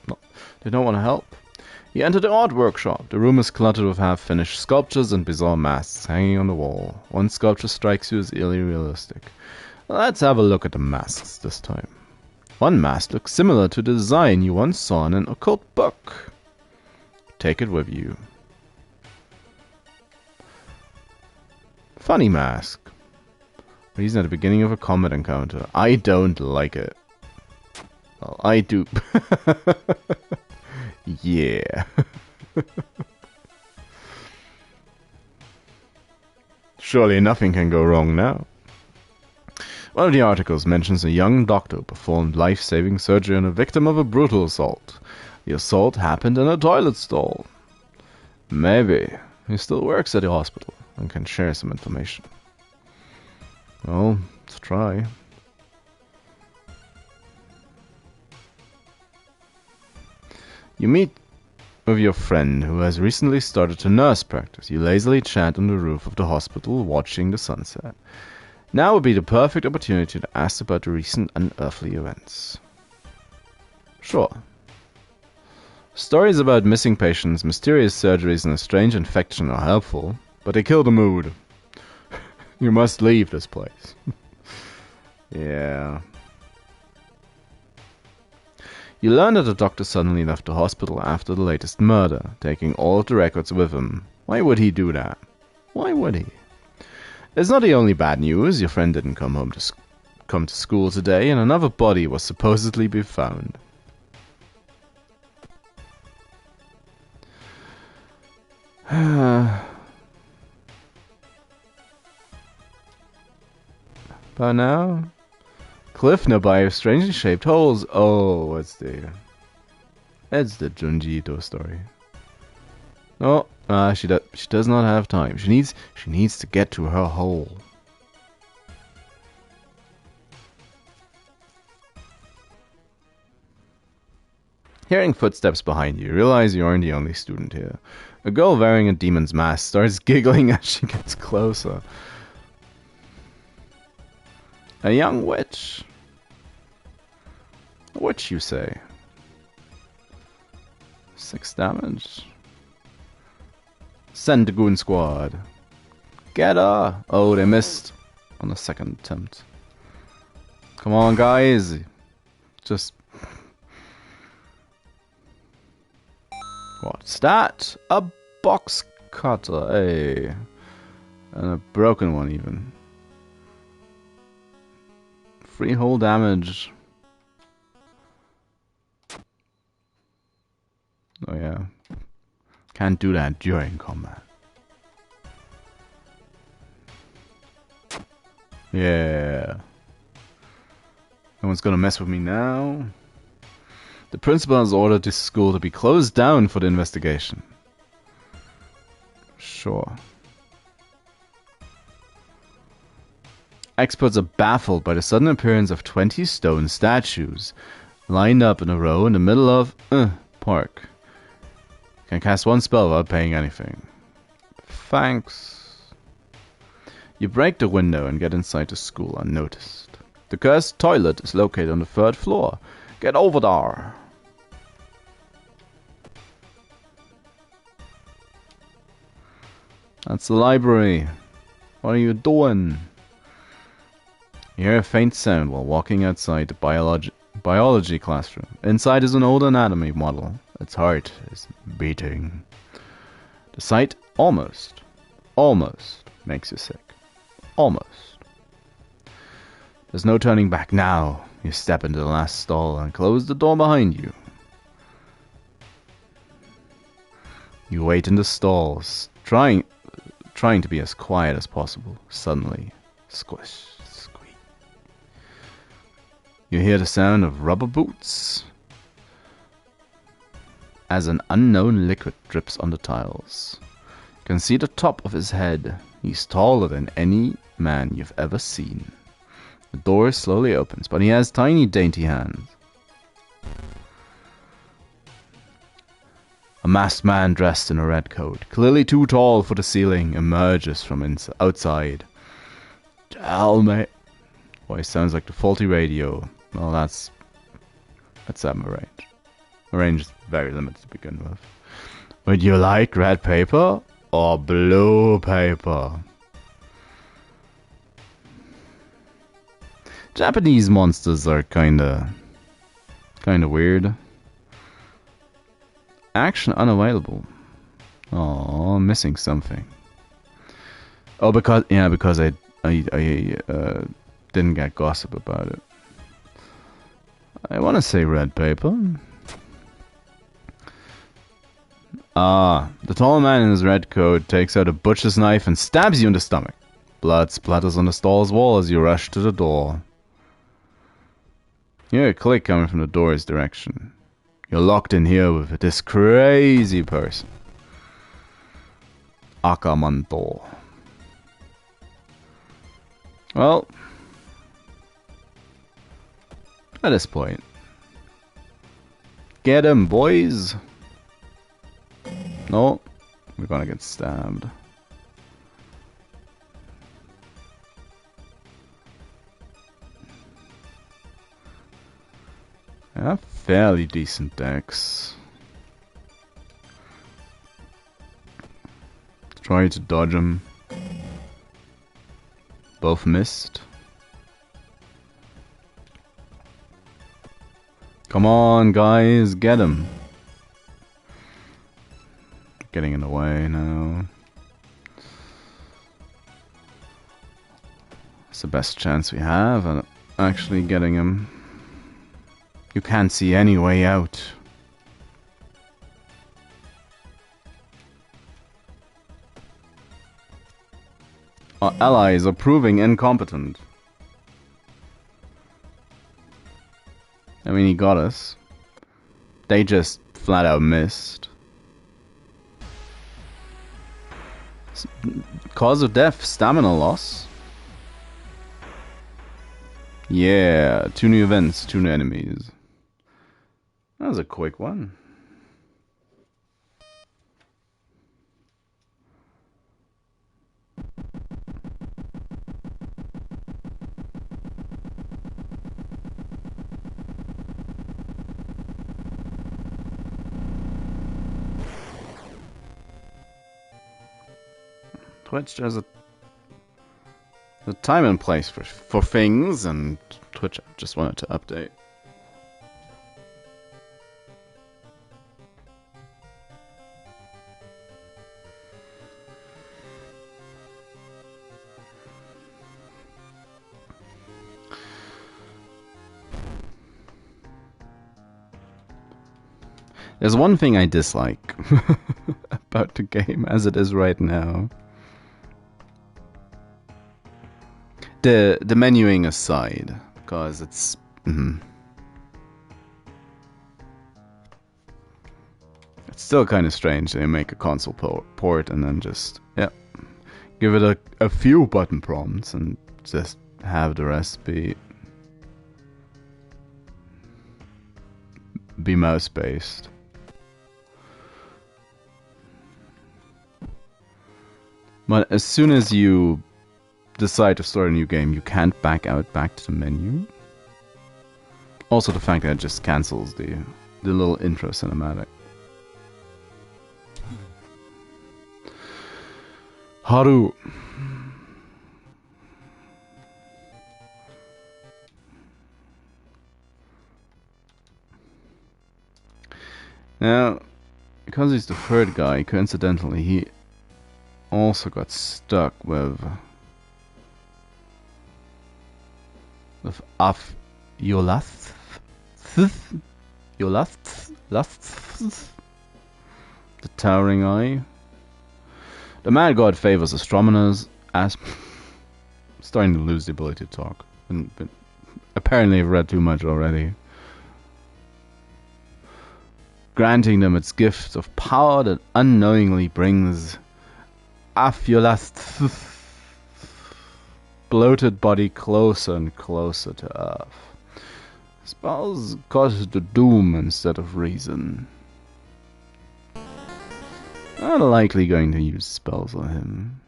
[SPEAKER 1] No. They don't want to help. You enter the art workshop. The room is cluttered with half-finished sculptures and bizarre masks hanging on the wall. One sculpture strikes you as eerily realistic. Let's have a look at the masks this time. One mask looks similar to the design you once saw in an occult book. Take it with you. Funny mask. Reason at the beginning of a combat encounter. I don't like it. Well, I do. Yeah. Surely nothing can go wrong now. One of the articles mentions a young doctor performed life-saving surgery on a victim of a brutal assault. The assault happened in a toilet stall. Maybe he still works at the hospital and can share some information. Well, let's try. You meet with your friend who has recently started to nurse practice. You lazily chat on the roof of the hospital watching the sunset. Now would be the perfect opportunity to ask about the recent unearthly events. Sure. Stories about missing patients, mysterious surgeries, and a strange infection are helpful, but they kill the mood. You must leave this place. Yeah. You learn that the doctor suddenly left the hospital after the latest murder, taking all of the records with him. Why would he do that? Why would he? It's not the only bad news. Your friend didn't come to school today, and another body was supposedly be found. By now? Cliff nearby strangely shaped holes. Oh, it's the Junji Ito story. No, she does not have time. She needs to get to her hole. Hearing footsteps behind you, realize you aren't the only student here. A girl wearing a demon's mask starts giggling as she gets closer. A young witch. A witch, you say? 6 damage. Send the goon squad. Get her! Oh, they missed on the second attempt. Come on, guys. Just... What's that? A box cutter, hey. And a broken one, even. 3 hole damage. Oh, yeah. Can't do that during combat. Yeah. No one's gonna mess with me now. The principal has ordered this school to be closed down for the investigation. Sure. Experts are baffled by the sudden appearance of 20 stone statues lined up in a row in the middle of park. Can cast 1 spell without paying anything. Thanks. You break the window and get inside the school unnoticed. The cursed toilet is located on the 3rd floor. Get over there. That's the library. What are you doing? You hear a faint sound while walking outside the biology classroom. Inside is an old anatomy model. Its heart is beating. The sight almost makes you sick. Almost. There's no turning back now. You step into the last stall and close the door behind you. You wait in the stalls, trying to be as quiet as possible. Suddenly, squish, squeak. You hear the sound of rubber boots as an unknown liquid drips on the tiles. You can see the top of his head. He's taller than any man you've ever seen. The door slowly opens, but he has tiny, dainty hands. A masked man dressed in a red coat, clearly too tall for the ceiling, emerges from outside. Tell me. Voice sounds like the faulty radio. Well, that's at my range. My range is very limited to begin with. Would you like red paper or blue paper? Japanese monsters are kinda weird. Action unavailable. Oh, missing something. Oh, because I didn't get gossip about it. I want to say red paper. The tall man in his red coat takes out a butcher's knife and stabs you in the stomach. Blood splatters on the stall's wall as you rush to the door. You hear a click coming from the door's direction. You're locked in here with this crazy person. Akamanto. Well, at this point, get him, boys. No, we're gonna get stabbed. I have fairly decent decks. Try to dodge them. Both missed. Come on, guys, get him. Getting in the way now. It's the best chance we have at actually getting him. You can't see any way out. Our allies are proving incompetent. I mean, he got us. They just flat out missed. Cause of death, stamina loss. Yeah, 2 new events, 2 new enemies. That was a quick one. Twitch, there's a The time and place for things, and Twitch just wanted to update. There's one thing I dislike about the game as it is right now. The menuing aside, because it's it's still kind of strange. They make a console port and then just give it a few button prompts and just have the rest be mouse based. But as soon as you decide to start a new game, you can't back to the menu. Also the fact that it just cancels the little intro cinematic. Haru. Now, because he's the third guy, coincidentally, he also got stuck with Yolast, the towering eye. The mad god favors astronomers as starting to lose the ability to talk. But apparently I've read too much already. Granting them its gift of power that unknowingly brings Afiolast's bloated body closer and closer to Earth. Spells cause the doom instead of reason. Not likely going to use spells on him.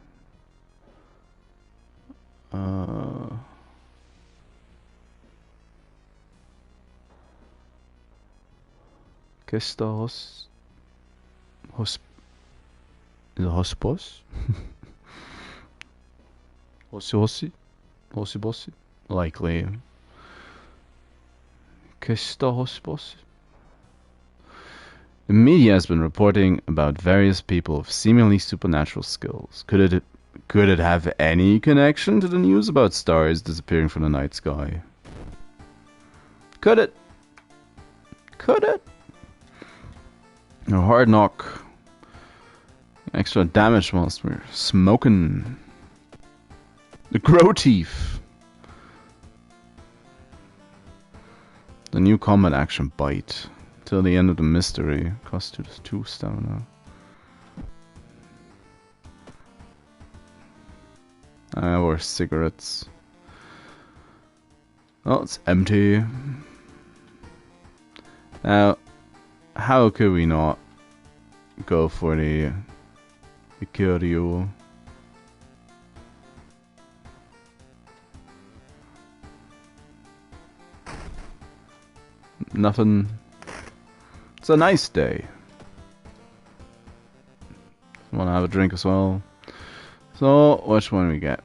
[SPEAKER 1] Kesta is it Hospos? Hosi? Likely. Kesta Hospos? The media has been reporting about various people with seemingly supernatural skills. Could it have any connection to the news about stars disappearing from the night sky? Could it? A hard knock. Extra damage whilst we're smoking. The Grow Teeth. The new combat action bite. Till the end of the mystery. Cost 2 stamina. Or cigarettes. Oh, it's empty. Now, how could we not go for the Kyoryu? Nothing. It's a nice day. Want to have a drink as well. So, which one do we get?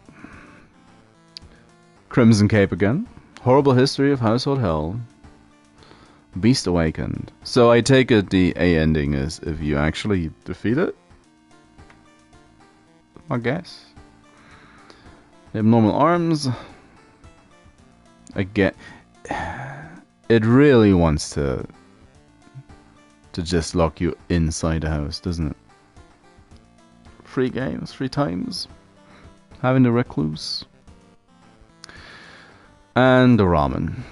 [SPEAKER 1] Crimson Cape again. Horrible History of Household Hell. Beast Awakened. So I take it the A ending is if you actually defeat it? I guess. They have normal arms. Again, it really wants to just lock you inside the house, doesn't it? Free games, free times. Having the recluse. And the ramen.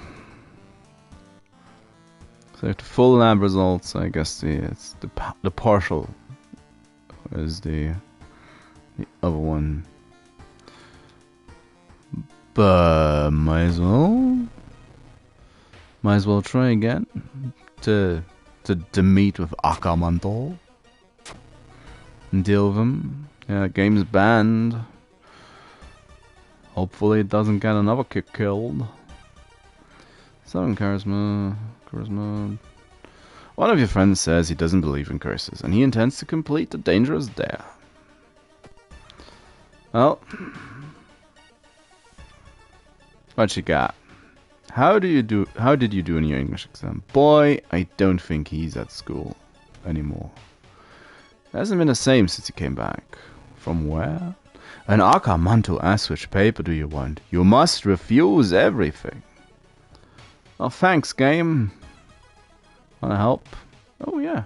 [SPEAKER 1] So the full lab results, I guess the partial is the other one. But might as well try again to meet with Akamanto and deal with him. Yeah, game's banned. Hopefully it doesn't get another kick killed. 7 charisma. One of your friends says he doesn't believe in curses, and he intends to complete the dangerous dare. Well, What you got? How did you do in your English exam? Boy, I don't think he's at school anymore. It hasn't been the same since he came back. From where? An Akamanto asks which paper do you want. You must refuse everything. Oh, thanks, game. Wanna help? Oh, yeah.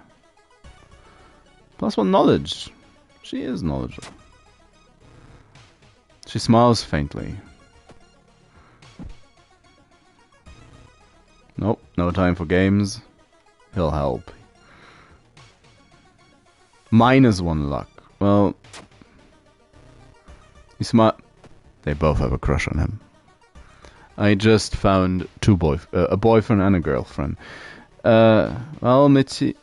[SPEAKER 1] +1 knowledge. She is knowledgeable. She smiles faintly. Nope, no time for games. He'll help. -1 luck. Well, he's smart. They both have a crush on him. I just found a boyfriend and a girlfriend. Well, Mitzi,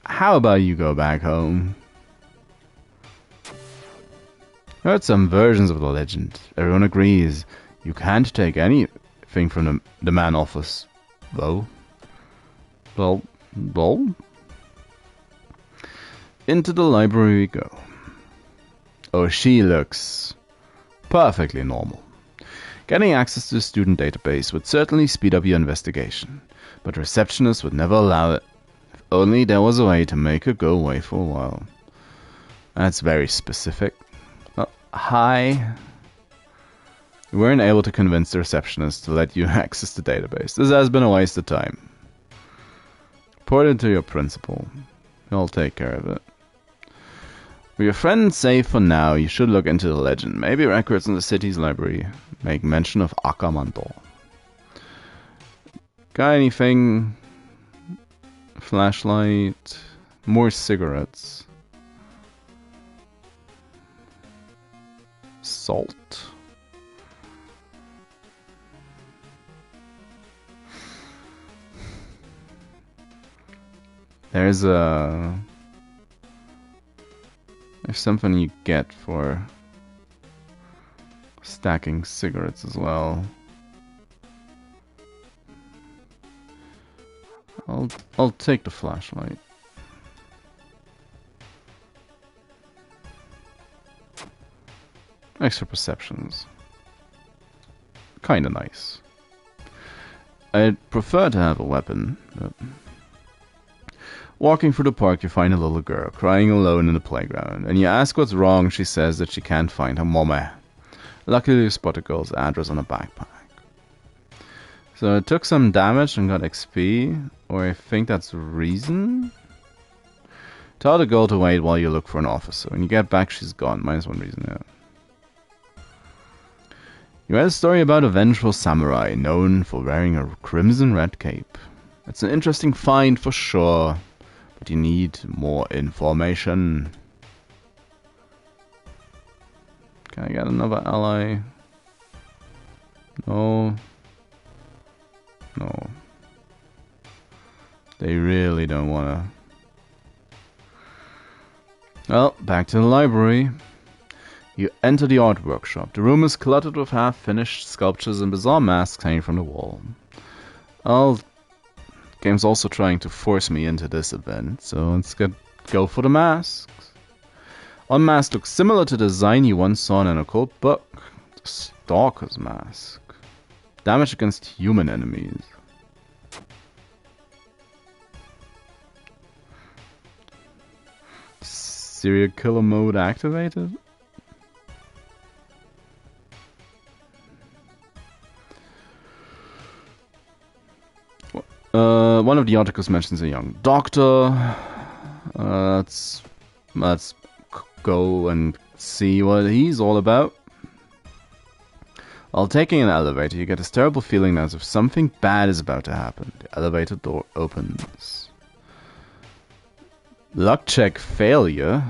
[SPEAKER 1] how about you go back home? Heard some versions of the legend. Everyone agrees you can't take anything from the man office, though. Well. Into the library we go. Oh, she looks perfectly normal. Getting access to the student database would certainly speed up your investigation, but the receptionist would never allow it. If only there was a way to make her go away for a while. That's very specific. Hi. You weren't able to convince the receptionist to let you access the database. This has been a waste of time. Report it to your principal. He'll take care of it. With your friend safe for now, you should look into the legend. Maybe records in the city's library make mention of Akamanto. Got anything? Flashlight. More cigarettes. Salt. There's something you get for stacking cigarettes as well. I'll take the flashlight. Extra perceptions. Kinda nice. I'd prefer to have a weapon, but... Walking through the park, you find a little girl crying alone in the playground, and you ask what's wrong. She says that she can't find her mommy. Luckily, you spot the girl's address on a backpack. So it took some damage and got XP, or I think that's reason? Tell the girl to wait while you look for an officer. When you get back, she's gone. -1 reason, yeah. You read a story about a vengeful samurai known for wearing a crimson red cape. It's an interesting find for sure. But you need more information. Can I get another ally? No. No. They really don't wanna. Well, back to the library. You enter the art workshop. The room is cluttered with half-finished sculptures and bizarre masks hanging from the wall. Game's also trying to force me into this event, so let's go for the masks. One mask looks similar to the design you once saw in an occult book. The Stalker's mask. Damage against human enemies. Serial killer mode activated? One of the articles mentions a young doctor. Let's go and see what he's all about. While taking an elevator, you get this terrible feeling as if something bad is about to happen. The elevator door opens. Luck check failure.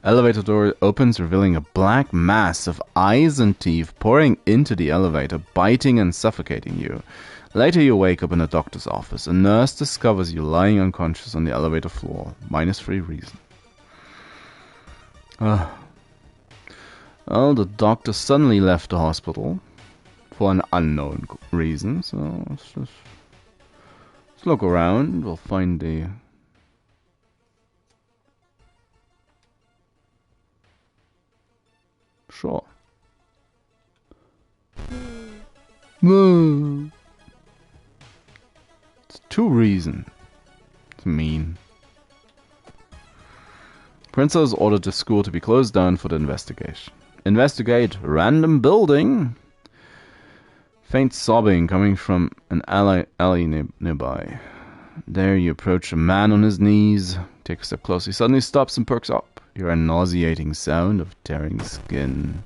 [SPEAKER 1] Elevator door opens, revealing a black mass of eyes and teeth pouring into the elevator, biting and suffocating you. Later you wake up in a doctor's office. A nurse discovers you lying unconscious on the elevator floor. -3 reason. Well, the doctor suddenly left the hospital for an unknown reason, so let's look around. We'll find the... Sure. It's 2 reasons. It's mean. Princess ordered the school to be closed down for the investigation. Investigate random building. Faint sobbing coming from an alley nearby. There you approach a man on his knees. Take a step closer. He suddenly stops and perks up. You hear a nauseating sound of tearing skin.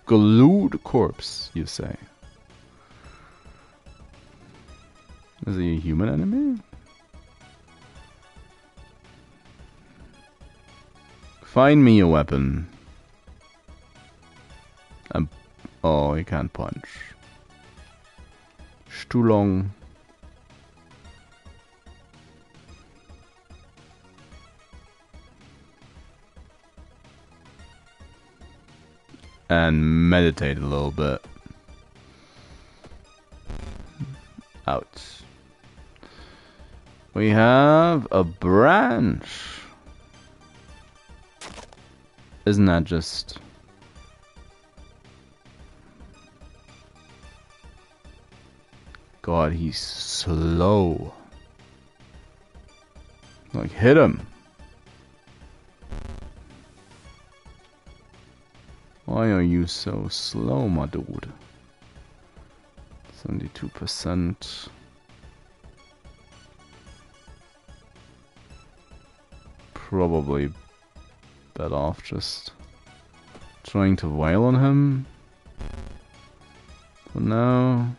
[SPEAKER 1] Glued corpse, you say. Is he a human enemy? Find me a weapon. Oh, he can't punch. It's too long. And meditate a little bit. Out. We have a branch. Isn't that just... God, he's slow. Like, hit him. Why are you so slow, my dude? 72%. Probably better off just trying to wail on him. For now.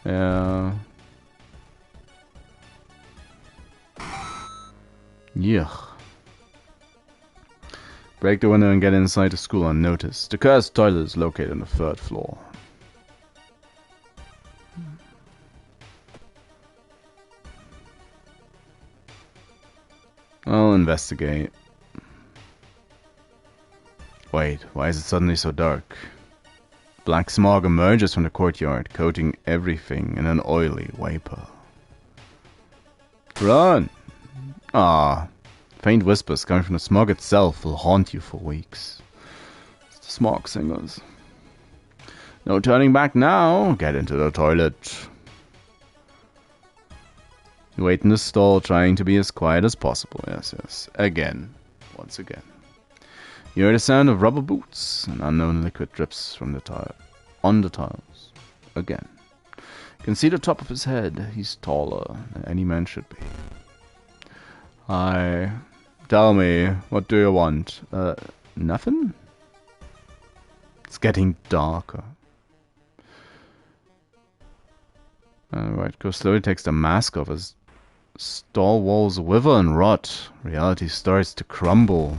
[SPEAKER 1] Yeah. Yuck. Break the window and get inside the school unnoticed. The cursed toilet is located on the 3rd floor. I'll investigate. Wait, why is it suddenly so dark? Black smog emerges from the courtyard, coating everything in an oily vapor. Run! Ah, faint whispers coming from the smog itself will haunt you for weeks. It's the smog singers. No turning back now. Get into the toilet. You wait in the stall, trying to be as quiet as possible. Yes, yes. Again. Once again. You hear the sound of rubber boots. An unknown liquid drips from the tile on the tiles. Again. You can see the top of his head. He's taller than any man should be. Hi. Tell me, what do you want? Nothing? It's getting darker. Alright, go slowly, takes the mask off. His stall walls wither and rot. Reality starts to crumble.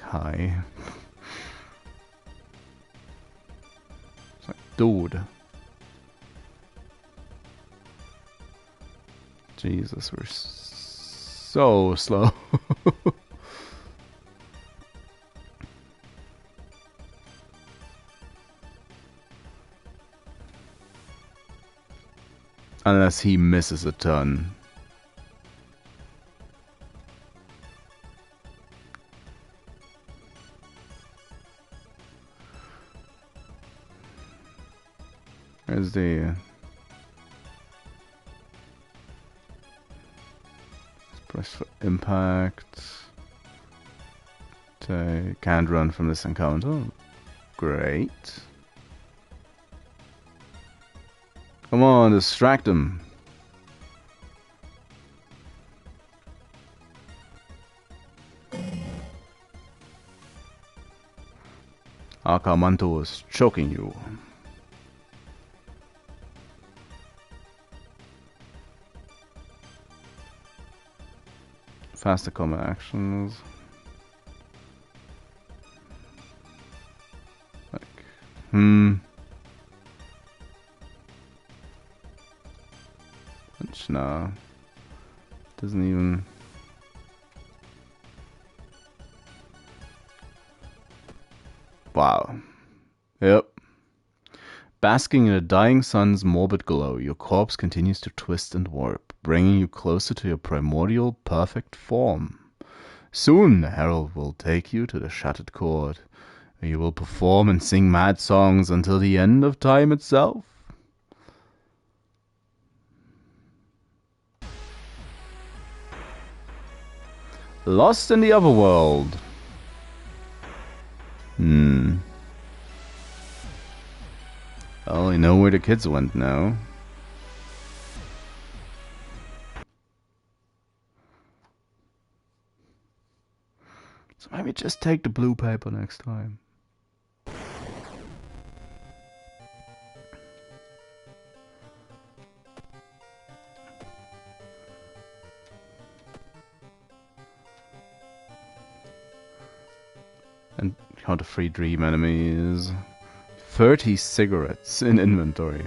[SPEAKER 1] Hi. It's like, dude. Jesus, we're so slow. Unless he misses a ton. Where's the... Press for impact. Can't run from this encounter. Great. Come on, distract him. Akamanto is choking you. Faster combat actions. Like, Which, nah. Doesn't even... Wow. Yep. Basking in the dying sun's morbid glow, your corpse continues to twist and warp, bringing you closer to your primordial perfect form. Soon the herald will take you to the shattered court, where you will perform and sing mad songs until the end of time itself. Lost in the Otherworld. I only know where the kids went now. So maybe just take the blue paper next time. And count the free dream enemies. 30 cigarettes in inventory.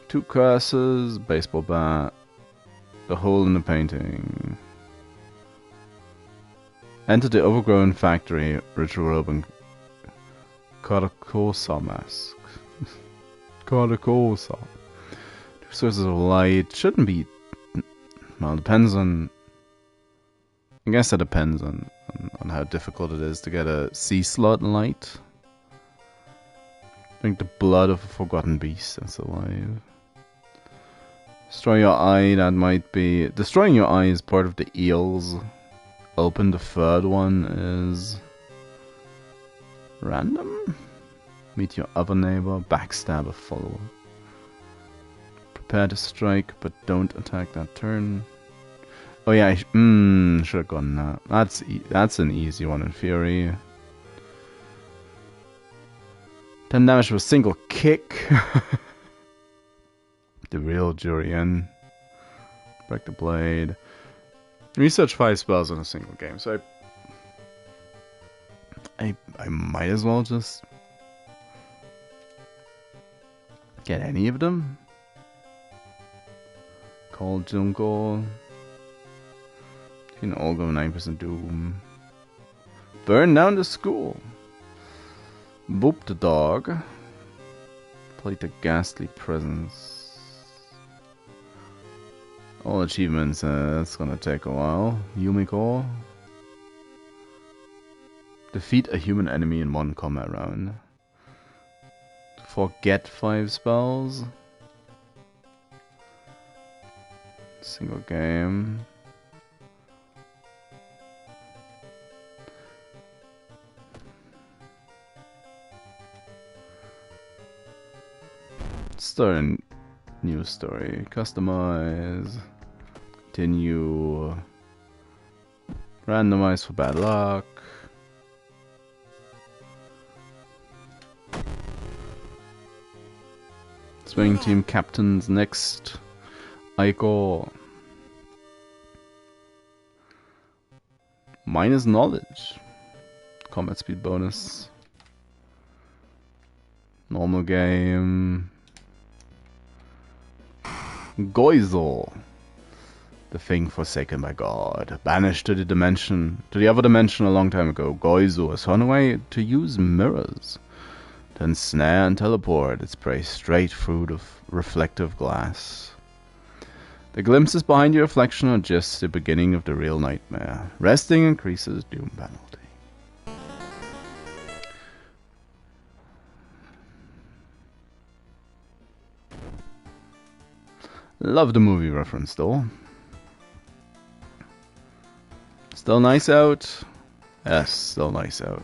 [SPEAKER 1] 2 curses, baseball bat, the hole in the painting. Enter the overgrown factory, ritual robe and Karakosa mask. Karakosa. 2 sources of light. Shouldn't be... Well, depends on... I guess that depends on how difficult it is to get a sea slot light. Drink the blood of a forgotten beast that's alive. Destroy your eye, that might be... Destroying your eye is part of the eels. Open the third one is... Random? Meet your other neighbor, backstab a follower. Prepare to strike, but don't attack that turn. Oh yeah, I should have gotten that. That's an easy one in Fury. 10 damage for a single kick. The real Jurien. Break the blade. Research 5 spells in a single game, so I might as well just get any of them. Call Jungle. You can all go 9% doom. Burn down the school. Boop the dog. Plate a ghastly presence. All achievements, that's gonna take a while. Yumiko. Defeat a human enemy in 1 combat round. Forget 5 spells. Single game. Start a new story. Customize. Continue. Randomize for bad luck. Swing team captains next. Aiko. Minus knowledge. Combat speed bonus. Normal game. Goizo. The thing forsaken by God. Banished to the other dimension a long time ago. Goizo has found a way to use mirrors. To ensnare and teleport its prey straight through the reflective glass. The glimpses behind your reflection are just the beginning of the real nightmare. Resting increases doom penalty. Love the movie reference though. Still nice out? Yes, still nice out.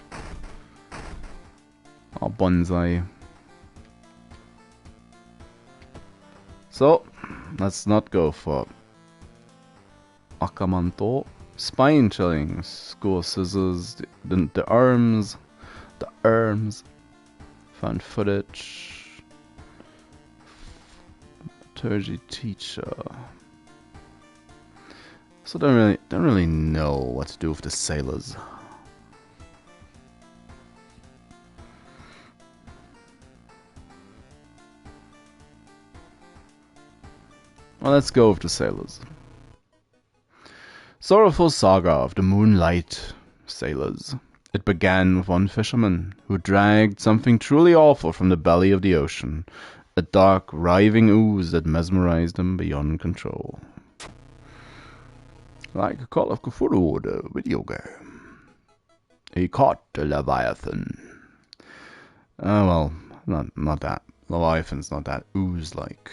[SPEAKER 1] Oh, bonsai. So, let's not go for Akamanto. Spine chilling. School scissors. The arms. The arms. Found footage. Liturgy teacher. So don't really know what to do with the sailors. Well, let's go with the sailors. Sorrowful saga of the Moonlight Sailors. It began with one fisherman who dragged something truly awful from the belly of the ocean, a dark, writhing ooze that mesmerized him beyond control. Like a Call of Cthulhu, the video game. He caught the Leviathan. Oh well, not that. Leviathan's not that ooze-like.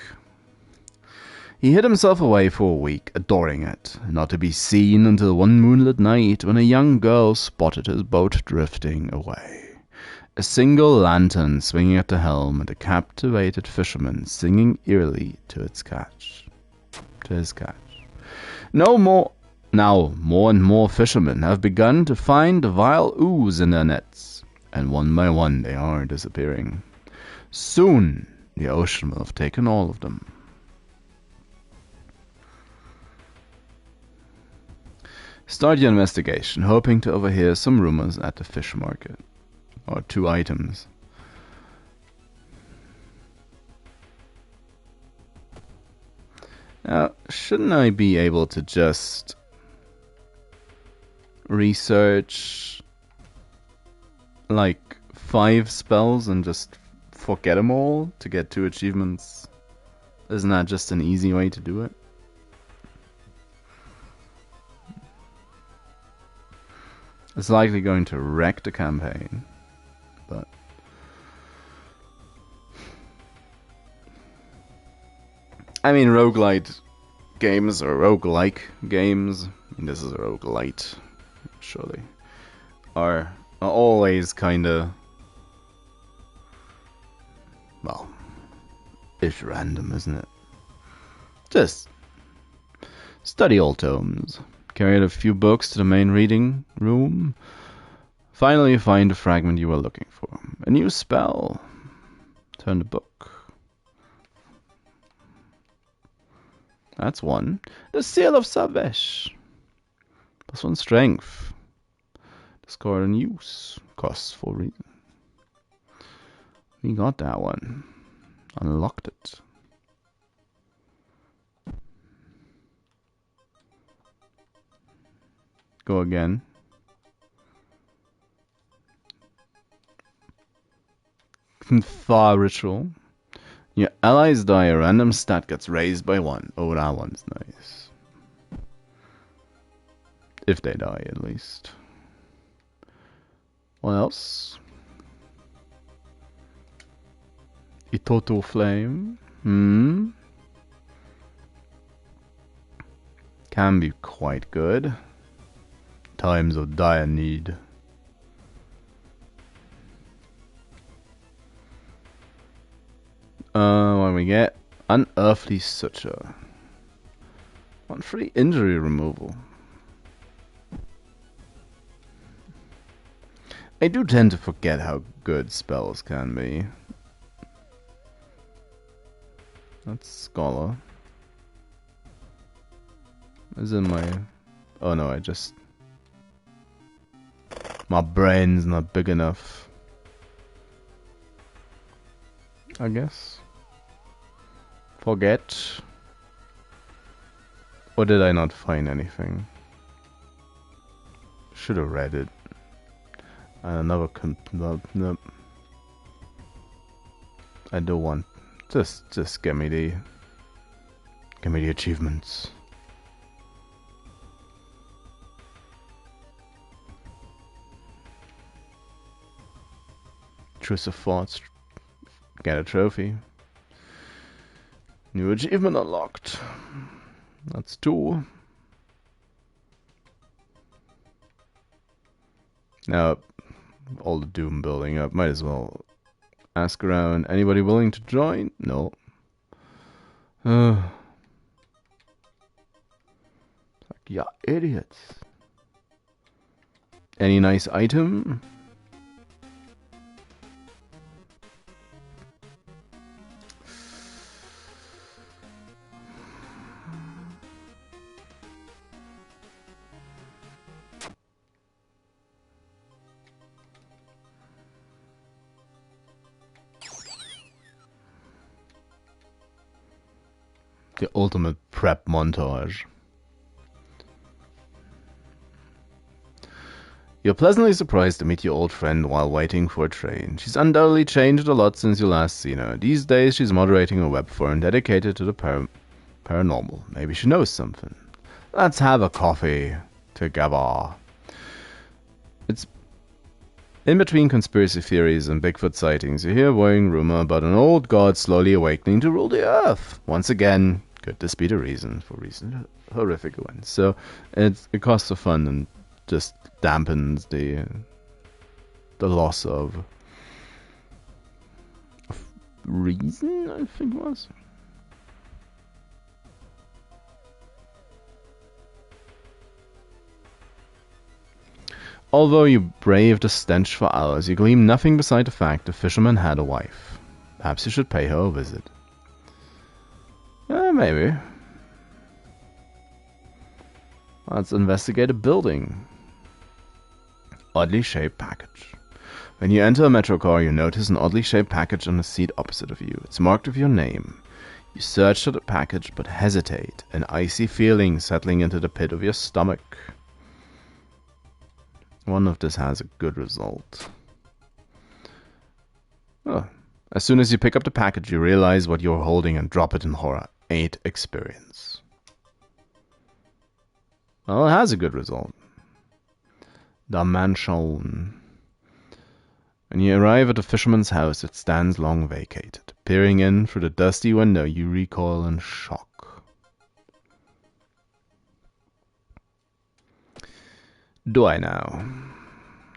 [SPEAKER 1] He hid himself away for a week, adoring it, not to be seen until one moonlit night when a young girl spotted his boat drifting away. A single lantern swinging at the helm and a captivated fisherman singing eerily to his catch. Now more and more fishermen have begun to find the vile ooze in their nets, and one by one they are disappearing. Soon the ocean will have taken all of them. Start your investigation, hoping to overhear some rumors at the fish market. Or 2 items. Now, shouldn't I be able to just research like 5 spells and just forget them all to get 2 achievements? Isn't that just an easy way to do it? It's likely going to wreck the campaign, but I mean, roguelite games or roguelike games, I mean, this is a roguelite, surely, are always kinda, well, it's random, isn't it? Just study all tomes. Carry a few books to the main reading room. Finally, you find the fragment you were looking for. A new spell. Turn the book. That's 1. The Seal of Savesh. +1 strength. Discard and use. Costs 4 reason. We got that one. Unlocked it. Go again. Thaw ritual. Your allies die, a random stat gets raised by 1. Oh, that one's nice. If they die, at least. What else? Itoto Flame. Can be quite good. Times of dire need. What we get? Unearthly Suture. 1 free injury removal. I do tend to forget how good spells can be. That's Scholar. Is in my... Oh no, I just... My brain's not big enough. I guess. Forget. Or did I not find anything? Should have read it. Another nope. I do want. Just give me the achievements. Truce of Thoughts. Get a trophy. New achievement unlocked. That's 2. Now, all the doom building up. Might as well ask around. Anybody willing to join? No. Like, yeah, idiots. Any nice item? The ultimate prep montage. You're pleasantly surprised to meet your old friend while waiting for a train. She's undoubtedly changed a lot since you last seen her. These days she's moderating a web forum dedicated to the paranormal. Maybe she knows something. Let's have a coffee together. It's in between conspiracy theories and Bigfoot sightings, you hear a worrying rumor about an old god slowly awakening to rule the earth. Once again, could this be the reason for recent horrific events? So it costs of fun and just dampens the loss of reason, I think it was. Although you braved the stench for hours, you gleaned nothing beside the fact the fisherman had a wife. Perhaps you should pay her a visit. Maybe. Let's investigate a building. Oddly shaped package. When you enter a metro car, you notice an oddly shaped package on the seat opposite of you. It's marked with your name. You search for the package, but hesitate, an icy feeling settling into the pit of your stomach. I wonder if this has a good result. Oh. As soon as you pick up the package, you realize what you're holding and drop it in horror. 8 experience. Well, it has a good result. The mansion. When you arrive at the fisherman's house, it stands long vacated. Peering in through the dusty window, you recoil in shock. Do I now?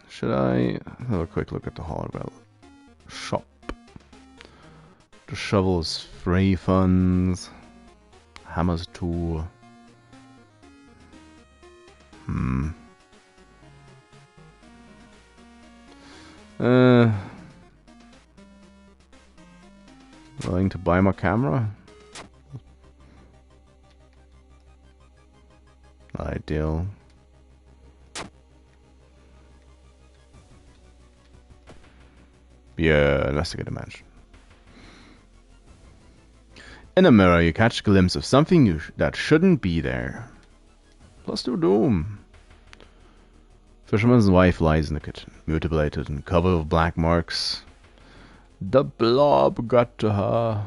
[SPEAKER 1] Should I have a quick look at the hardware shop? The shovels, free funds, hammers too. Willing to buy my camera? Not ideal. Yeah, investigate a mansion. In a mirror, you catch a glimpse of something that shouldn't be there. Plus 2 doom. Fisherman's wife lies in the kitchen, mutilated and covered with black marks. The blob got to her.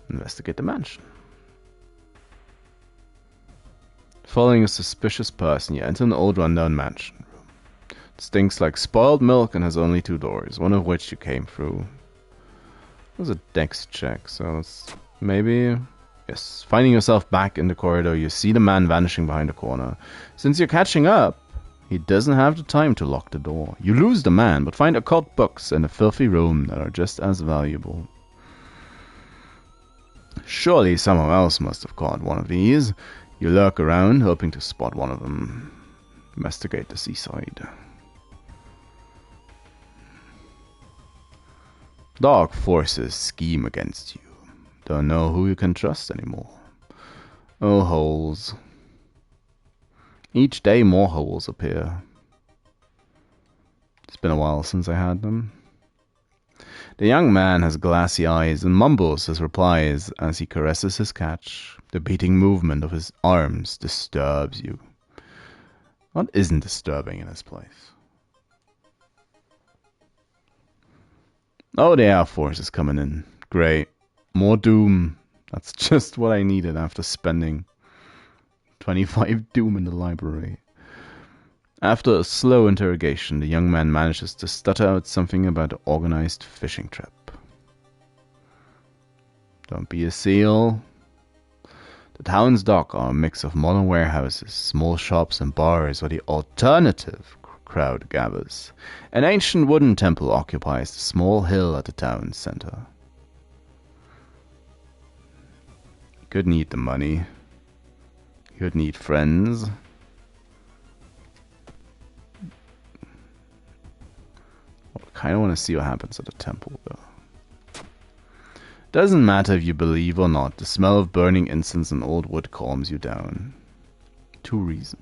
[SPEAKER 1] Investigate the mansion. Following a suspicious person, you enter an old rundown mansion room. It stinks like spoiled milk and has only 2 doors, one of which you came through. It was a dex check, so it's maybe... Yes. Finding yourself back in the corridor, you see the man vanishing behind a corner. Since you're catching up, he doesn't have the time to lock the door. You lose the man, but find occult books in a filthy room that are just as valuable. Surely someone else must have caught one of these. You lurk around, hoping to spot one of them. Investigate the seaside. Dark forces scheme against you. Don't know who you can trust anymore. Oh, holes. Each day more holes appear. It's been a while since I had them. The young man has glassy eyes and mumbles his replies as he caresses his catch. The beating movement of his arms disturbs you. What isn't disturbing in this place? Oh, the Air Force is coming in. Great. More doom. That's just what I needed after spending 25 doom in the library. After a slow interrogation, the young man manages to stutter out something about an organized fishing trip. Don't be a seal. The town's dock are a mix of modern warehouses, small shops and bars where the alternative crowd gathers. An ancient wooden temple occupies the small hill at the town's center. Could need the money. Could need friends. I kind of want to see what happens at the temple, though. Doesn't matter if you believe or not, the smell of burning incense and old wood calms you down. 2 reasons.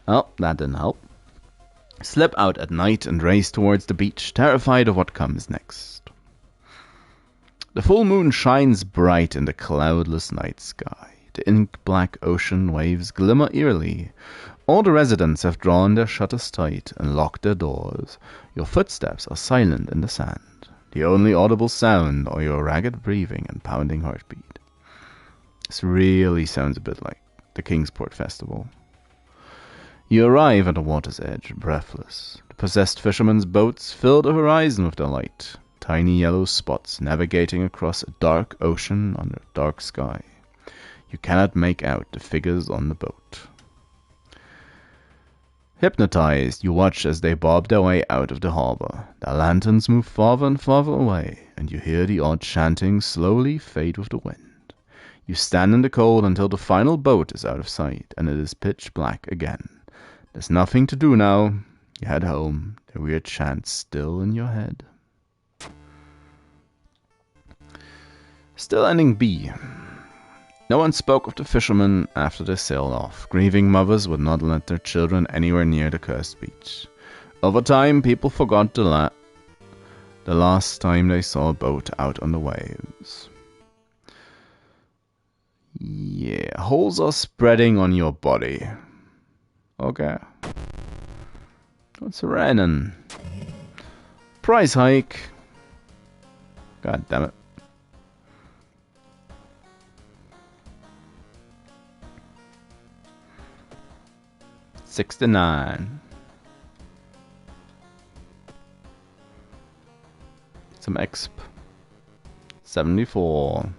[SPEAKER 1] Oh, that didn't help. Slip out at night and race towards the beach, terrified of what comes next. The full moon shines bright in the cloudless night sky. The ink-black ocean waves glimmer eerily. All the residents have drawn their shutters tight and locked their doors. Your footsteps are silent in the sand. The only audible sound are your ragged breathing and pounding heartbeat. This really sounds a bit like the Kingsport Festival. You arrive at the water's edge, breathless. The possessed fishermen's boats fill the horizon with their light, tiny yellow spots navigating across a dark ocean under a dark sky. You cannot make out the figures on the boat. Hypnotized, you watch as they bob their way out of the harbor. Their lanterns move farther and farther away, and you hear the odd chanting slowly fade with the wind. You stand in the cold until the final boat is out of sight, and it is pitch black again. There's nothing to do now. You head home, the weird chant still in your head. Still ending B. No one spoke of the fishermen after they sailed off. Grieving mothers would not let their children anywhere near the cursed beach. Over time, people forgot the last time they saw a boat out on the waves. Yeah, holes are spreading on your body. Okay. What's raining? Price hike. God damn it. $69. Some exp. 74.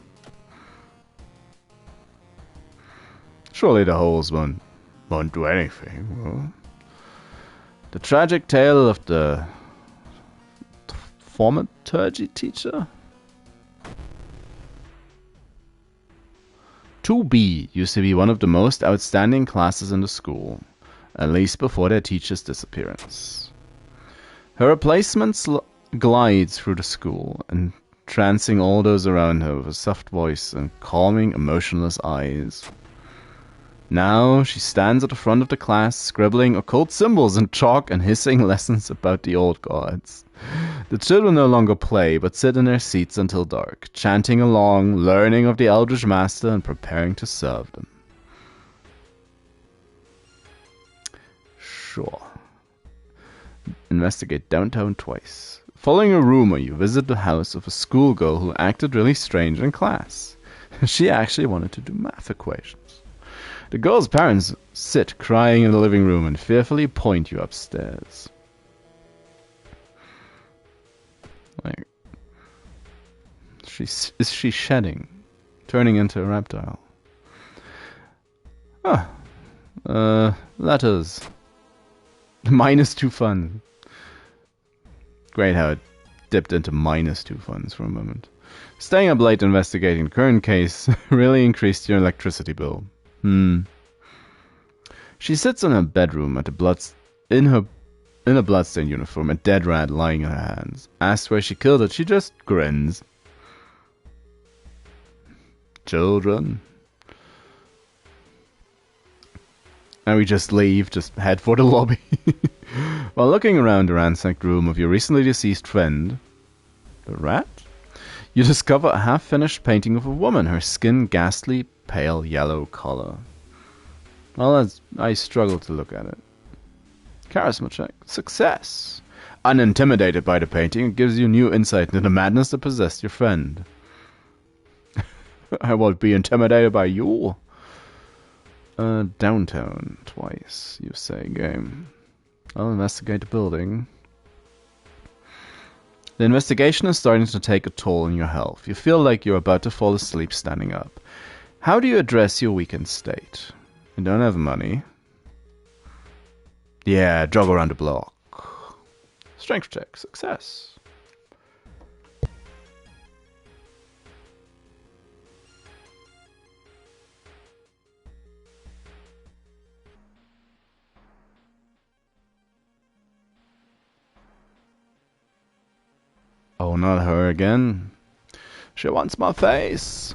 [SPEAKER 1] Surely the holes won't do anything. Well, the tragic tale of the thaumaturgy teacher. 2B used to be one of the most outstanding classes in the school, at least before their teacher's disappearance. Her replacement glides through the school, entrancing all those around her with a soft voice and calming, emotionless eyes. Now she stands at the front of the class, scribbling occult symbols in chalk and hissing lessons about the old gods. The children no longer play, but sit in their seats until dark, chanting along, learning of the Eldritch Master and preparing to serve them. Sure. Investigate downtown twice. Following a rumor, you visit the house of a schoolgirl who acted really strange in class. She actually wanted to do math equations. The girl's parents sit crying in the living room and fearfully point you upstairs. Like, is she shedding? Turning into a reptile? Letters. -2 fun. Great how it dipped into -2 funds for a moment. Staying up late investigating the current case really increased your electricity bill. She sits in her bedroom at in a bloodstained uniform, a dead rat lying in her hands. Asked where she killed it, she just grins. Children. And we just leave, just head for the lobby. While looking around the ransacked room of your recently deceased friend, the rat, you discover a half-finished painting of a woman, her skin ghastly pale yellow color. Well, I struggle to look at it. Charisma check. Success. Unintimidated by the painting, it gives you new insight into the madness that possessed your friend. I won't be intimidated by you. Downtown twice, you say, game. I'll investigate the building. The investigation is starting to take a toll on your health. You feel like you're about to fall asleep standing up. How do you address your weakened state? You don't have money. Yeah, jog around the block. Strength check, success. Oh, not her again. She wants my face.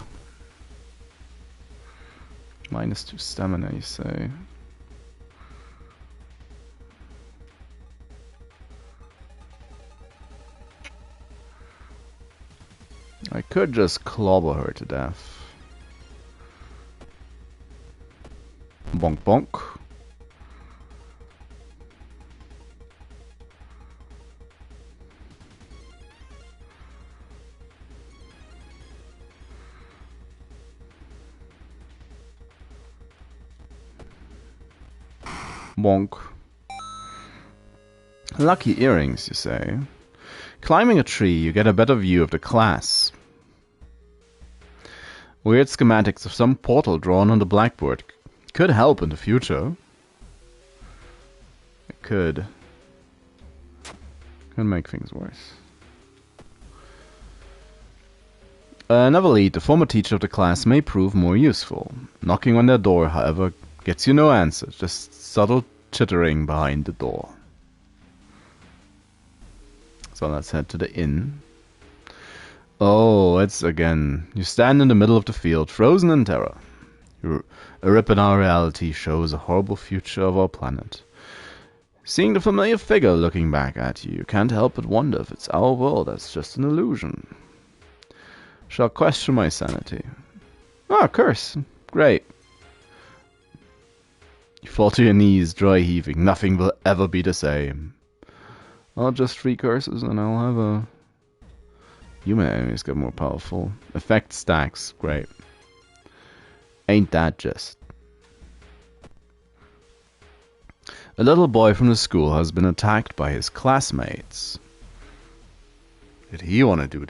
[SPEAKER 1] -2 stamina, you say. I could just clobber her to death. Bonk bonk. Bonk. Lucky earrings, you say? Climbing a tree, you get a better view of the class. Weird schematics of some portal drawn on the blackboard could help in the future. It could. Could make things worse. Another lead, the former teacher of the class may prove more useful. Knocking on their door, however, gets you no answer, just subtle chittering behind the door. So let's head to the inn. Oh, it's again. You stand in the middle of the field, frozen in terror. A rip in our reality shows a horrible future of our planet. Seeing the familiar figure looking back at you, you can't help but wonder if it's our world that's just an illusion. Shall question my sanity. Ah, curse. Great. You fall to your knees, dry heaving. Nothing will ever be the same. Well, just 3 curses and I'll have a... Human enemies get more powerful. Effect stacks. Great. Ain't that just... A little boy from the school has been attacked by his classmates. Did he want to do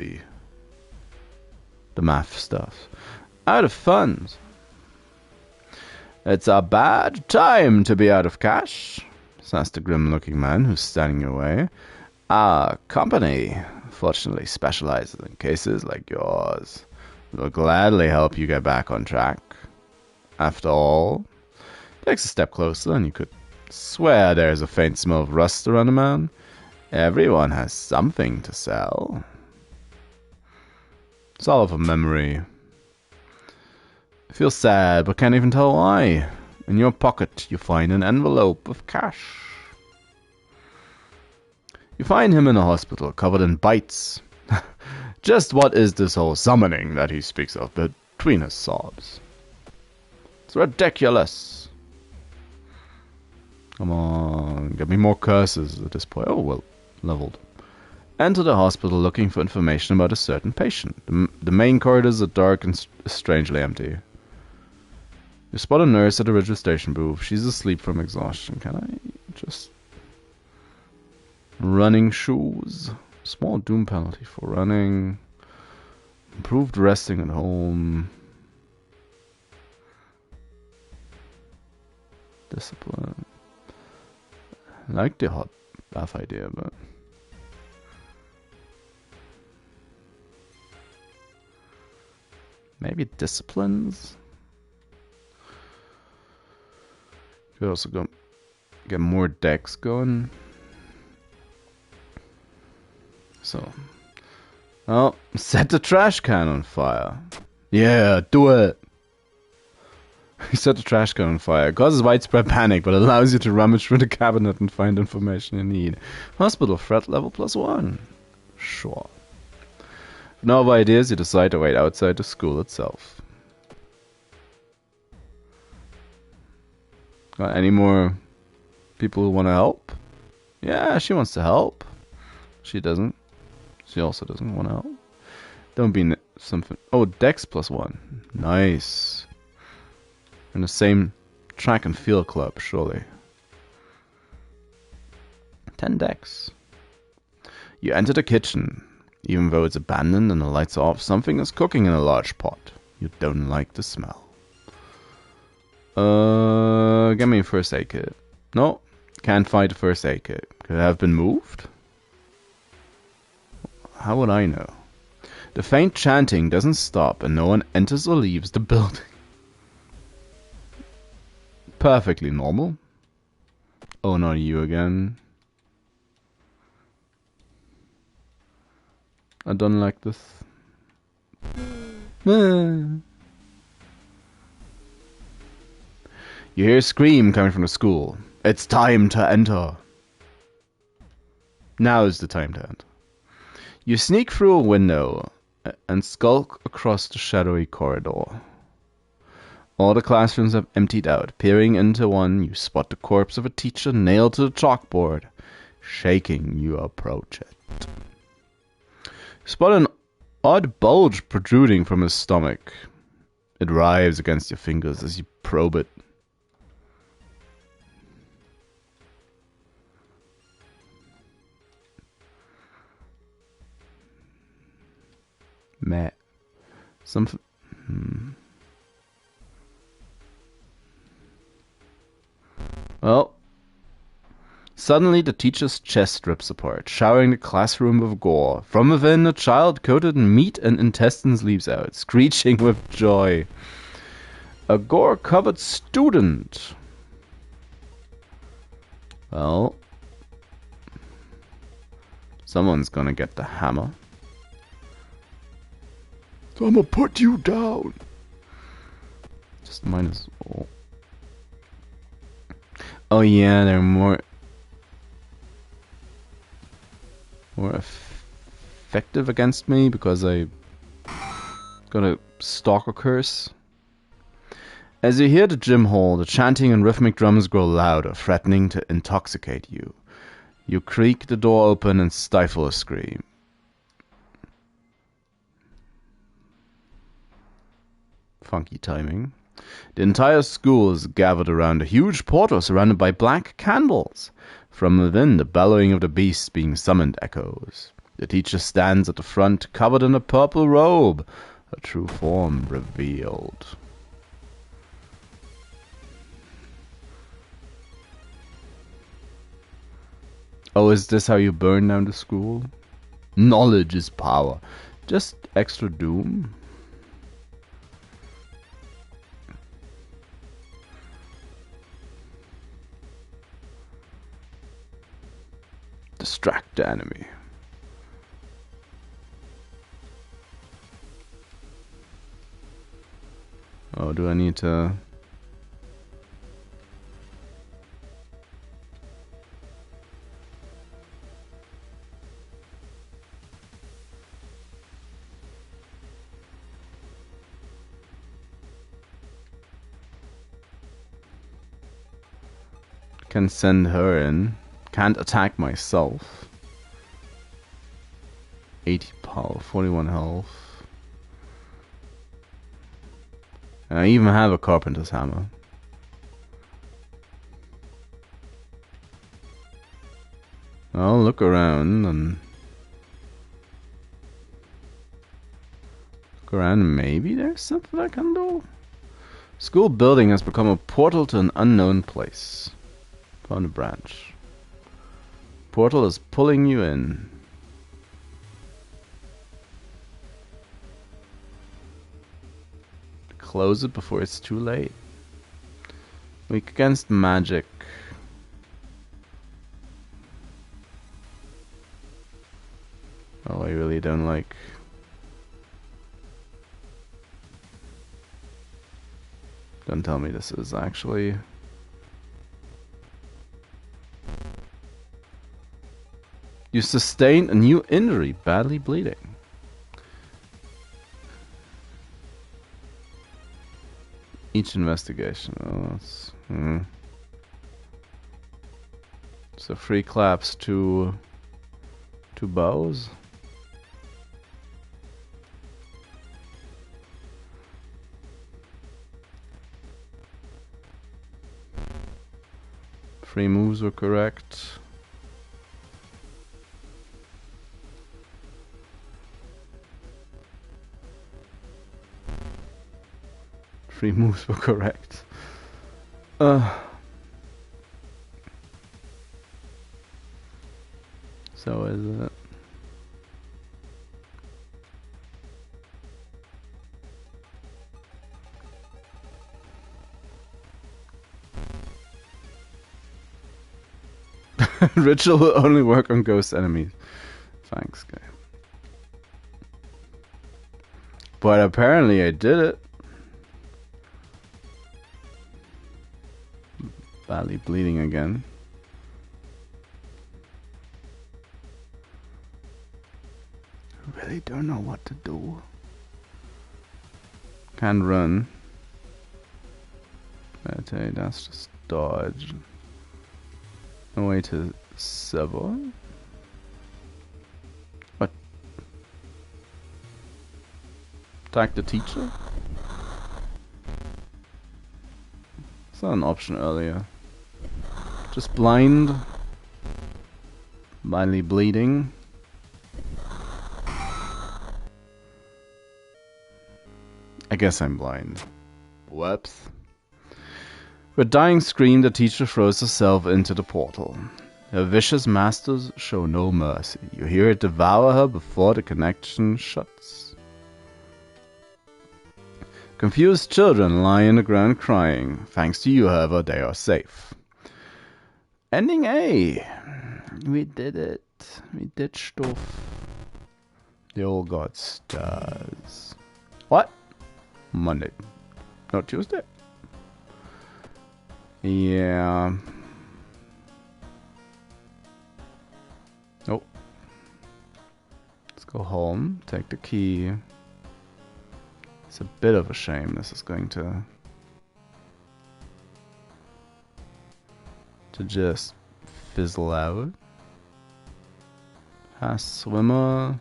[SPEAKER 1] the math stuff? Out of funds. It's a bad time to be out of cash, says the grim-looking man who's standing your way. Our company, fortunately, specializes in cases like yours. We'll gladly help you get back on track. After all, takes a step closer and you could swear there's a faint smell of rust around the man. Everyone has something to sell. It's all of a memory. I feel sad, but can't even tell why. In your pocket, you find an envelope of cash. You find him in a hospital, covered in bites. Just what is this whole summoning that he speaks of between his sobs? It's ridiculous. Come on, get me more curses at this point. Oh, well, leveled. Enter the hospital looking for information about a certain patient. The main corridors are dark and strangely empty. You spot a nurse at the registration booth. She's asleep from exhaustion. Can I just... Running shoes. Small doom penalty for running. Improved resting at home. Discipline. I like the hot bath idea, but... Maybe disciplines? Could also go get more decks going. So, oh, set the trash can on fire. Yeah, do it. Set the trash can on fire. It causes widespread panic, but allows you to rummage through the cabinet and find information you need. Hospital threat level +1. Sure. If no other ideas, you decide to wait outside the school itself. Got any more people who want to help? Yeah, she wants to help. She doesn't. She also doesn't want to help. Don't be something. Oh, Dex +1. Nice. In the same track and field club, surely. 10 Dex. You enter the kitchen. Even though it's abandoned and the lights are off, something is cooking in a large pot. You don't like the smell. Give me a first aid kit. No, can't find a first aid kit. Could it have been moved? How would I know? The faint chanting doesn't stop and no one enters or leaves the building. Perfectly normal. Oh, not you again. I don't like this. You hear a scream coming from the school. It's time to enter. Now is the time to enter. You sneak through a window and skulk across the shadowy corridor. All the classrooms have emptied out. Peering into one, you spot the corpse of a teacher nailed to the chalkboard. Shaking, you approach it. You spot an odd bulge protruding from his stomach. It writhes against your fingers as you probe it. Meh. Well, suddenly the teacher's chest rips apart, showering the classroom with gore. From within, a child coated in meat and intestines leaps out, screeching with joy. A gore-covered student. Well, someone's gonna get the hammer. So I'm gonna put you down. Just might as well. Oh yeah, they're more effective against me because I got a stalker curse. As you hear the gym hall, the chanting and rhythmic drums grow louder, threatening to intoxicate you. You creak the door open and stifle a scream. Funky timing. The entire school is gathered around a huge portal surrounded by black candles. From within, the bellowing of the beast being summoned echoes. The teacher stands at the front, covered in a purple robe, her true form revealed. Oh, is this how you burn down the school? Knowledge is power. Just extra doom? Distract the enemy. Oh, do I need to... Can send her in. Can't attack myself. 80 power, 41 health. And I even have a carpenter's hammer. I'll look around and... Look around, maybe there's something I can do? School building has become a portal to an unknown place. Found a branch. Portal is pulling you in. Close it before it's too late. Weak against magic. Oh, I really don't like. Don't tell me this is actually. You sustain a new injury, badly bleeding. Each investigation. Oh, that's, So 3 claps, 2 bows. Three moves were correct. Three moves were correct. So is it? Ritual will only work on ghost enemies. Thanks, guy. But apparently I did it. Badly bleeding again. I really don't know what to do. Can't run. Okay, that's just dodge. A way to sever. What? Attack the teacher? It's not an option earlier. Just blind. Blindly bleeding. I guess I'm blind. Whoops. With a dying scream, the teacher throws herself into the portal. Her vicious masters show no mercy. You hear it devour her before the connection shuts. Confused children lie on the ground crying. Thanks to you, however, they are safe. Ending A. We did it. We did stuff. The old god stars. What? Monday. No, Tuesday. Yeah. Nope. Let's go home. Take the key. It's a bit of a shame this is going to just fizzle out. Fast swimmer.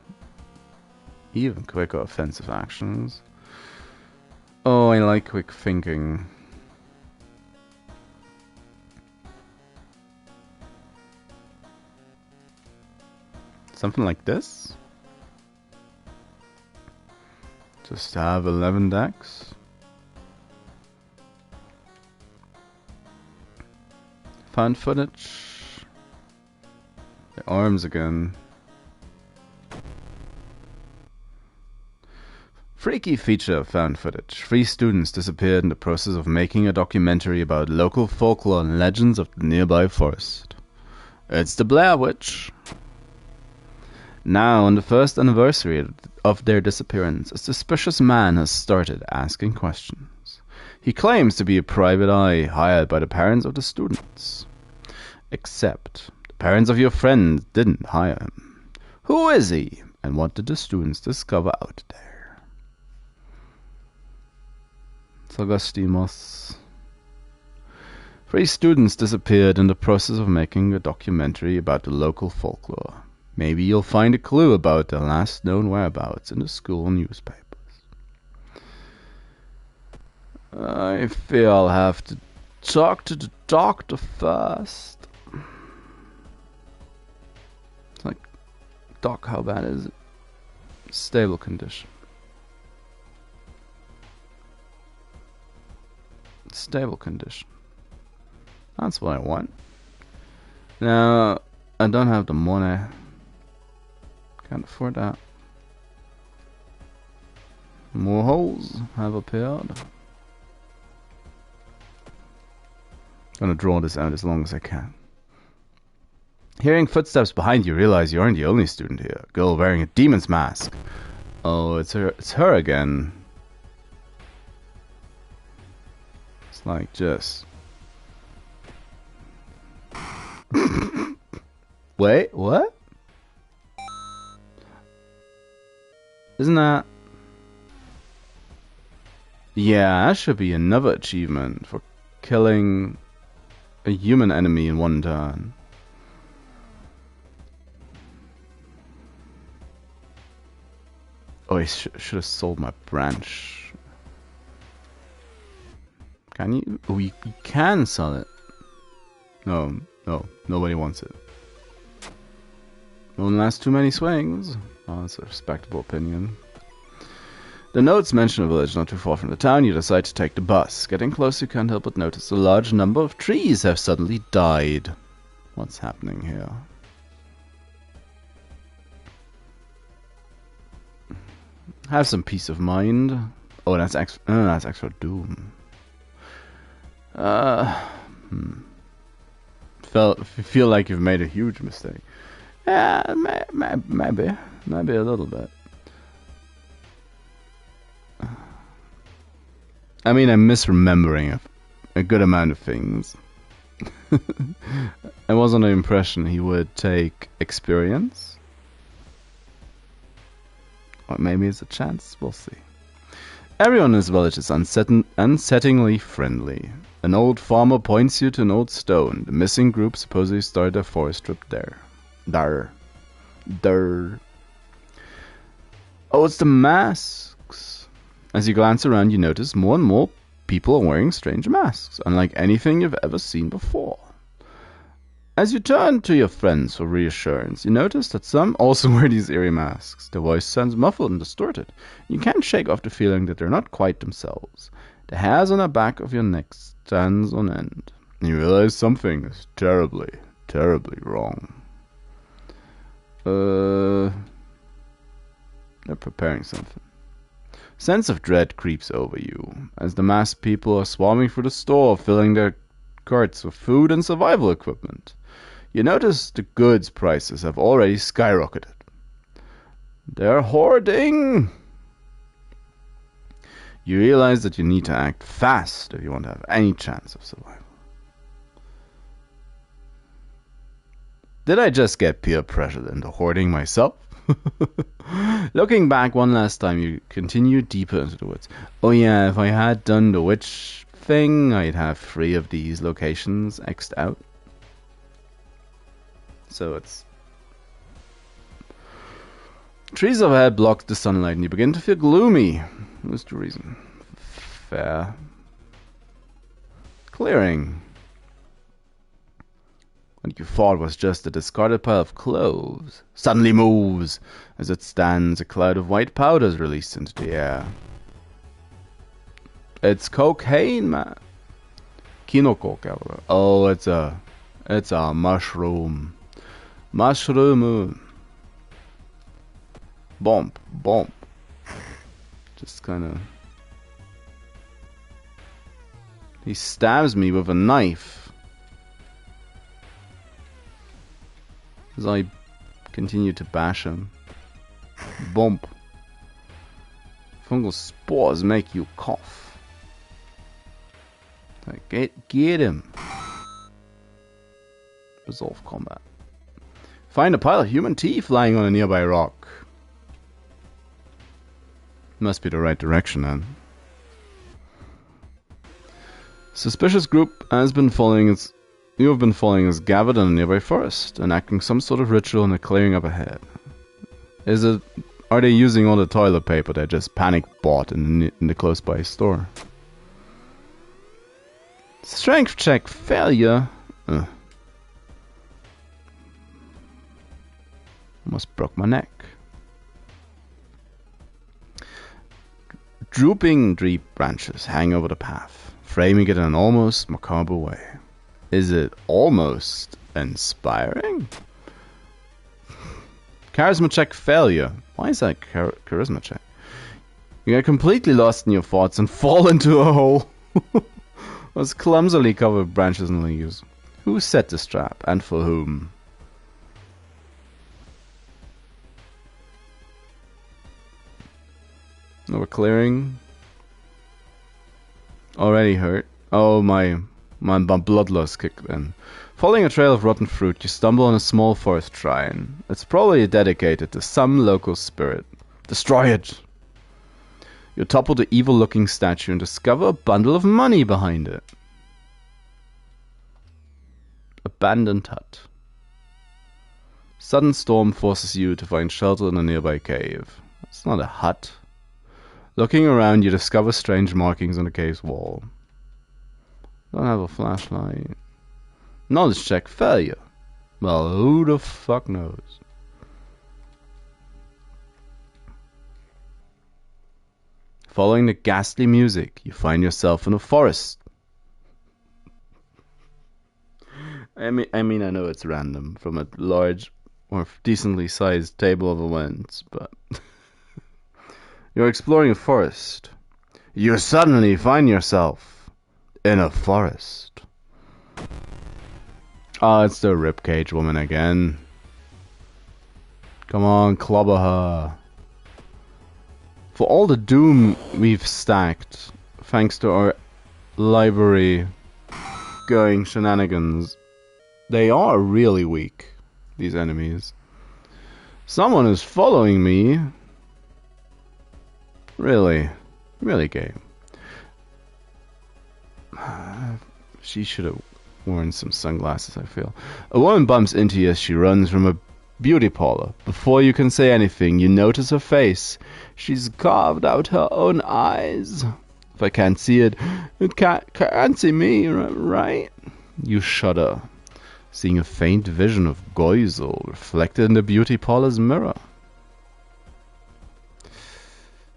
[SPEAKER 1] Even quicker offensive actions. Oh, I like quick thinking. Something like this. Just have 11 decks. Found footage. The arms again. Freaky feature of found footage. 3 students disappeared in the process of making a documentary about local folklore and legends of the nearby forest. It's the Blair Witch. Now, on the first anniversary of their disappearance, a suspicious man has started asking questions. He claims to be a private eye hired by the parents of the students. Except, the parents of your friend didn't hire him. Who is he, and what did the students discover out there? Sagastimos. 3 students disappeared in the process of making a documentary about the local folklore. Maybe you'll find a clue about their last known whereabouts in the school newspapers. I fear I'll have to talk to the doctor first. It's like, Doc, how bad is it? Stable condition. Stable condition. That's what I want. Now, I don't have the money. Can't afford that. More holes have appeared. Gonna draw this out as long as I can. Hearing footsteps behind you, realize you aren't the only student here. A girl wearing a demon's mask. Oh, it's her. It's her again. It's like just. Wait, what? Isn't that... Yeah, that should be another achievement for killing a human enemy in one turn. Oh, I should have sold my branch. Can you? Oh, you can sell it. No, nobody wants it. Won't last too many swings. Oh, that's a respectable opinion. The notes mention a village not too far from the town. You decide to take the bus. Getting close, you can't help but notice a large number of trees have suddenly died. What's happening here? Have some peace of mind. Oh, that's extra doom. Feel like you've made a huge mistake. Yeah, maybe a little bit. I mean, I'm misremembering a good amount of things. I was under the impression he would take experience. Or maybe it's a chance, we'll see. Everyone in this village is unsettlingly friendly. An old farmer points you to an old stone. The missing group supposedly started their forest trip there. Dar. Oh, it's the masks. As you glance around, you notice more and more people are wearing strange masks, unlike anything you've ever seen before. As you turn to your friends for reassurance, you notice that some also wear these eerie masks. Their voice sounds muffled and distorted. You can't shake off the feeling that they're not quite themselves. The hairs on the back of your neck stands on end. And you realize something is terribly, terribly wrong. They're preparing something. Sense of dread creeps over you as the masked people are swarming through the store, filling their carts with food and survival equipment. You notice the goods prices have already skyrocketed. They're hoarding! You realize that you need to act fast if you want to have any chance of survival. Did I just get peer pressured into hoarding myself? Looking back one last time, you continue deeper into the woods. Oh yeah, if I had done the witch thing, I'd have 3 of these locations X'd out. So it's... Trees overhead block the sunlight and you begin to feel gloomy. What's the reason? Fair. Clearing. What you thought was just a discarded pile of clothes suddenly moves. As it stands, a cloud of white powder is released into the air. It's cocaine, man. Kinoko. Oh, it's a mushroom. Mushroom. Bump. Just kind of... He stabs me with a knife. As I continue to bash him. Bump. Fungal spores make you cough. Get him. Resolve combat. Find a pile of human teeth lying on a nearby rock. Must be the right direction then. Suspicious group has been following its... You have been following us gathered in a nearby forest, enacting some sort of ritual in the clearing up ahead. Are they using all the toilet paper they just panic bought in the close by store? Strength check failure. Almost broke my neck. Drooping tree branches hang over the path, framing it in an almost macabre way. Is it almost inspiring? Charisma check failure. Why is that charisma check? You get completely lost in your thoughts and fall into a hole. Was clumsily covered with branches and leaves. Who set this trap and for whom? No, we're clearing. Already hurt. Oh, my bloodlust kicked in. Following a trail of rotten fruit, you stumble on a small forest shrine. It's probably dedicated to some local spirit. Destroy it! You topple the evil-looking statue and discover a bundle of money behind it. Abandoned hut. Sudden storm forces you to find shelter in a nearby cave. It's not a hut. Looking around, you discover strange markings on the cave's wall. Don't have a flashlight. Knowledge check failure. Well, who the fuck knows? Following the ghastly music, you find yourself in a forest. I mean, I know it's random from a large or decently sized table of events, but you're exploring a forest. You suddenly find yourself in a forest. Oh, it's the ribcage woman again. Come on, clobber her. For all the doom we've stacked, thanks to our library going shenanigans, they are really weak, these enemies. Someone is following me. Really game. She should have worn some sunglasses, I feel. A woman bumps into you as she runs from a beauty parlor. Before you can say anything, you notice her face. She's carved out her own eyes. If I can't see it, it can't see me, right? You shudder, seeing a faint vision of Goizel reflected in the beauty parlor's mirror.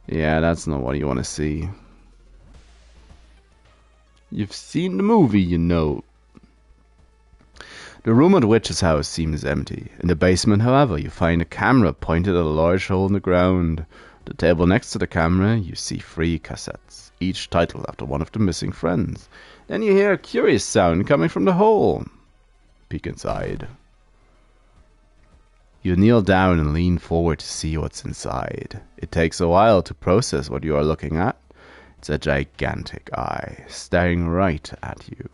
[SPEAKER 1] Yeah, that's not what you want to see. You've seen the movie, you know. The room at the witch's house seems empty. In the basement, however, you find a camera pointed at a large hole in the ground. The table next to the camera, you see 3 cassettes, each titled after one of the missing friends. Then you hear a curious sound coming from the hole. Peek inside. You kneel down and lean forward to see what's inside. It takes a while to process what you are looking at. It's a gigantic eye, staring right at you.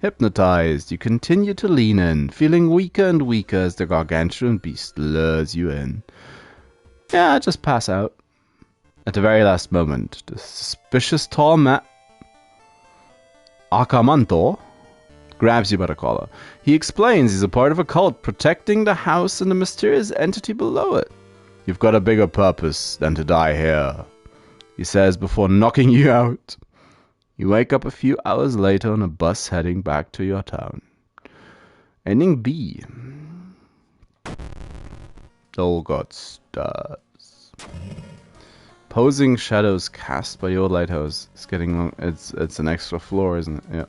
[SPEAKER 1] Hypnotized, you continue to lean in, feeling weaker and weaker as the gargantuan beast lures you in. Yeah, just pass out. At the very last moment, the suspicious tall man, Akamanto, grabs you by the collar. He explains he's a part of a cult protecting the house and the mysterious entity below it. You've got a bigger purpose than to die here, he says before knocking you out. You wake up a few hours later on a bus heading back to your town. Ending B. The old god stars. Posing shadows cast by your lighthouse. It's getting long. It's an extra floor, isn't it? Yeah.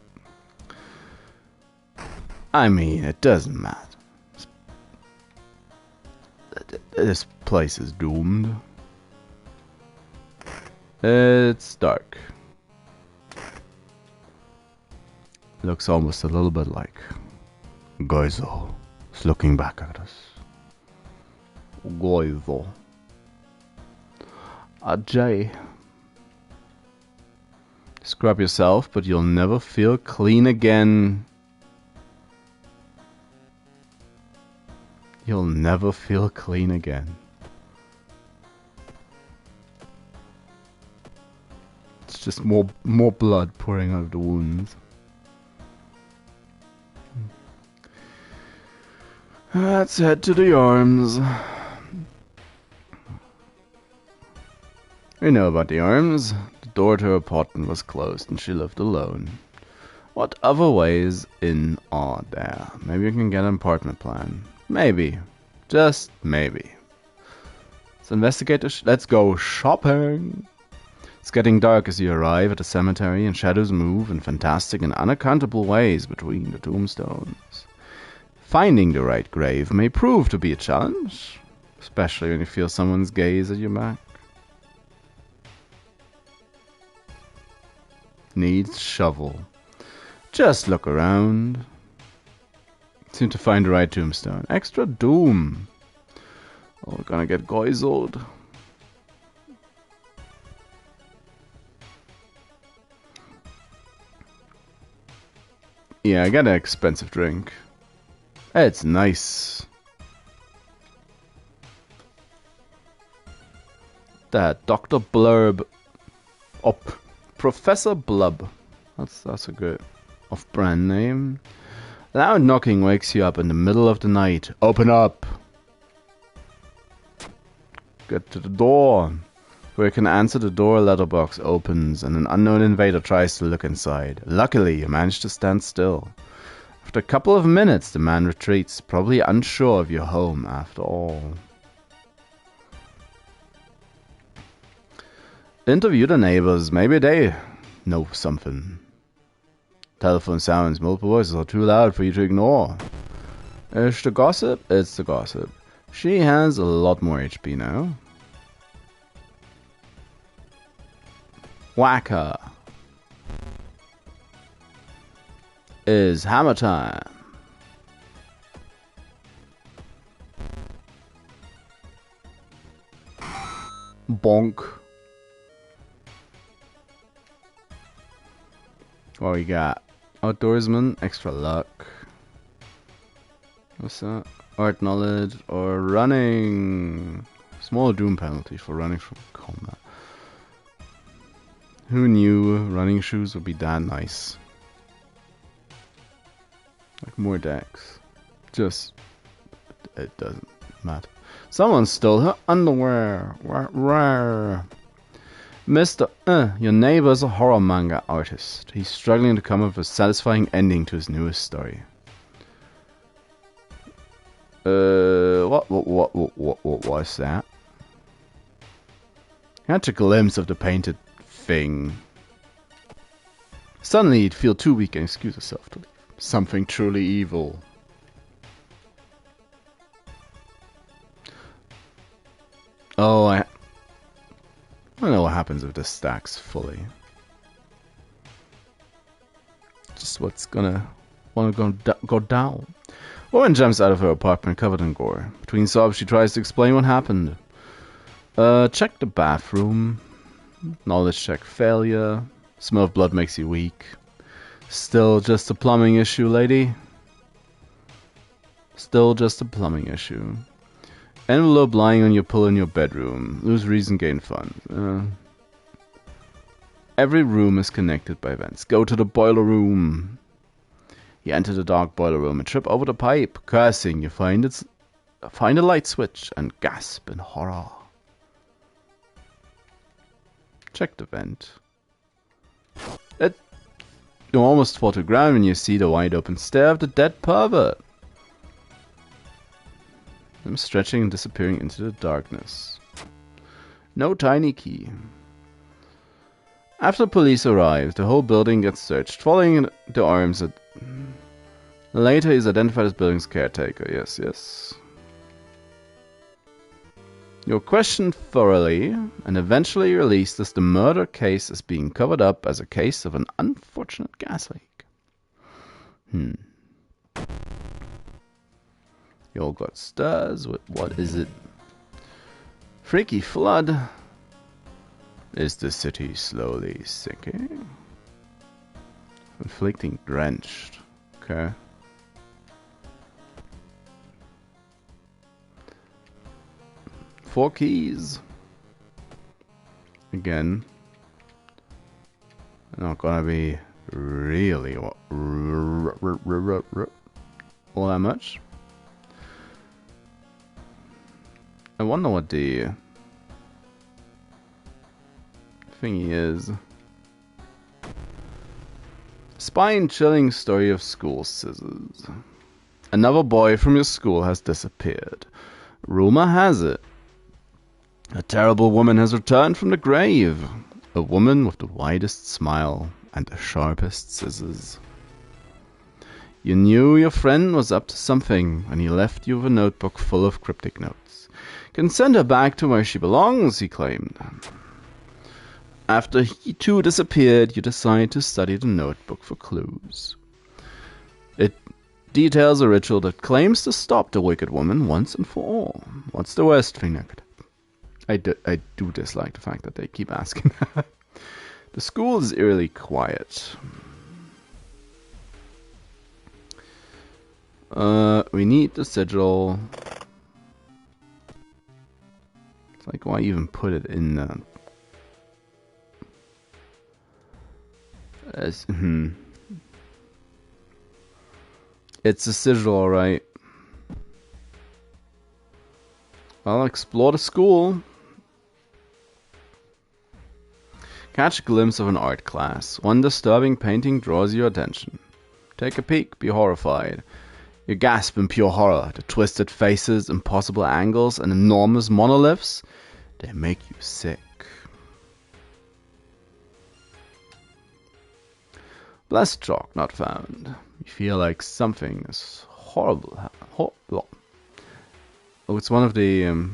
[SPEAKER 1] I mean, it doesn't matter. This place is doomed. It's dark. Looks almost a little bit like Goizel is looking back at us. Goizel. Ajay. Scrub yourself, but you'll never feel clean again. You'll never feel clean again. It's just more blood pouring out of the wounds. Let's head to the arms. We know about the arms. The door to her apartment was closed and she lived alone. What other ways in are there? Maybe you can get an apartment plan. Maybe. Just maybe. Let's investigate let's go shopping. It's getting dark as you arrive at the cemetery and shadows move in fantastic and unaccountable ways between the tombstones. Finding the right grave may prove to be a challenge, especially when you feel someone's gaze at your back. Needs shovel. Just look around. Seem to find the right tombstone. Extra doom. Oh, we're gonna get goizeled. Yeah, I got an expensive drink. It's nice. That Dr. Blurb. Oh, Professor Blub. That's a good off-brand name. Loud knocking wakes you up in the middle of the night. Open up. Get to the door. Where you can answer the door, a letterbox opens and an unknown invader tries to look inside. Luckily, you manage to stand still. After a couple of minutes, the man retreats, probably unsure of your home after all. Interview the neighbors. Maybe they know something. Telephone sounds. Multiple voices are too loud for you to ignore. It's the gossip? It's the gossip. She has a lot more HP now. Whack her. Is hammer time. Bonk. What we got? Outdoorsman, extra luck. What's that? Art knowledge or running. Small doom penalty for running from combat. Who knew running shoes would be that nice? Like more decks. Just... It doesn't matter. Someone stole her underwear. Rare. Mr. Your neighbor's a horror manga artist. He's struggling to come up with a satisfying ending to his newest story. What was that? Catch a glimpse of the painted thing. Suddenly you'd feel too weak and excuse yourself to leave. Something truly evil. Oh, I don't know what happens if this stacks fully. Just what's gonna go down. Woman jumps out of her apartment covered in gore. Between sobs, she tries to explain what happened. Check the bathroom. Knowledge check failure. Smell of blood makes you weak. Still just a plumbing issue, lady. Still just a plumbing issue. Envelope lying on your pillow in your bedroom. Lose reason, gain fun. Every room is connected by vents. Go to the boiler room. You enter the dark boiler room and trip over the pipe. Cursing, you find a light switch and gasp in horror. Check the vent. You almost fall to the ground when you see the wide open stare of the dead pervert. I'm stretching and disappearing into the darkness. No tiny key. After the police arrive, the whole building gets searched, following the arms of... Later he's identified as building's caretaker. Yes, yes. You're questioned thoroughly and eventually released as the murder case is being covered up as a case of an unfortunate gas leak. You all got stars. What is it? Freaky flood. Is the city slowly sinking? Conflicting drenched. Okay. Four keys. Again. Not gonna be really all that much. I wonder what the thingy is. Spine-chilling story of school scissors. Another boy from your school has disappeared. Rumor has it a terrible woman has returned from the grave. A woman with the widest smile and the sharpest scissors. You knew your friend was up to something, and he left you with a notebook full of cryptic notes. Can send her back to where she belongs, he claimed. After he too disappeared, you decide to study the notebook for clues. It details a ritual that claims to stop the wicked woman once and for all. What's the worst thing that could happen? I do dislike the fact that they keep asking that. The school is eerily quiet. We need the sigil. It's like, why even put it in the... It's a sigil, alright. I'll explore the school. Catch a glimpse of an art class. One disturbing painting draws your attention. Take a peek, be horrified. You gasp in pure horror. The twisted faces, impossible angles, and enormous monoliths, they make you sick. Blessed chalk not found. You feel like something is horrible. Oh, it's one of the...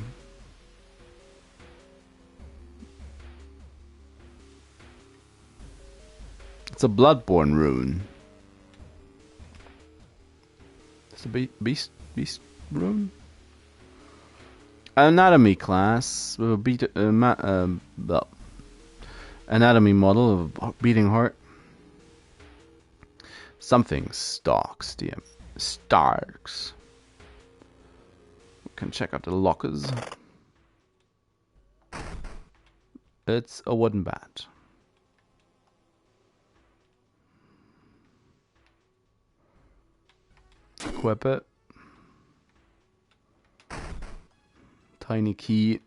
[SPEAKER 1] It's a bloodborne rune. It's a beast rune? Anatomy class with a anatomy model of a beating heart. Something stalks the Starks. We can check out the lockers. It's a wooden bat. equip it. Tiny key.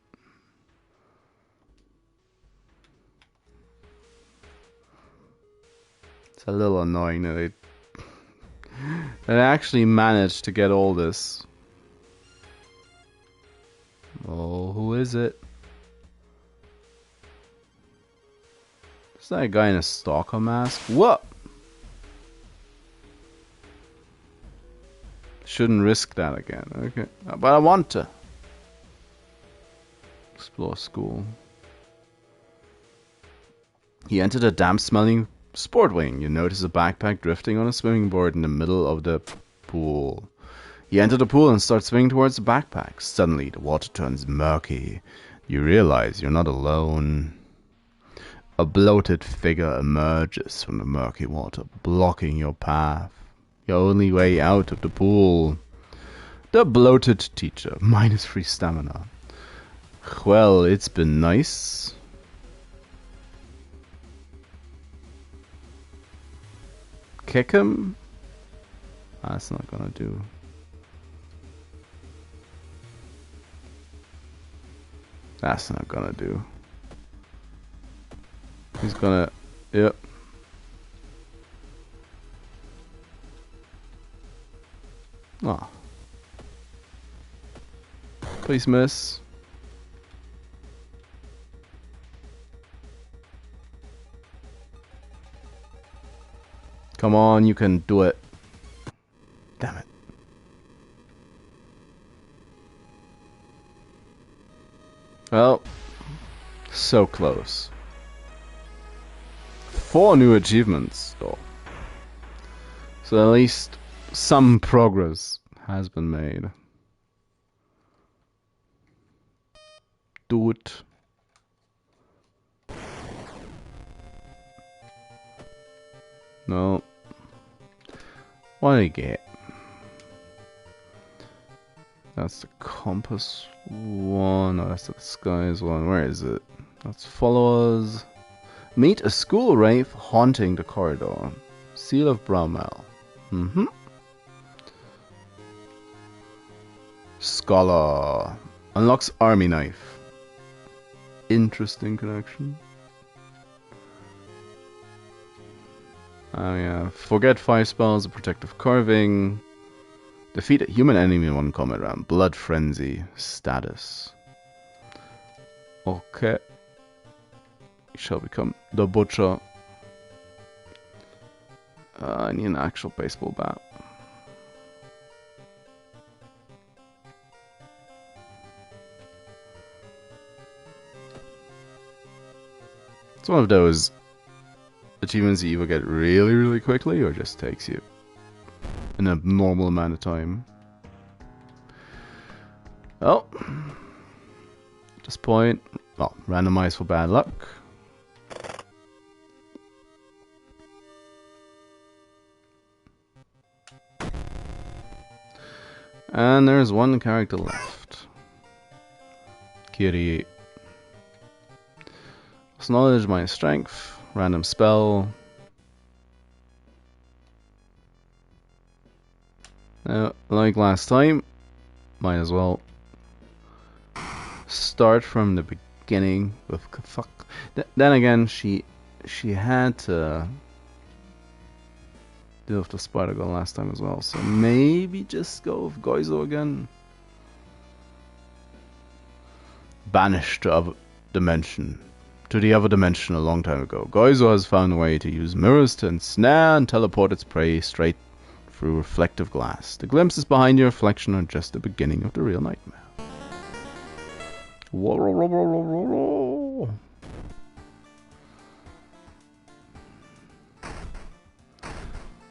[SPEAKER 1] It's a little annoying that I actually managed to get all this. Oh, who is it? Is that a guy in a stalker mask? What? Shouldn't risk that again. Okay. But I want to. Explore school. He entered a damp-smelling sport wing. You notice a backpack drifting on a swimming board in the middle of the pool. You enter the pool and start swimming towards the backpack. Suddenly, the water turns murky. You realize you're not alone. A bloated figure emerges from the murky water, blocking your path. Your only way out of the pool. The bloated teacher, minus 3 stamina. Well, it's been nice. Kick him? That's not gonna do. That's not gonna do. He's gonna... Yep. Oh. Please miss. Come on, you can do it. Damn it. Well, so close. 4 new achievements, though. So at least some progress has been made. Do it. No. What do you get? That's the compass one. No, that's the disguise one. Where is it? That's followers. Meet a school wraith haunting the corridor. Seal of Bromel. Scholar. Unlocks army knife. Interesting connection. Oh yeah. Forget 5 spells of protective carving. Defeat a human enemy in 1 combat round. Blood frenzy. Status. Okay. You shall become the butcher. I need an actual baseball bat. It's one of those achievements you either get really, really quickly or just takes you an abnormal amount of time. Well, at this point, well, randomize for bad luck. And there's 1 character left. Kiri. Knowledge minus strength. Random spell. Now, like last time, might as well start from the beginning with fuck. Then again, she had to deal with the spider girl last time as well, so maybe just go with Goizo again. Banished to other dimension. To the other dimension a long time ago. Goizo has found a way to use mirrors to ensnare and teleport its prey straight through reflective glass. The glimpses behind your reflection are just the beginning of the real nightmare.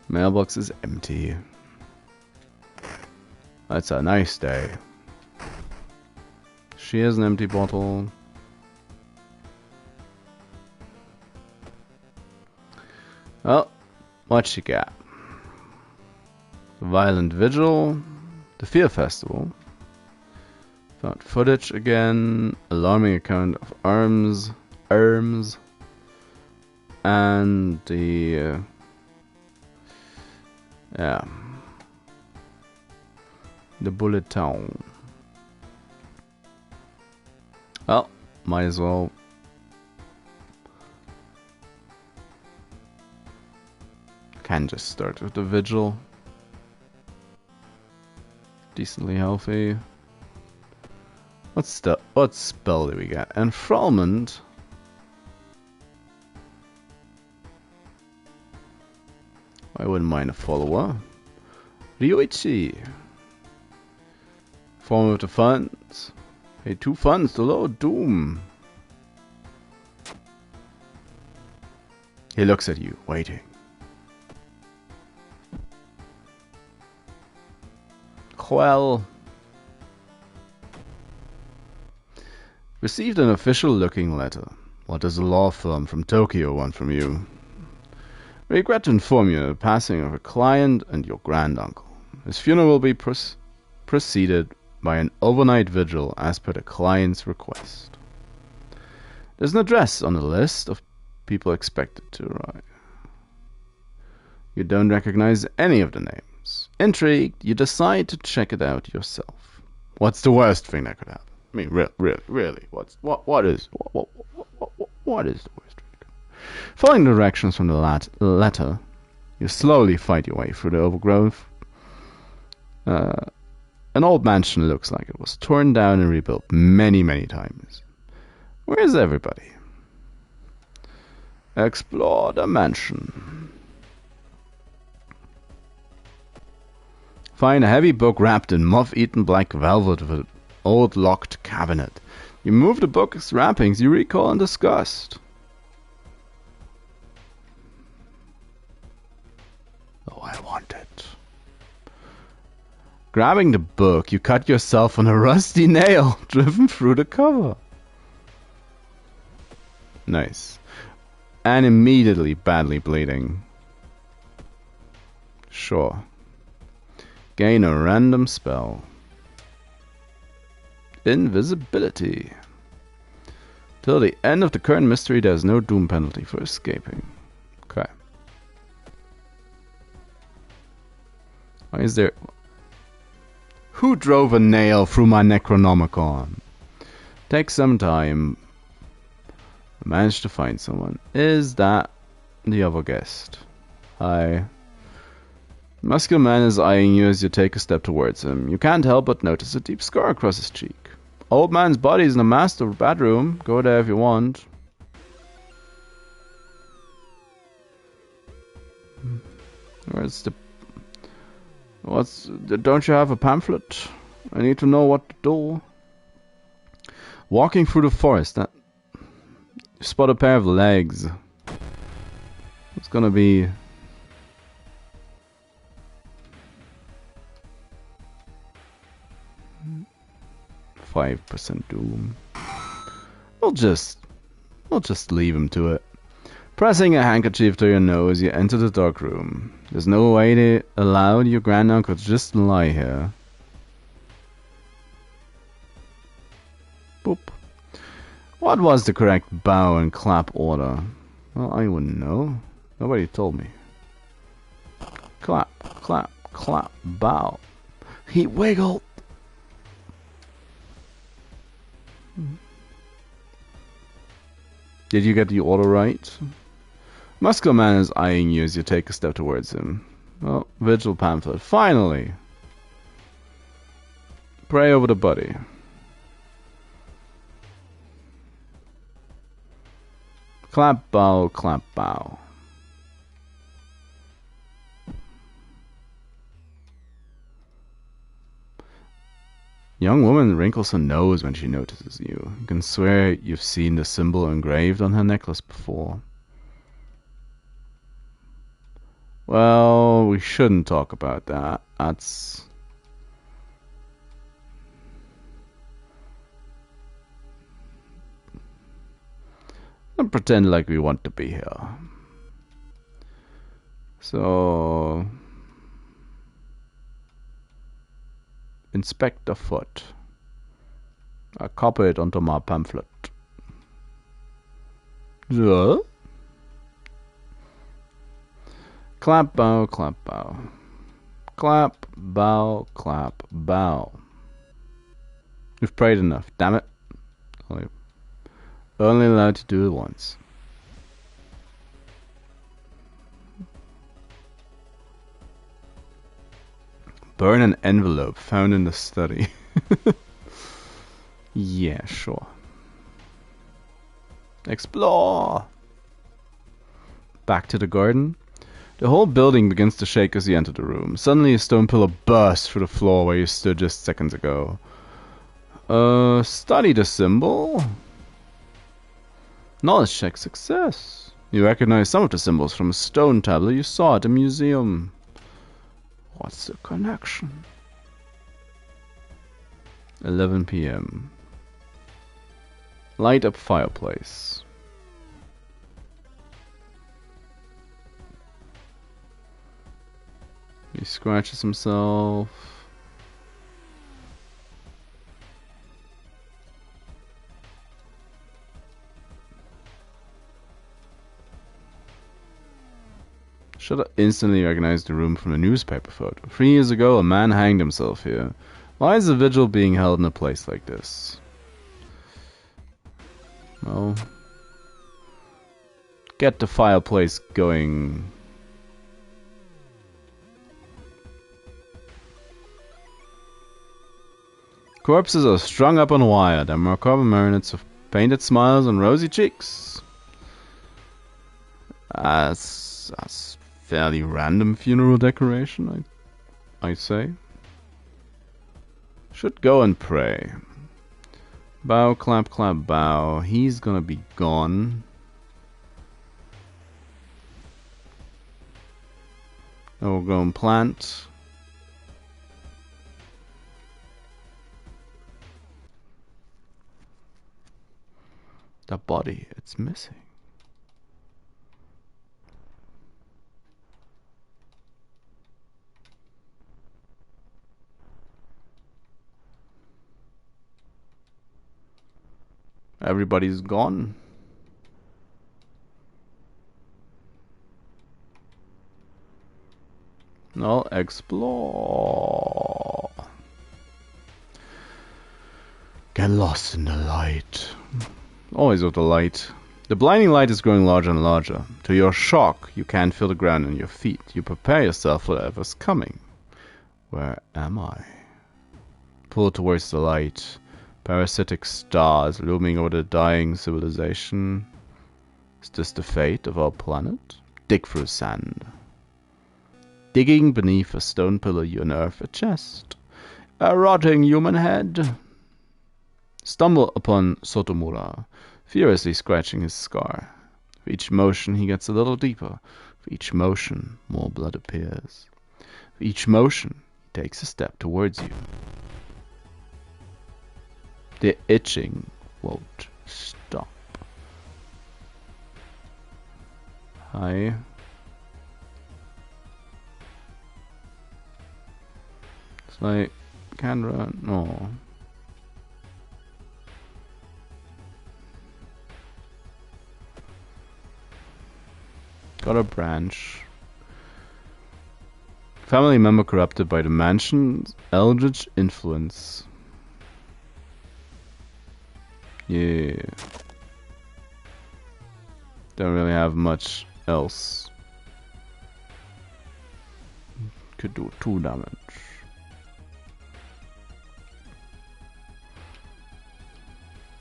[SPEAKER 1] Mailbox is empty. That's a nice day. She has an empty bottle. Well, what she got? The Violent Vigil, the Fear Festival, found footage again, alarming account of arms, and the yeah, The bulletin. Well, might as well. Can just start with the vigil. Decently healthy. What spell do we get? Enthrallment. I wouldn't mind a follower. Ryuichi. Form of the funds. Pay 2 funds to load Doom. He looks at you, waiting. Well. Received an official-looking letter. What does a law firm from Tokyo want from you? Regret to inform you of the passing of a client and your granduncle. His funeral will be preceded by an overnight vigil as per the client's request. There's an address on the list of people expected to arrive. You don't recognize any of the names. Intrigued, you decide to check it out yourself. What's the worst thing that could happen? I mean, really, what is the worst thing? Following directions from the letter, you slowly fight your way through the overgrowth. An old mansion looks like it was torn down and rebuilt many, many times. Where is everybody? Explore the mansion. Find a heavy book wrapped in moth-eaten black velvet with an old locked cabinet. You move the book's wrappings you recall in disgust. Oh, I want it. Grabbing the book, you cut yourself on a rusty nail driven through the cover. Nice. And immediately badly bleeding. Sure. Gain a random spell. Invisibility. Till the end of the current mystery, there's no doom penalty for escaping. Okay. Why is there... Who drove a nail through my Necronomicon? Takes some time. Managed to find someone. Is that the other guest? Hi. Muscular man is eyeing you as you take a step towards him. You can't help but notice a deep scar across his cheek. Old man's body is in the master bedroom. Go there if you want. Where's the... Don't you have a pamphlet? I need to know what to do. Walking through the forest. You spot a pair of legs. It's gonna be... 5% doom. We'll just leave him to it. Pressing a handkerchief to your nose, you enter the dark room. There's no way to allow your granduncle to just lie here. Boop. What was the correct bow and clap order? Well, I wouldn't know. Nobody told me. Clap, clap, clap, bow. He wiggled. Did you get the order right? Muscular man is eyeing you as you take a step towards him. Oh, vigil pamphlet. Finally! Pray over the body. Clap, bow, clap, bow. Young woman wrinkles her nose when she notices you. You can swear you've seen the symbol engraved on her necklace before. Well, we shouldn't talk about that. That's... Don't pretend like we want to be here. So... Inspect the foot. I copy it onto my pamphlet. Yeah. Clap bow, clap bow. Clap, bow, clap, bow. We've prayed enough, damn it. Only allowed to do it once. Burn an envelope found in the study. Yeah, sure. Explore! Back to the garden. The whole building begins to shake as you enter the room. Suddenly a stone pillar bursts through the floor where you stood just seconds ago. Study the symbol. Knowledge check success. You recognize some of the symbols from a stone tablet you saw at the museum. What's the connection? 11 p.m. Light up fireplace. He scratches himself. Should have instantly recognized the room from the newspaper photo. 3 years ago, a man hanged himself here. Why is a vigil being held in a place like this? Well, get the fireplace going. Corpses are strung up on wire. Their macabre marionettes with painted smiles and rosy cheeks. That's fairly random funeral decoration, I'd say. Should go and pray. Bow, clap, clap, bow. He's gonna be gone. Now we'll go and plant. The body, it's missing. Everybody's gone. Now explore. Get lost in the light. Always with the light. The blinding light is growing larger and larger. To your shock, you can't feel the ground under your feet. You prepare yourself for whatever's coming. Where am I? Pull towards the light. Parasitic stars looming over the dying civilization. Is this the fate of our planet? Dig through sand. Digging beneath a stone pillar, you unearth a chest. A rotting human head. Stumble upon Sotomura, furiously scratching his scar. With each motion, he gets a little deeper. With each motion, more blood appears. With each motion, he takes a step towards you. The itching won't stop. Hi. It's like, can't run. No. Got a branch. Family member corrupted by the mansion's eldritch influence. Yeah. Don't really have much else. Could do 2 damage.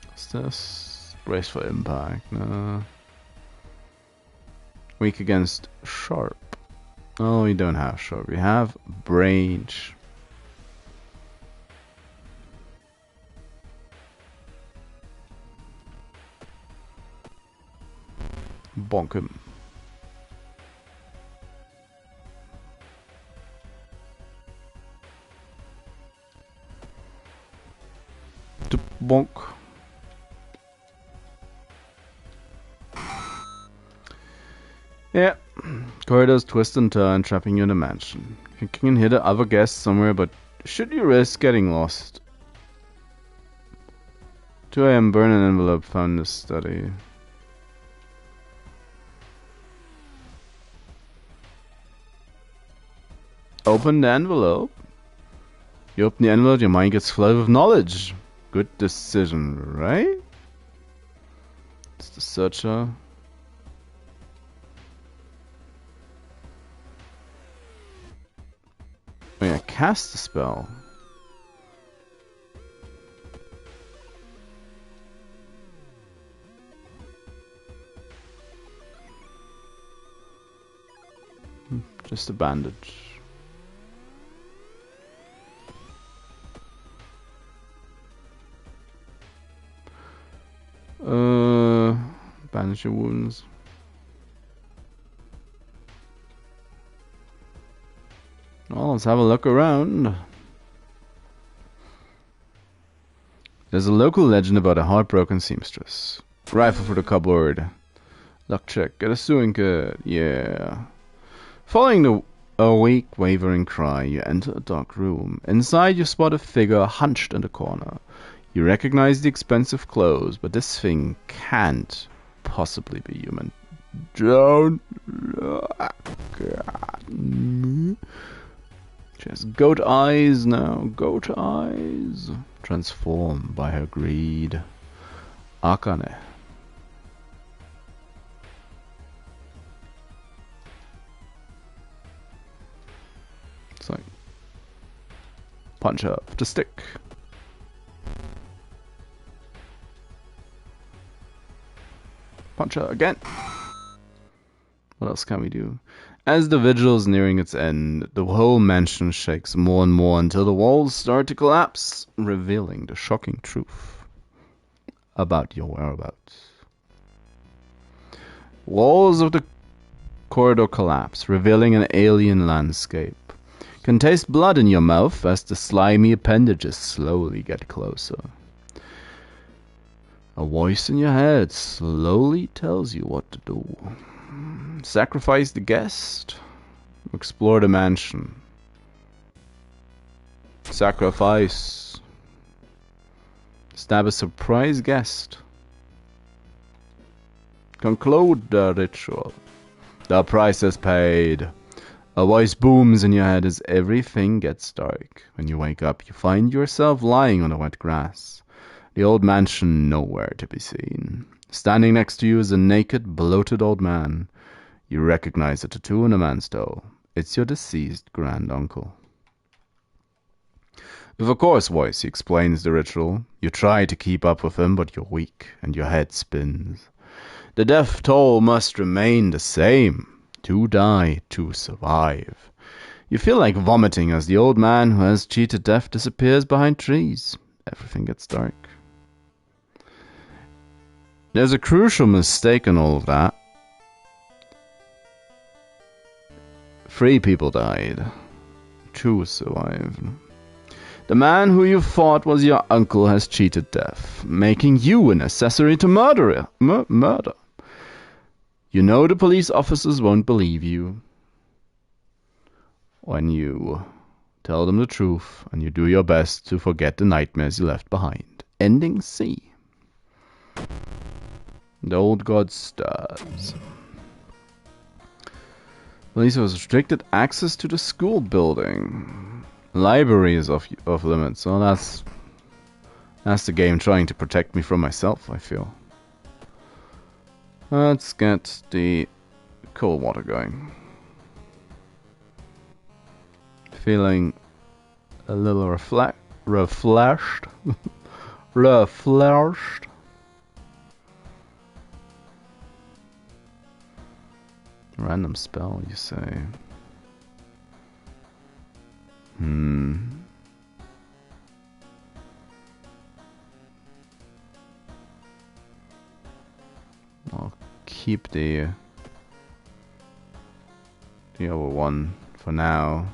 [SPEAKER 1] What's this? Brace for impact. No. Weak against sharp. Oh, we don't have sharp. We have range. Bonk him. Bonk. Yeah. Corridors twist and turn, trapping you in a mansion. You can hit other guests somewhere, but should you risk getting lost? 2 a.m. Burn an envelope found in the study. open the envelope. You open the envelope, your mind gets flooded with knowledge. Good decision, right? It's the searcher. Oh yeah, cast the spell. Just a bandage. Bandage your wounds. Well, let's have a look around. There's a local legend about a heartbroken seamstress. Rifle for the cupboard. Luck check. Get a sewing kit. Yeah. Following a weak, wavering cry, you enter a dark room. Inside, you spot a figure hunched in the corner. You recognize the expensive clothes, but this thing can't possibly be human. Don't look at me. She has goat eyes now. Goat eyes. Transformed by her greed. Akane. It's like punch her with the stick. Punch her again. What else can we do? As the vigil is nearing its end, the whole mansion shakes more and more until the walls start to collapse, revealing the shocking truth about your whereabouts. Walls of the corridor collapse, revealing an alien landscape. You can taste blood in your mouth as the slimy appendages slowly get closer. A voice in your head slowly tells you what to do. Sacrifice the guest. Explore the mansion. Sacrifice. Stab a surprise guest. Conclude the ritual. The price is paid. A voice booms in your head as everything gets dark. When you wake up, you find yourself lying on the wet grass. The old mansion nowhere to be seen. Standing next to you is a naked, bloated old man. You recognize a tattoo on a man's toe. It's your deceased granduncle. With a coarse voice, he explains the ritual. You try to keep up with him, but you're weak, and your head spins. The death toll must remain the same. To die, to survive. You feel like vomiting as the old man who has cheated death disappears behind trees. Everything gets dark. There's a crucial mistake in all of that. 3 people died. 2 survived. The man who you thought was your uncle has cheated death, making you an accessory to murder. You know the police officers won't believe you when you tell them the truth and you do your best to forget the nightmares you left behind. Ending C. The old god stirs. Police has restricted access to the school building. Library is off limits, so that's the game trying to protect me from myself, I feel. Let's get the cold water going. Feeling a little refreshed. Refreshed. Random spell, you say? I'll keep the other one for now.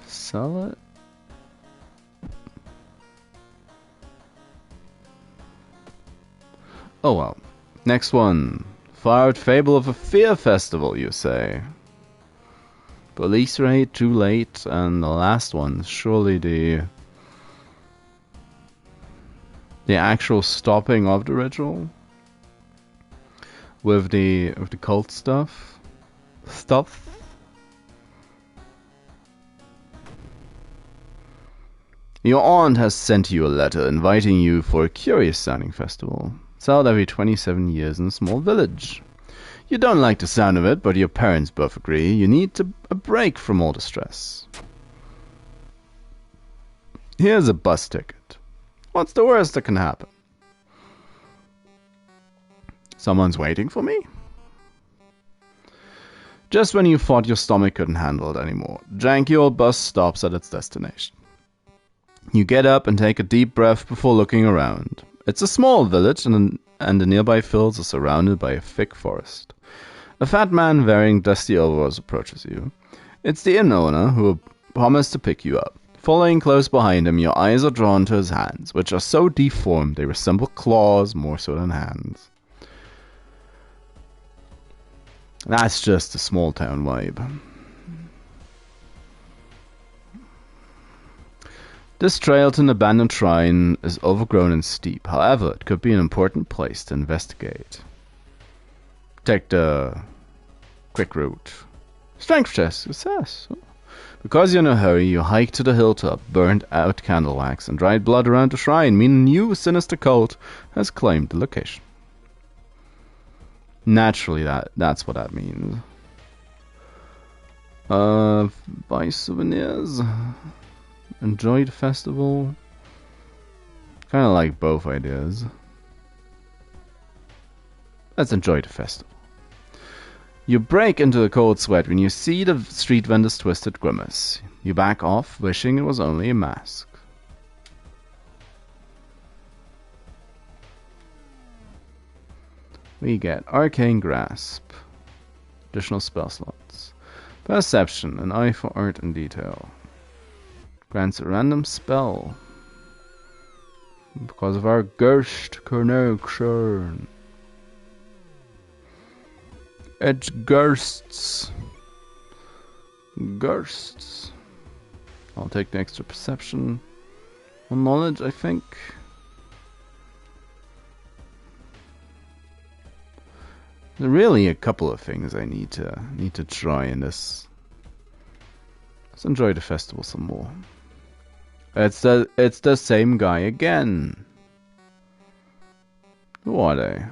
[SPEAKER 1] Sell it? Oh well. Next one. Fired fable of a fear festival, you say? Police raid too late, and the last one, surely the actual stopping of the ritual with the cult stuff. Your aunt has sent you a letter inviting you for a curious-sounding festival. It's held every 27 years in a small village. You don't like the sound of it, but your parents both agree you need a break from all the stress. Here's a bus ticket. What's the worst that can happen? Someone's waiting for me? Just when you thought your stomach couldn't handle it anymore, the janky old bus stops at its destination. You get up and take a deep breath before looking around. It's a small village, and the nearby fields are surrounded by a thick forest. A fat man wearing dusty overalls approaches you. It's the inn owner who promised to pick you up. Following close behind him, your eyes are drawn to his hands, which are so deformed they resemble claws more so than hands. That's just a small town vibe. This trail to an abandoned shrine is overgrown and steep. However, it could be an important place to investigate. Take the quick route. Strength chest, success. Because you're in a hurry, you hike to the hilltop, burnt out candle wax, and dried blood around the shrine, meaning a new sinister cult has claimed the location. Naturally, that's what that means. Buy souvenirs. Enjoy the festival. Kind of like both ideas. Let's enjoy the festival. You break into a cold sweat when you see the street vendor's twisted grimace. You back off, wishing it was only a mask. We get Arcane Grasp. Additional spell slots. Perception, an eye for art and detail. Grants a random spell. Because of our Ghost connection. It's ghosts. Ghosts. I'll take the extra perception. On knowledge, I think. There are really a couple of things I need to try in this. Let's enjoy the festival some more. It's the same guy again. Who are they?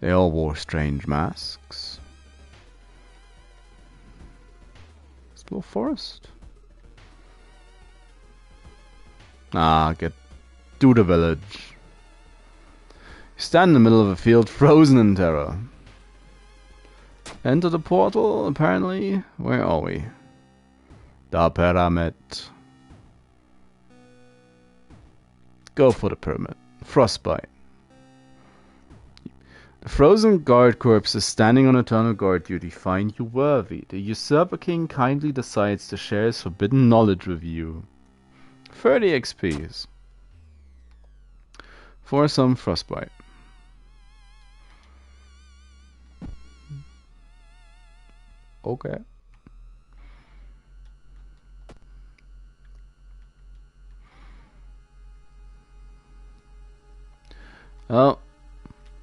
[SPEAKER 1] They all wore strange masks. Explore forest. Get to the village. You stand in the middle of a field, frozen in terror. Enter the portal, apparently. Where are we? The pyramid. Go for the pyramid. Frostbite. The frozen guard corpses standing on eternal guard duty find you worthy. The usurper king kindly decides to share his forbidden knowledge with you. 30 XPs. For some frostbite. Okay. Oh,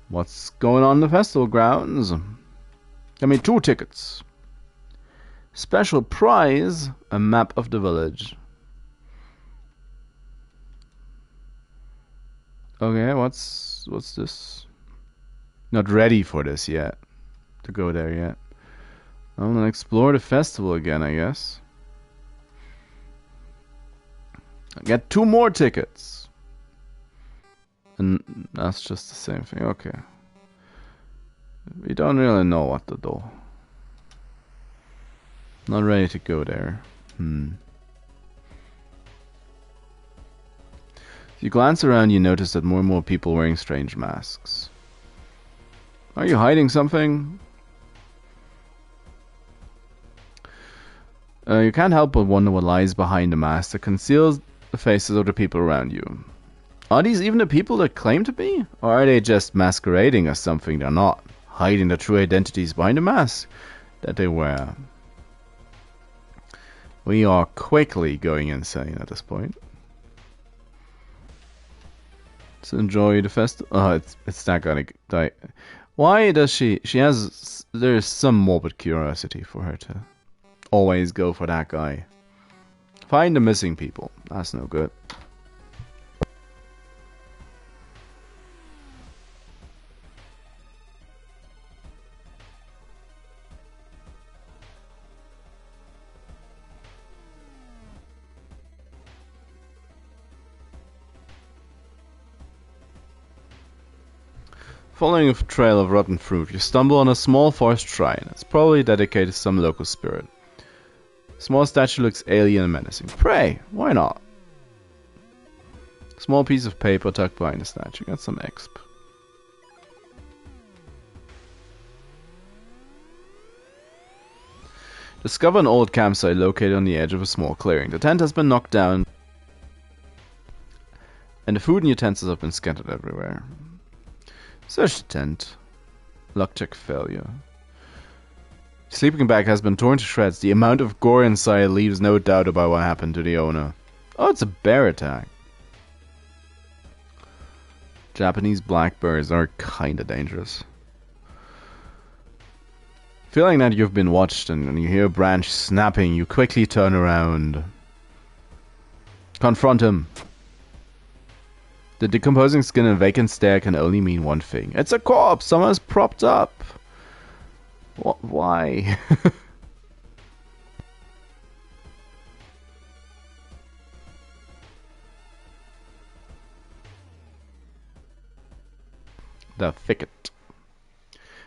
[SPEAKER 1] what's going on in the festival grounds? Give me 2 tickets. Special prize, a map of the village. Okay, what's this? Not ready for this yet. To go there yet. I'm gonna explore the festival again, I guess. I get 2 more tickets. And that's just the same thing. Okay. We don't really know what to do. Not ready to go there. As you glance around, you notice that more and more people wearing strange masks. Are you hiding something? You can't help but wonder what lies behind the mask that conceals the faces of the people around you. Are these even the people that claim to be? Or are they just masquerading as something they're not, hiding their true identities behind the mask that they wear? We are quickly going insane at this point. Let's enjoy the festival. Oh, it's not gonna die. Why does she has... There's some morbid curiosity for her to always go for that guy. Find the missing people. That's no good. Following a trail of rotten fruit, you stumble on a small forest shrine. It's probably dedicated to some local spirit. Small statue looks alien and menacing. Pray, why not? Small piece of paper tucked behind the statue. Got some exp. Discover an old campsite located on the edge of a small clearing. The tent has been knocked down, and the food and utensils have been scattered everywhere. Search the tent. Luck check failure. Sleeping bag has been torn to shreds. The amount of gore inside leaves no doubt about what happened to the owner. Oh, it's a bear attack. Japanese black bears are kinda dangerous. Feeling that you've been watched and you hear a branch snapping, you quickly turn around. Confront him. The decomposing skin and vacant stare can only mean one thing. It's a corpse! Someone's propped up! What? Why? The thicket.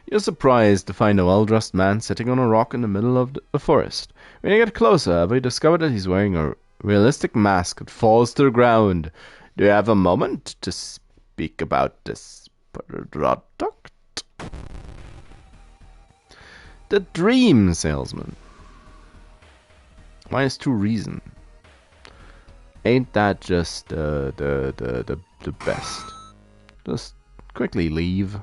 [SPEAKER 1] You're surprised to find a well-dressed man sitting on a rock in the middle of the forest. When you get closer, however, you discover that he's wearing a realistic mask that falls to the ground. Do you have a moment to speak about this product? The Dream Salesman. -2 reason. Ain't that just the best? Just quickly leave.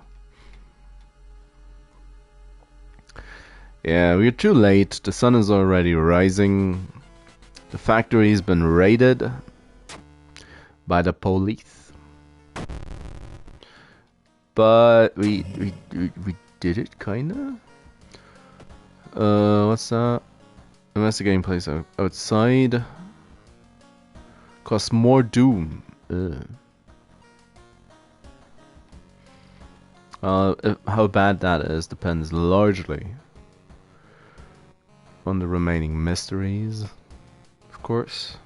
[SPEAKER 1] Yeah, we're too late. The sun is already rising. The factory's been raided by the police. But we did it kinda. What's that? Investigating place outside. Costs more doom. How bad that is depends largely on the remaining mysteries, of course.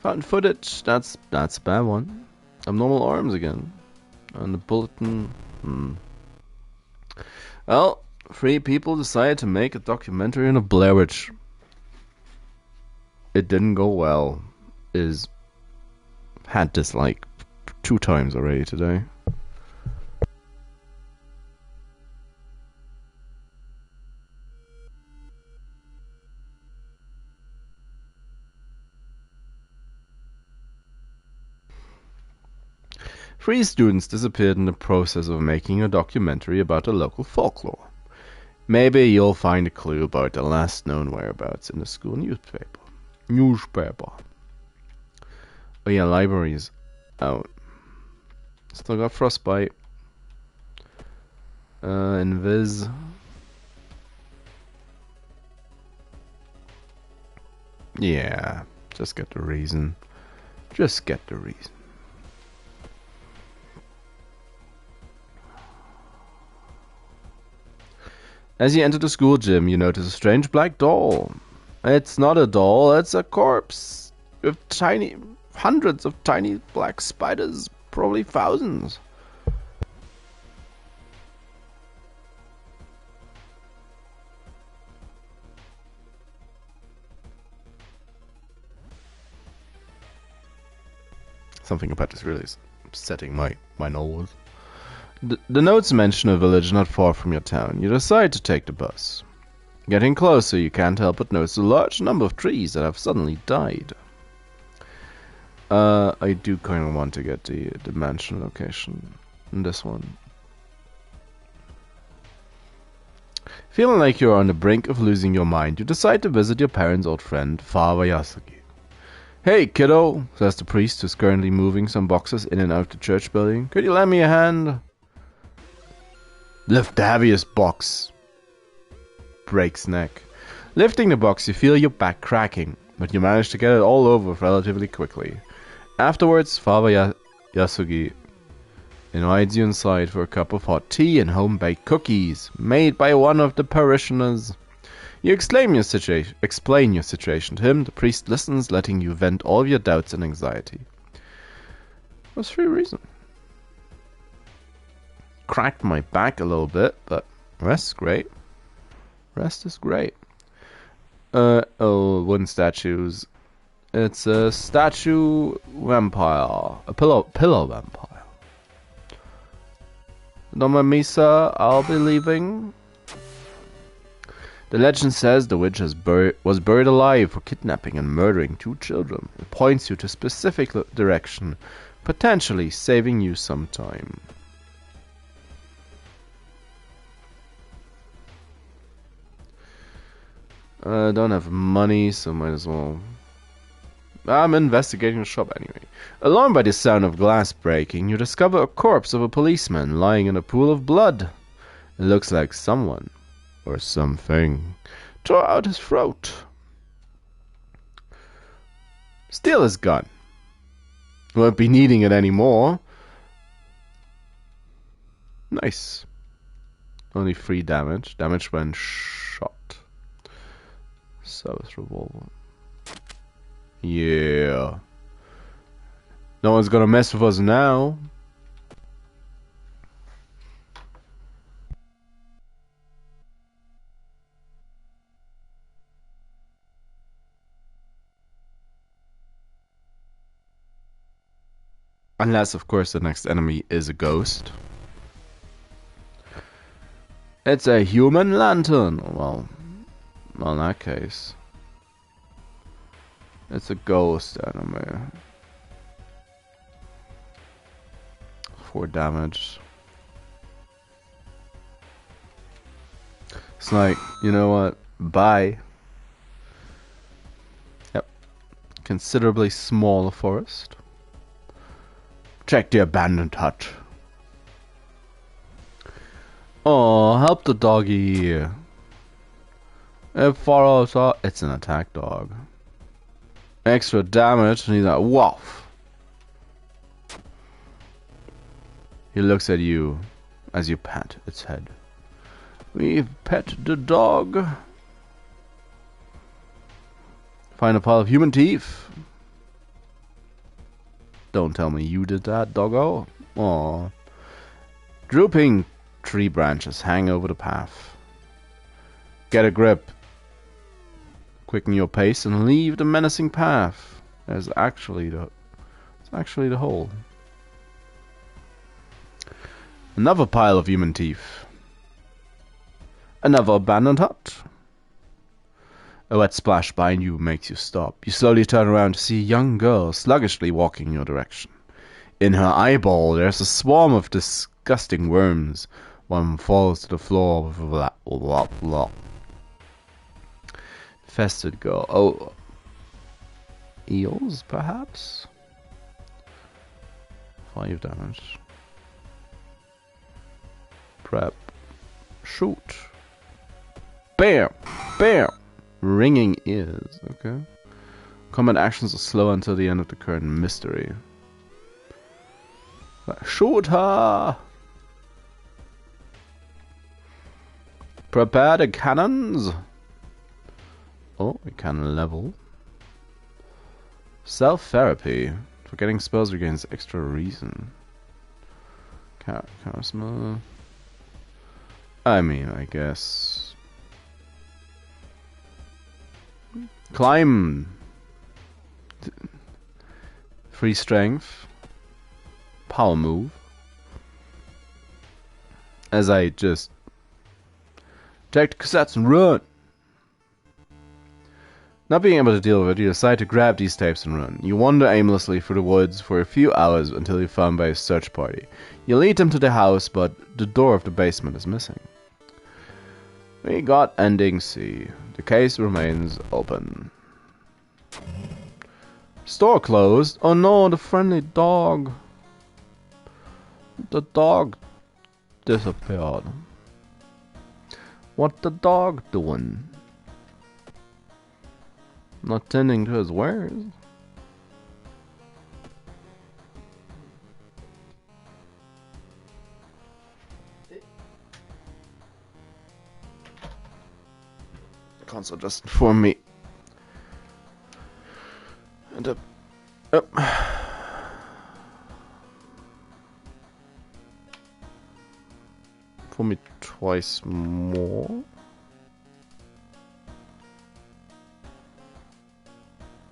[SPEAKER 1] Found footage. That's a bad one. Abnormal arms again. And the bulletin. Well, 3 people decided to make a documentary on a Blair Witch. It didn't go well. Had this like 2 times already today. Three students disappeared in the process of making a documentary about the local folklore. Maybe you'll find a clue about the last known whereabouts in the school newspaper. Oh yeah, library's out. Still got Frostbite. Invis. Yeah, just get the reason. Just get the reason. As you enter the school gym, you notice a strange black doll. It's not a doll, it's a corpse. With hundreds of tiny black spiders, probably thousands. Something about this really is upsetting my nose. The notes mention a village not far from your town. You decide to take the bus. Getting closer, you can't help but notice a large number of trees that have suddenly died. I do kind of want to get the mansion location in this one. Feeling like you're on the brink of losing your mind, you decide to visit your parents' old friend, Father Yasuki. Hey, kiddo, says the priest, who's currently moving some boxes in and out the church building. Could you lend me a hand? Lift the heaviest box. Breaks neck. Lifting the box, you feel your back cracking, but you manage to get it all over relatively quickly. Afterwards, Father Yasugi invites you inside for a cup of hot tea and home-baked cookies, made by one of the parishioners. You explain your situation to him. The priest listens, letting you vent all of your doubts and anxiety. That's for a reason. Cracked my back a little bit, but rest's great. Rest is great. Wooden statues. It's a statue vampire. A pillow vampire. Doma Misa, I'll be leaving. The legend says the witch was buried alive for kidnapping and murdering 2 children. It points you to a specific direction, potentially saving you some time. I don't have money, so might as well. I'm investigating the shop anyway. Alarmed by the sound of glass breaking, you discover a corpse of a policeman lying in a pool of blood. It looks like someone, or something, tore out his throat. Steal his gun. Won't be needing it anymore. Nice. Only 3 damage. Damage when shot. Service revolver. Yeah. No one's gonna mess with us now. Unless, of course, the next enemy is a ghost. It's a human lantern. Well, in that case, it's a ghost enemy. 4 damage. It's like, you know what? Bye. Yep. Considerably smaller forest. Check the abandoned hut. Oh, help the doggy. It follows up. It's an attack dog. Extra damage, and he's like, wow. He looks at you as you pat its head. We've pet the dog. Find a pile of human teeth. Don't tell me you did that, doggo. Aww. Drooping tree branches hang over the path. Get a grip. Quicken your pace and leave the menacing path. It's actually the hole. Another pile of human teeth. Another abandoned hut. A wet splash behind you makes you stop. You slowly turn around to see a young girl sluggishly walking in your direction. In her eyeball, there's a swarm of disgusting worms. One falls to the floor with a blah. Fested girl. Oh. Eels, perhaps? 5 damage. Prep. Shoot. Bam! Bam! Ringing ears. Okay. Combat actions are slow until the end of the current mystery. Shoot her! Prepare the cannons! Oh, we can level. Self-therapy. For getting spells regains extra reason. Charisma. I mean, I guess. Climb. Free strength. Power move. As I just take the cassettes and run. Not being able to deal with it, you decide to grab these tapes and run. You wander aimlessly through the woods for a few hours until you're found by a search party. You lead them to the house, but the door of the basement is missing. We got ending C. The case remains open. Store closed? Oh no, the friendly dog. The dog disappeared. What the dog doing? Not tending to his wares. Console just informed me. And up. For me twice more.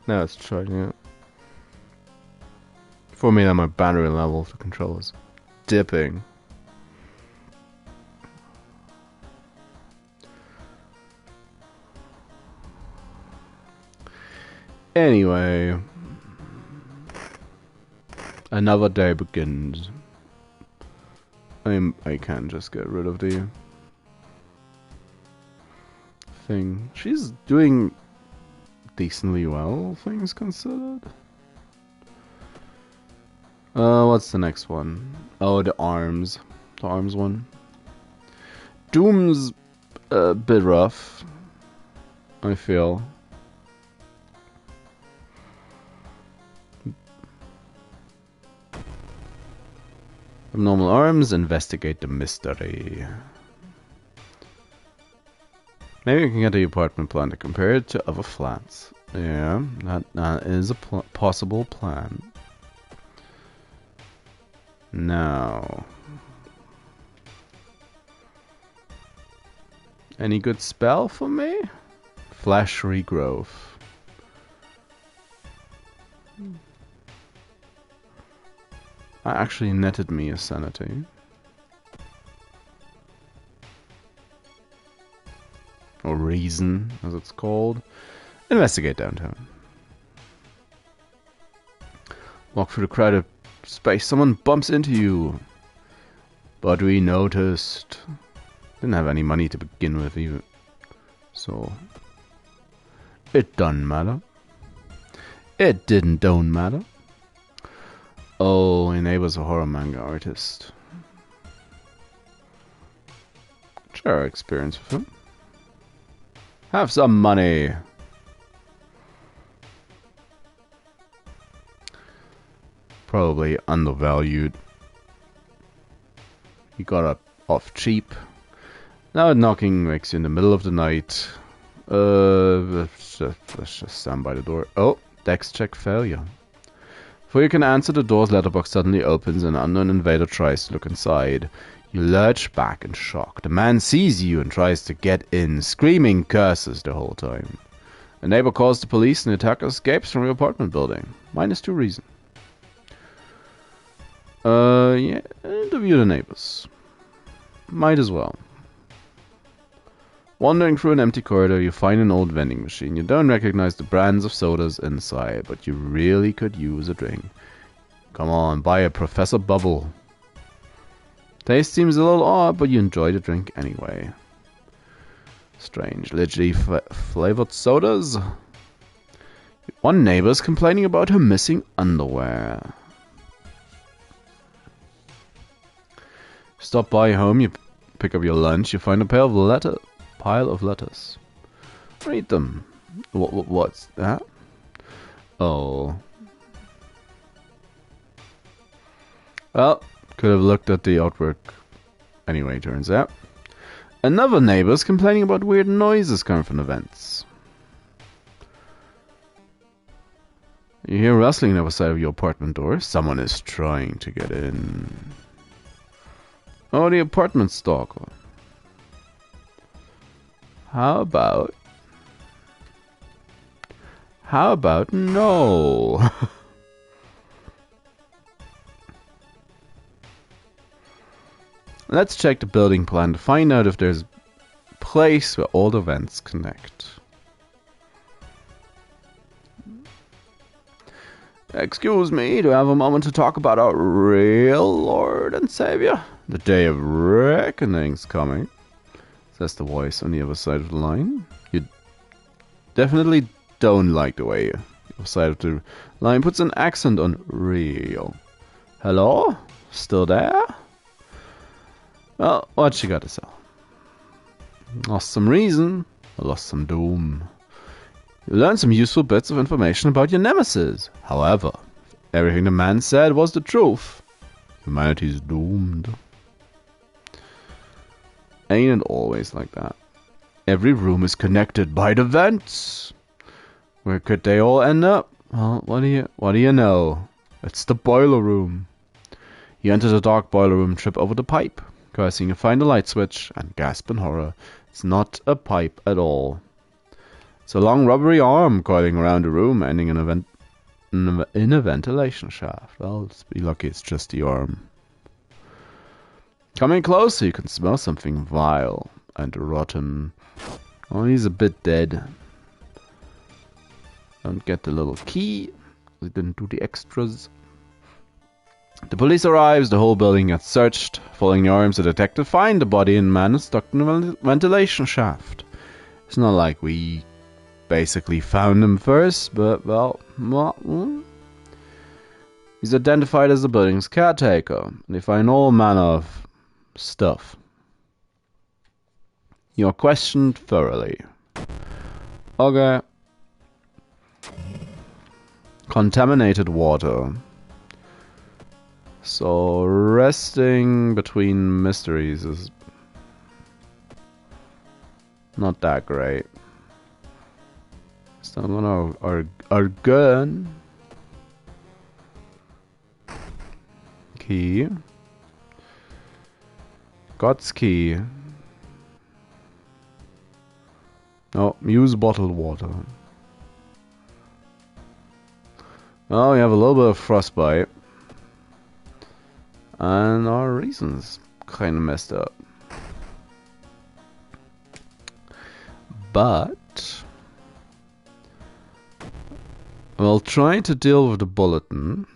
[SPEAKER 1] Now it's charging it. For me, that my battery level of the controller is dipping. Anyway, another day begins. I can't just get rid of the thing. She's doing decently well, things considered. What's the next one? Oh, the arms. The arms one. Doom's a bit rough, I feel. Abnormal arms, investigate the mystery. Maybe we can get the apartment plan to compare it to other flats. Yeah, that is a possible plan. Now, any good spell for me? Flash regrowth. That actually netted me a sanity. Or reason, as it's called. Investigate downtown. Walk through the crowded space. Someone bumps into you. But we noticed. Didn't have any money to begin with even. So it doesn't matter. It don't matter. Oh, my neighbor's a horror manga artist. Share our experience with him. Have some money. Probably undervalued. He got up off cheap. Now knocking makes you in the middle of the night. Let's just stand by the door. Oh, dex check failure. Before you can answer, the door's letterbox suddenly opens and an unknown invader tries to look inside. You lurch back in shock. The man sees you and tries to get in, screaming curses the whole time. A neighbor calls the police and the attacker escapes from your apartment building. -2 reason. Yeah, interview the neighbors. Might as well. Wandering through an empty corridor, you find an old vending machine. You don't recognize the brands of sodas inside, but you really could use a drink. Come on, buy a Professor Bubble. Taste seems a little odd, but you enjoy the drink anyway. Strange, lychee flavored sodas. One neighbor's complaining about her missing underwear. Stop by home, you pick up your lunch, you find a pile of letters. Read them. What's that? Oh. Well, could have looked at the artwork. Anyway, turns out. Another neighbor's complaining about weird noises coming from the vents. You hear rustling on the other side of your apartment door. Someone is trying to get in. Oh, the apartment stalker. How about no? Let's check the building plan to find out if there's a place where all the vents connect. Excuse me, do I have a moment to talk about our real Lord and Savior? The day of reckoning's coming, says the voice on the other side of the line. You definitely don't like the way the other side of the line puts an accent on real. Hello? Still there? Well, what you got to sell? Lost some reason, I lost some doom. You learned some useful bits of information about your nemesis. However, everything the man said was the truth. Humanity's doomed. Ain't it always like that? Every room is connected by the vents. Where could they all end up? Well, what do you know? It's the boiler room. You enter the dark boiler room, trip over the pipe. Cursing, you find a light switch, and gasp in horror. It's not a pipe at all. It's a long rubbery arm coiling around the room, ending in a ventilation shaft. Well, let's be lucky it's just the arm. Coming closer, you can smell something vile and rotten. Oh, he's a bit dead. Don't get the little key. We didn't do the extras. The police arrives, the whole building gets searched. Following the arms, the detective find the body and man is stuck in a ventilation shaft. It's not like we basically found him first, but well, he's identified as the building's caretaker. They find all manner of stuff. You're questioned thoroughly. Okay. Contaminated water. So, resting between mysteries is not that great. So I'm gonna our gun. Key. God's key. Oh, use bottled water. Oh, we have a little bit of frostbite. And our reason's kind of messed up. But we'll try to deal with the bulletin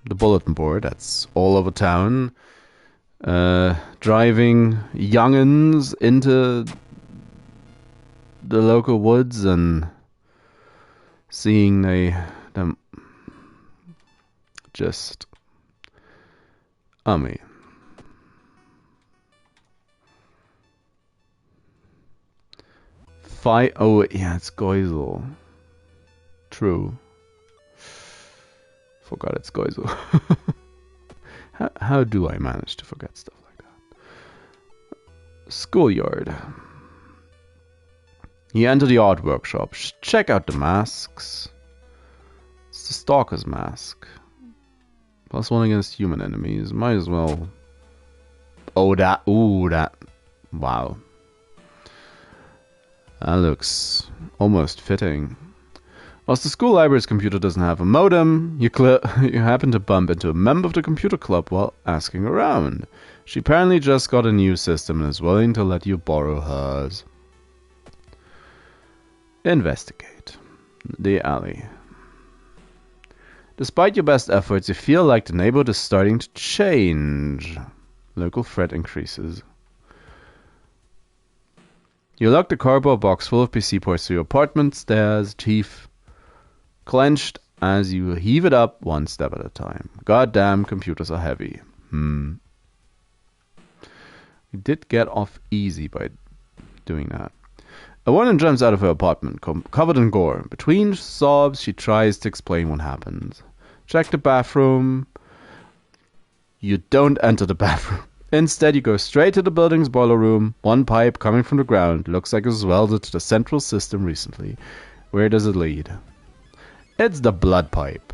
[SPEAKER 1] board that's all over town. Driving young'uns into the local woods and seeing them just... I mean... Oh, yeah, it's Geusel. True. Forgot it's Geusel. How do I manage to forget stuff like that? Schoolyard. You enter the art workshop. Check out the masks. It's the Stalker's mask. +1 against human enemies. Might as well... Oh, that... Ooh, that... Wow. That looks almost fitting. Whilst the school library's computer doesn't have a modem, you happen to bump into a member of the computer club while asking around. She apparently just got a new system and is willing to let you borrow hers. Investigate. The alley. Despite your best efforts, you feel like the neighborhood is starting to change. Local threat increases. You lock the cardboard box full of PC ports to your apartment stairs, teeth clenched as you heave it up one step at a time. Goddamn, computers are heavy. You did get off easy by doing that. A woman jumps out of her apartment, covered in gore. Between sobs, she tries to explain what happened. Check the bathroom. You don't enter the bathroom. Instead, you go straight to the building's boiler room. One pipe coming from the ground. Looks like it was welded to the central system recently. Where does it lead? It's the blood pipe.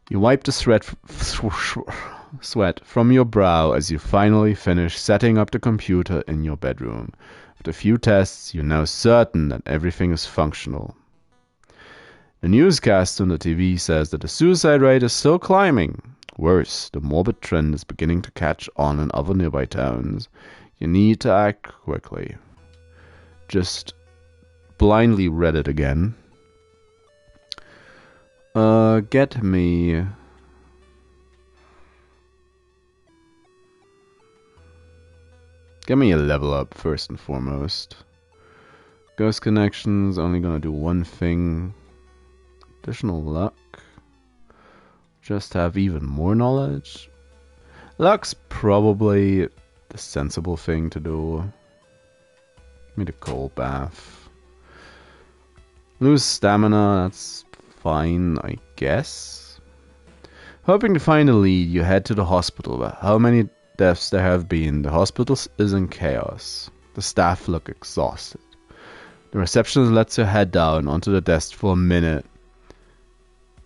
[SPEAKER 1] You wipe the sweat from your brow as you finally finish setting up the computer in your bedroom. After a few tests, you're now certain that everything is functional. The newscast on the TV says that the suicide rate is still climbing. Worse, the morbid trend is beginning to catch on in other nearby towns. You need to act quickly. Just blindly read it again. Get me... Get me a level up first and foremost. Ghost connections, only gonna do one thing. Additional luck. Just have even more knowledge. Luck's probably the sensible thing to do. Need a cold bath. Lose stamina, that's fine, I guess. Hoping to find a lead, you head to the hospital. But how many deaths there have been? The hospital is in chaos. The staff look exhausted. The receptionist lets you head down onto the desk for a minute.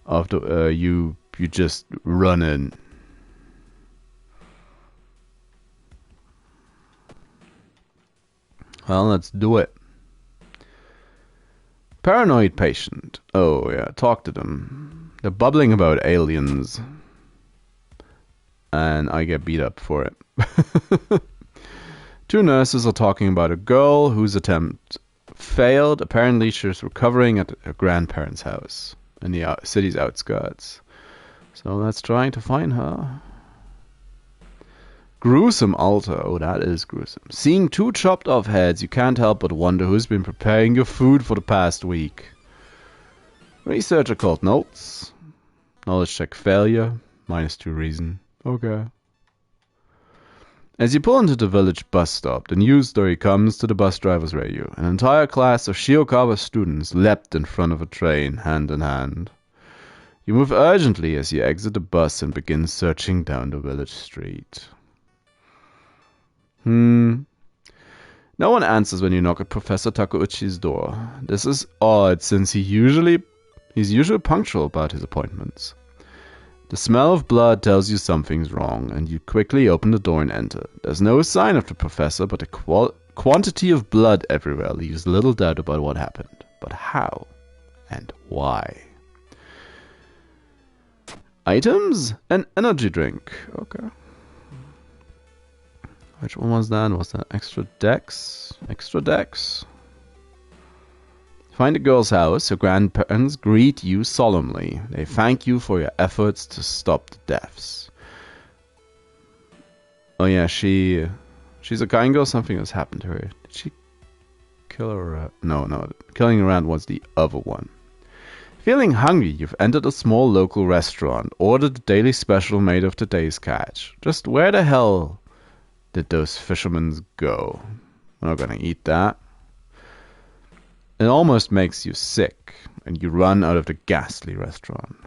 [SPEAKER 1] After you just run in. Well, let's do it. Paranoid patient. Oh yeah, talk to them. They're bubbling about aliens. And I get beat up for it. Two nurses are talking about a girl whose attempt failed. Apparently she's recovering at her grandparents' house in the city's outskirts. So let's try to find her. Gruesome altar. Oh, that is gruesome. Seeing two chopped off heads, you can't help but wonder who's been preparing your food for the past week. Research occult notes. Knowledge check failure. -2 reason. Okay. As you pull into the village bus stop, the news story comes to the bus driver's radio. An entire class of Shiokawa students leapt in front of a train, hand in hand. You move urgently as you exit the bus and begin searching down the village street. No one answers when you knock at Professor Takeuchi's door. This is odd, since he's usually punctual about his appointments. The smell of blood tells you something's wrong, and you quickly open the door and enter. There's no sign of the professor, but the quantity of blood everywhere leaves little doubt about what happened. But how? And why? Items? An energy drink. Okay. Which one was that? Was that extra dex? Extra dex? Find a girl's house. Her grandparents greet you solemnly. They thank you for your efforts to stop the deaths. Oh yeah, she's a kind girl. Something has happened to her. Did she kill her? No. Killing her aunt was the other one. Feeling hungry, you've entered a small local restaurant. Ordered the daily special made of today's catch. Just where the hell did those fishermen go? I'm not gonna eat that. It almost makes you sick, and you run out of the ghastly restaurant.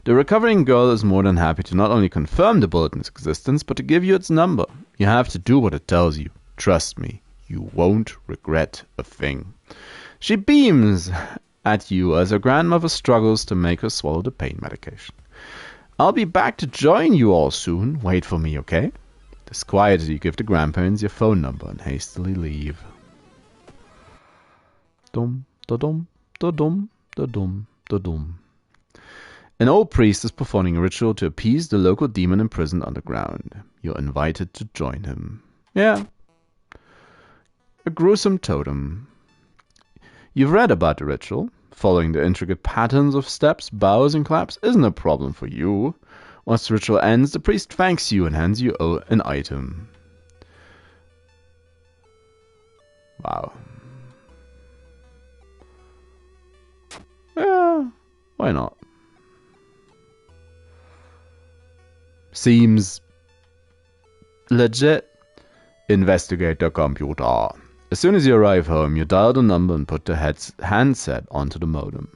[SPEAKER 1] The recovering girl is more than happy to not only confirm the bulletin's existence, but to give you its number. You have to do what it tells you. Trust me, you won't regret a thing. She beams at you as her grandmother struggles to make her swallow the pain medication. I'll be back to join you all soon. Wait for me, okay? Disquieted, you give the grandparents your phone number and hastily leave. Dum, da-dum, da-dum, da-dum, da-dum. An old priest is performing a ritual to appease the local demon imprisoned underground. You're invited to join him. Yeah. A gruesome totem. You've read about the ritual. Following the intricate patterns of steps, bows, and claps isn't a problem for you. Once the ritual ends, the priest thanks you and hands you an item. Wow. Yeah, why not? Seems legit. Investigate the computer. As soon as you arrive home, you dial the number and put the handset onto the modem.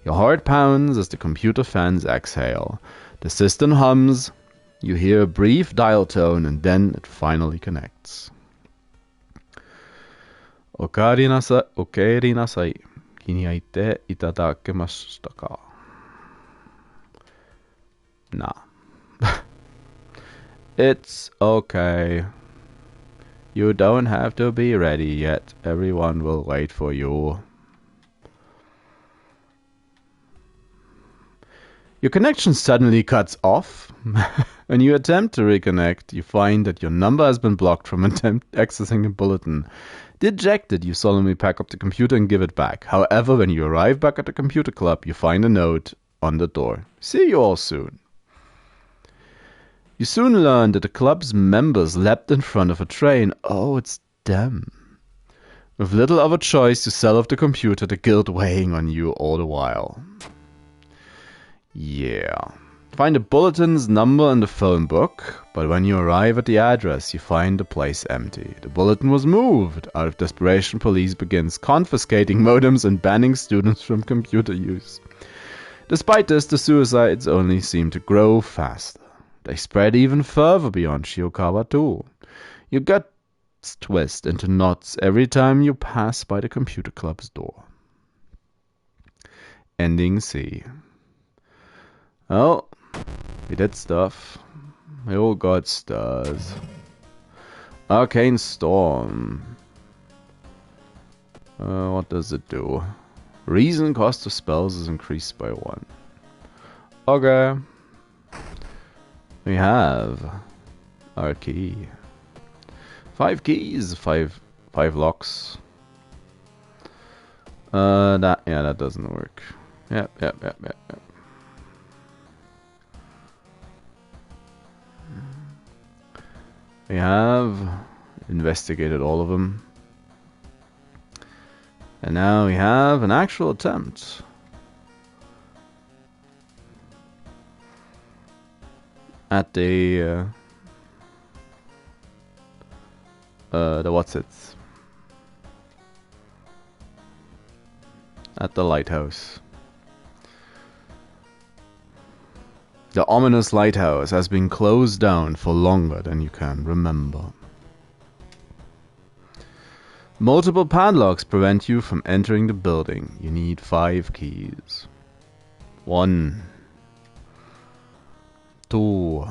[SPEAKER 1] Your heart pounds as the computer fans exhale. The system hums. You hear a brief dial tone and then it finally connects. Okari nasai. Kiniaite itadakemashita ka? Nah. It's okay. You don't have to be ready yet. Everyone will wait for you. Your connection suddenly cuts off. When you attempt to reconnect, you find that your number has been blocked from accessing a bulletin. Dejected, you solemnly pack up the computer and give it back. However, when you arrive back at the computer club, you find a note on the door. See you all soon. You soon learn that the club's members leapt in front of a train. Oh, it's them. With little other choice, you sell off the computer, the guilt weighing on you all the while. Yeah. Find the bulletin's number in the phone book, but when you arrive at the address, you find the place empty. The bulletin was moved. Out of desperation, police begins confiscating modems and banning students from computer use. Despite this, the suicides only seem to grow faster. They spread even further beyond Shiokawa too. Your guts twist into knots every time you pass by the computer club's door. Ending C. Well, we did stuff. We all got stars. Arcane Storm. What does it do? Reason cost of spells is increased by 1. Okay. We have our key. 5 keys, 5 locks. That doesn't work. Yep. We have investigated all of them. And now we have an actual attempt. At the what's-its. At the lighthouse. The ominous lighthouse has been closed down for longer than you can remember. Multiple padlocks prevent you from entering the building. You need 5 keys. 1, 2,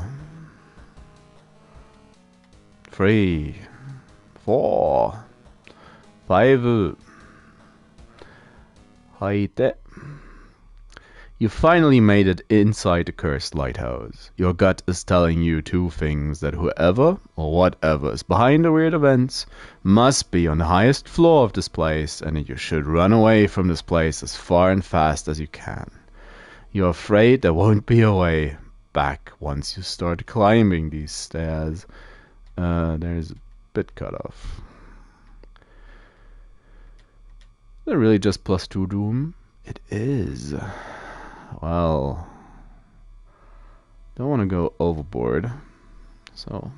[SPEAKER 1] 3, 4, 5. Hide. You finally made it inside the cursed lighthouse. Your gut is telling you 2 things: that whoever or whatever is behind the weird events must be on the highest floor of this place, and that you should run away from this place as far and fast as you can. You're afraid there won't be a way back once you start climbing these stairs. There's a bit cut off. Is it really just +2 doom? It is. Well, don't want to go overboard, so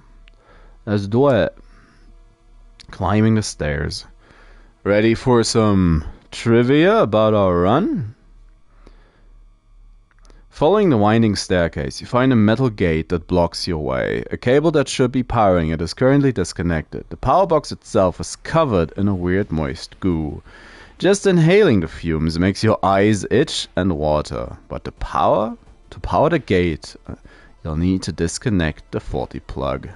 [SPEAKER 1] let's do it. Climbing the stairs. Ready for some trivia about our run? Following the winding staircase, you find a metal gate that blocks your way. A cable that should be powering it is currently disconnected. The power box itself is covered in a weird moist goo. Just inhaling the fumes makes your eyes itch and water. But to power the gate, you'll need to disconnect the faulty plug.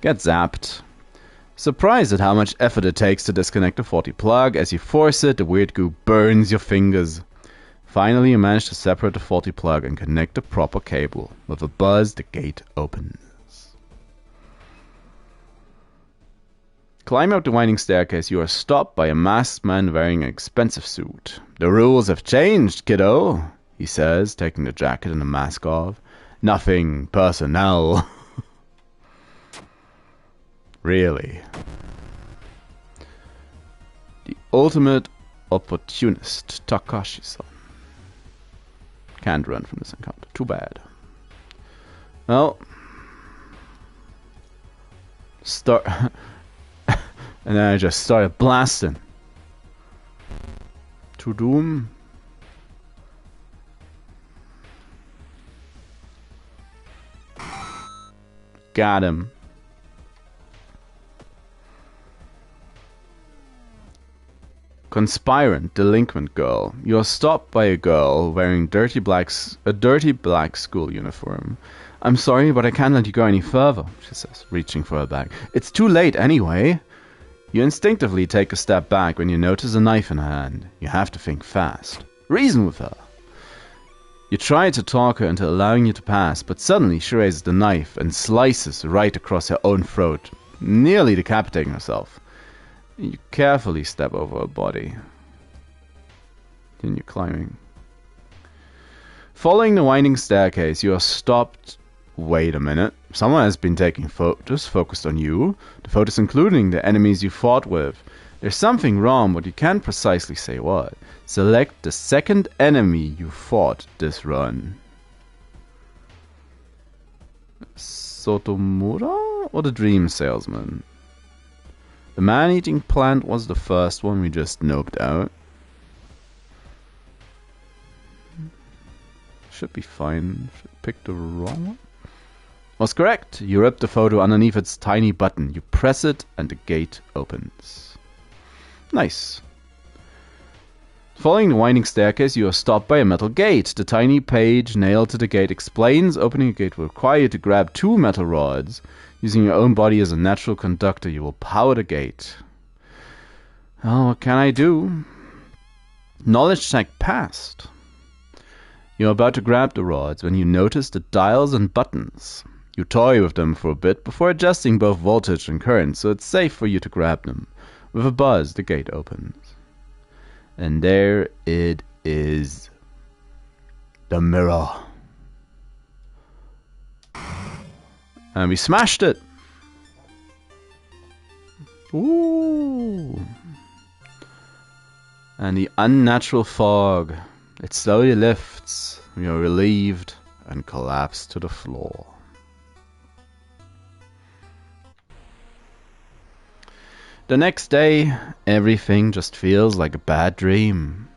[SPEAKER 1] Get zapped. Surprised at how much effort it takes to disconnect the faulty plug. As you force it, the weird goo burns your fingers. Finally, you manage to separate the faulty plug and connect the proper cable. With a buzz, the gate opens. Climbing up the winding staircase, you are stopped by a masked man wearing an expensive suit. The rules have changed, kiddo, he says, taking the jacket and the mask off. Nothing personnel. Really. The ultimate opportunist, Takashi-san. Can't run from this encounter. Too bad. Well. And then I just started blasting. To doom. Got him. Conspirant, delinquent girl. You are stopped by a girl wearing a dirty black school uniform. I'm sorry, but I can't let you go any further, she says, reaching for her bag. It's too late anyway. You instinctively take a step back when you notice a knife in her hand. You have to think fast. Reason with her. You try to talk her into allowing you to pass, but suddenly she raises the knife and slices right across her own throat, nearly decapitating herself. You carefully step over her body. Continue climbing. Following the winding staircase, you are stopped. Wait a minute. Someone has been taking photos focused on you. The photos including the enemies you fought with. There's something wrong, but you can't precisely say what. Select the second enemy you fought this run. Sotomura or the Dream Salesman? The man-eating plant was the first one we just noped out. Should be fine. Should pick the wrong one. Was correct. You rip the photo underneath its tiny button. You press it and the gate opens. Nice. Following the winding staircase, you are stopped by a metal gate. The tiny page nailed to the gate explains opening a gate will require you to grab 2 metal rods. Using your own body as a natural conductor, you will power the gate. Oh, what can I do? Knowledge check passed. You're about to grab the rods when you notice the dials and buttons. You toy with them for a bit before adjusting both voltage and current, so it's safe for you to grab them. With a buzz, the gate opens. And there it is. The mirror. And we smashed it. Ooh. And the unnatural fog. It slowly lifts. We are relieved and collapse to the floor. The next day, everything just feels like a bad dream.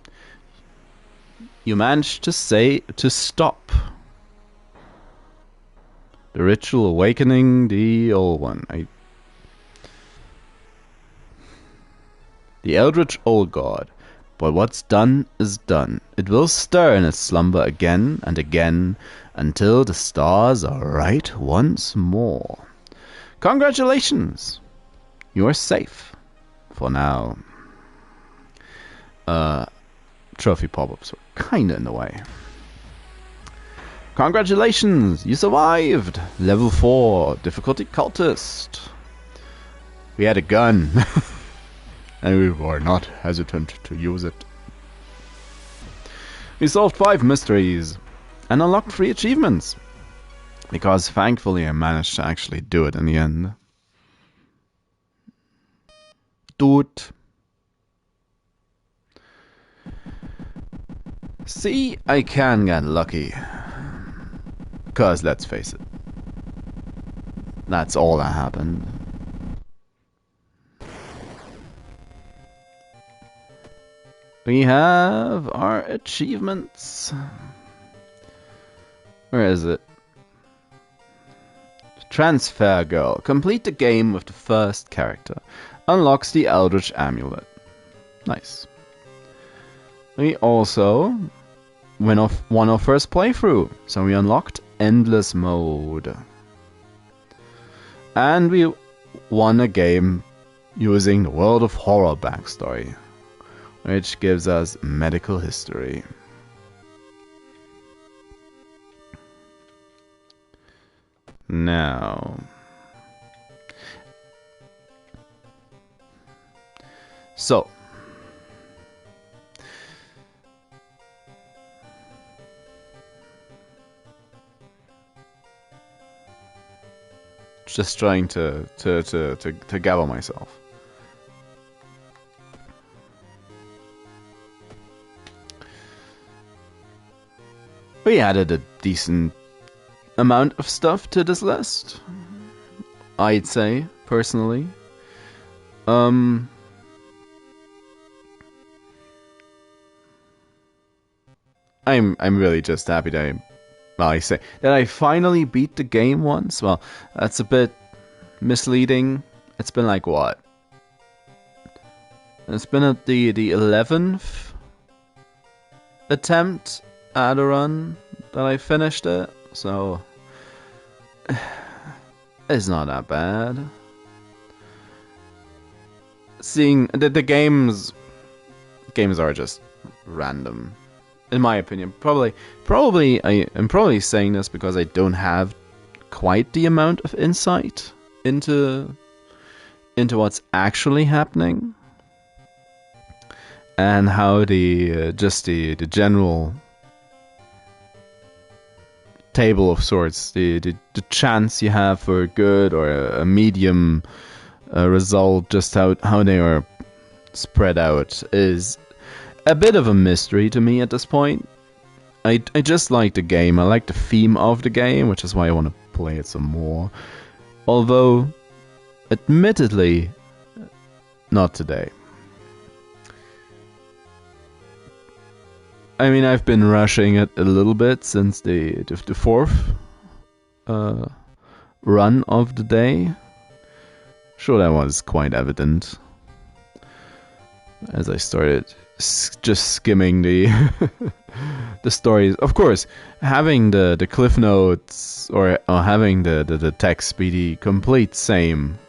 [SPEAKER 1] You manage to stop. The ritual awakening the old one. The eldritch old god. But what's done is done. It will stir in its slumber again and again until the stars are right once more. Congratulations! You're safe. For now. Trophy pop-ups were kinda in the way. Congratulations! You survived! Level 4. Difficulty cultist. We had a gun. And we were not hesitant to use it. We solved 5 mysteries. And unlocked 3 achievements. Because thankfully I managed to actually do it in the end. Dude. See, I can get lucky. Because let's face it. That's all that happened. We have our achievements. Where is it? Transfer Girl. Complete the game with the first character. Unlocks the Eldritch Amulet. Nice. We also won our first playthrough. So we unlocked Endless Mode. And we won a game using the World of Horror backstory, which gives us medical history. Now, so just trying to gather myself. We added a decent amount of stuff to this list, I'd say, personally. I'm really just happy that I finally beat the game once. Well, that's a bit misleading. It's been like what? It's been at the 11th attempt at a run that I finished it, so it's not that bad. Seeing the games are just random, in my opinion. Probably I'm probably saying this because I don't have quite the amount of insight into what's actually happening and how the general table of sorts, the chance you have for a good or a medium result, just how they are spread out, is a bit of a mystery to me at this point. I just like the game. I like the theme of the game, which is why I want to play it some more. Although, admittedly, not today. I mean, I've been rushing it a little bit since the fourth run of the day. Sure, that was quite evident as I started just skimming the the stories. Of course, having the cliff notes or having the text be the complete same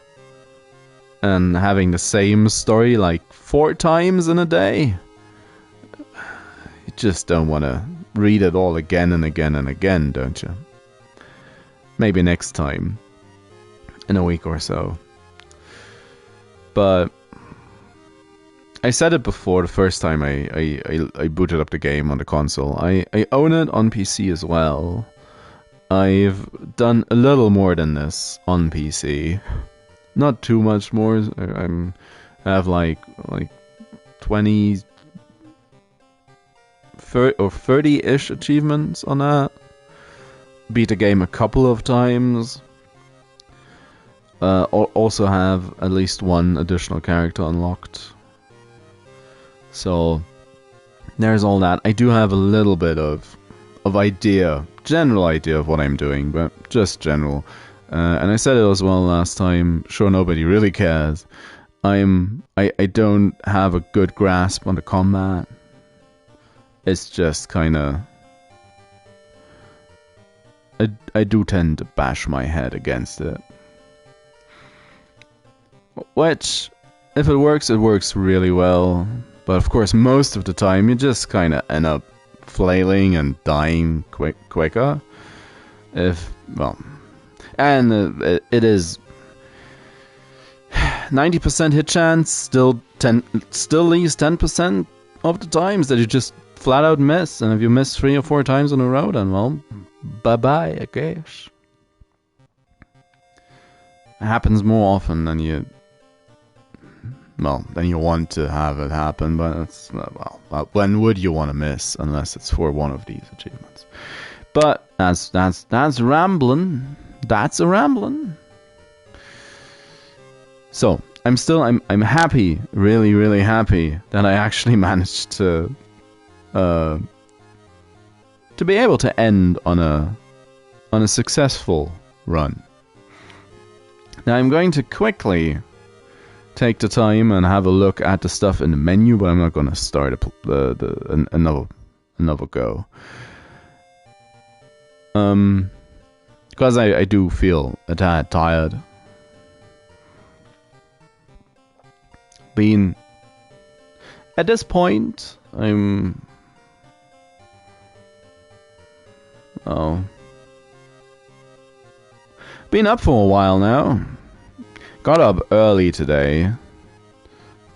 [SPEAKER 1] and having the same story like 4 times in a day, you just don't want to read it all again and again and again, don't you? Maybe next time in a week or so. But I said it before the first time I booted up the game on the console. I own it on PC as well. I've done a little more than this on PC. Not too much more. I have like 20 or 30-ish achievements on that. Beat the game a couple of times. Also have at least 1 additional character unlocked. So there's all that. I do have a little bit of general idea of what I'm doing, but just general. And I said it as well last time. Sure, nobody really cares. I don't have a good grasp on the combat. It's just kind of. I do tend to bash my head against it. Which, if it works really well. But of course, most of the time, you just kind of end up flailing and dying quicker. And it is 90% hit chance, still leaves 10% of the times that you just flat out miss. And if you miss 3 or 4 times in a row, then well, bye-bye, I guess. It happens more often than you want to have it happen, but it's when would you want to miss unless it's for one of these achievements? But that's rambling. That's a rambling. So I'm happy, really, really happy that I actually managed to be able to end on a successful run. Now I'm going to quickly take the time and have a look at the stuff in the menu, but I'm not going to start another go. Because I do feel a tad tired. Being at this point, been up for a while now. Got up early today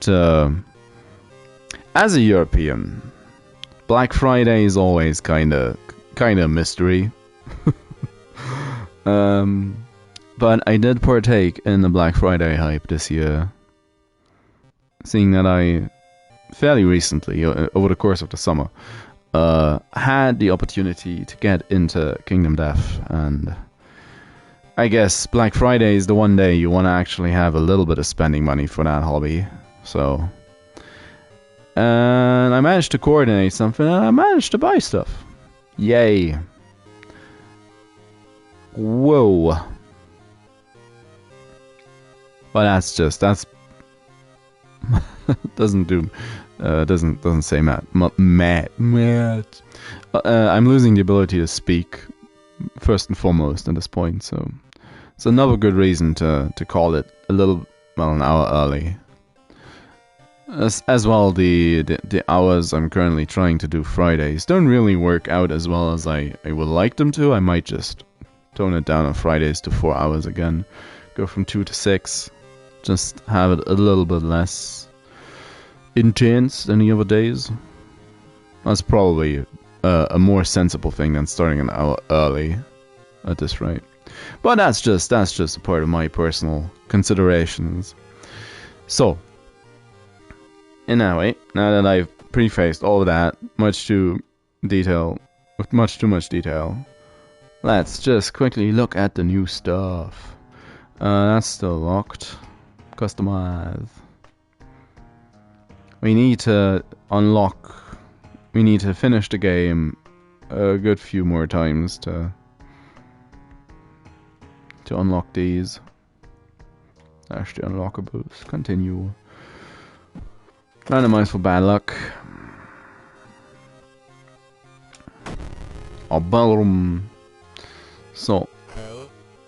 [SPEAKER 1] as a European, Black Friday is always kind of a mystery. But I did partake in the Black Friday hype this year, seeing that I fairly recently, over the course of the summer, had the opportunity to get into Kingdom Death, and I guess Black Friday is the one day you want to actually have a little bit of spending money for that hobby. So, and I managed to coordinate something, and I managed to buy stuff. Yay. Whoa. But that's doesn't say Matt. I'm losing the ability to speak first and foremost at this point, so it's another good reason to call it an hour early. As well, the hours I'm currently trying to do Fridays don't really work out as well as I would like them to. I might just tone it down on Fridays to 4 hours again, go from 2 to 6, just have it a little bit less intense than the other days. That's probably a more sensible thing than starting an hour early at this rate. But that's just a part of my personal considerations. So, anyway, now that I've prefaced all of that, much too much detail, Let's just quickly look at the new stuff. That's still locked. Customize. We need to unlock. We need to finish the game a good few more times to unlock these. Actually, unlockables. Continue. Randomize for bad luck. Oh, boom. So,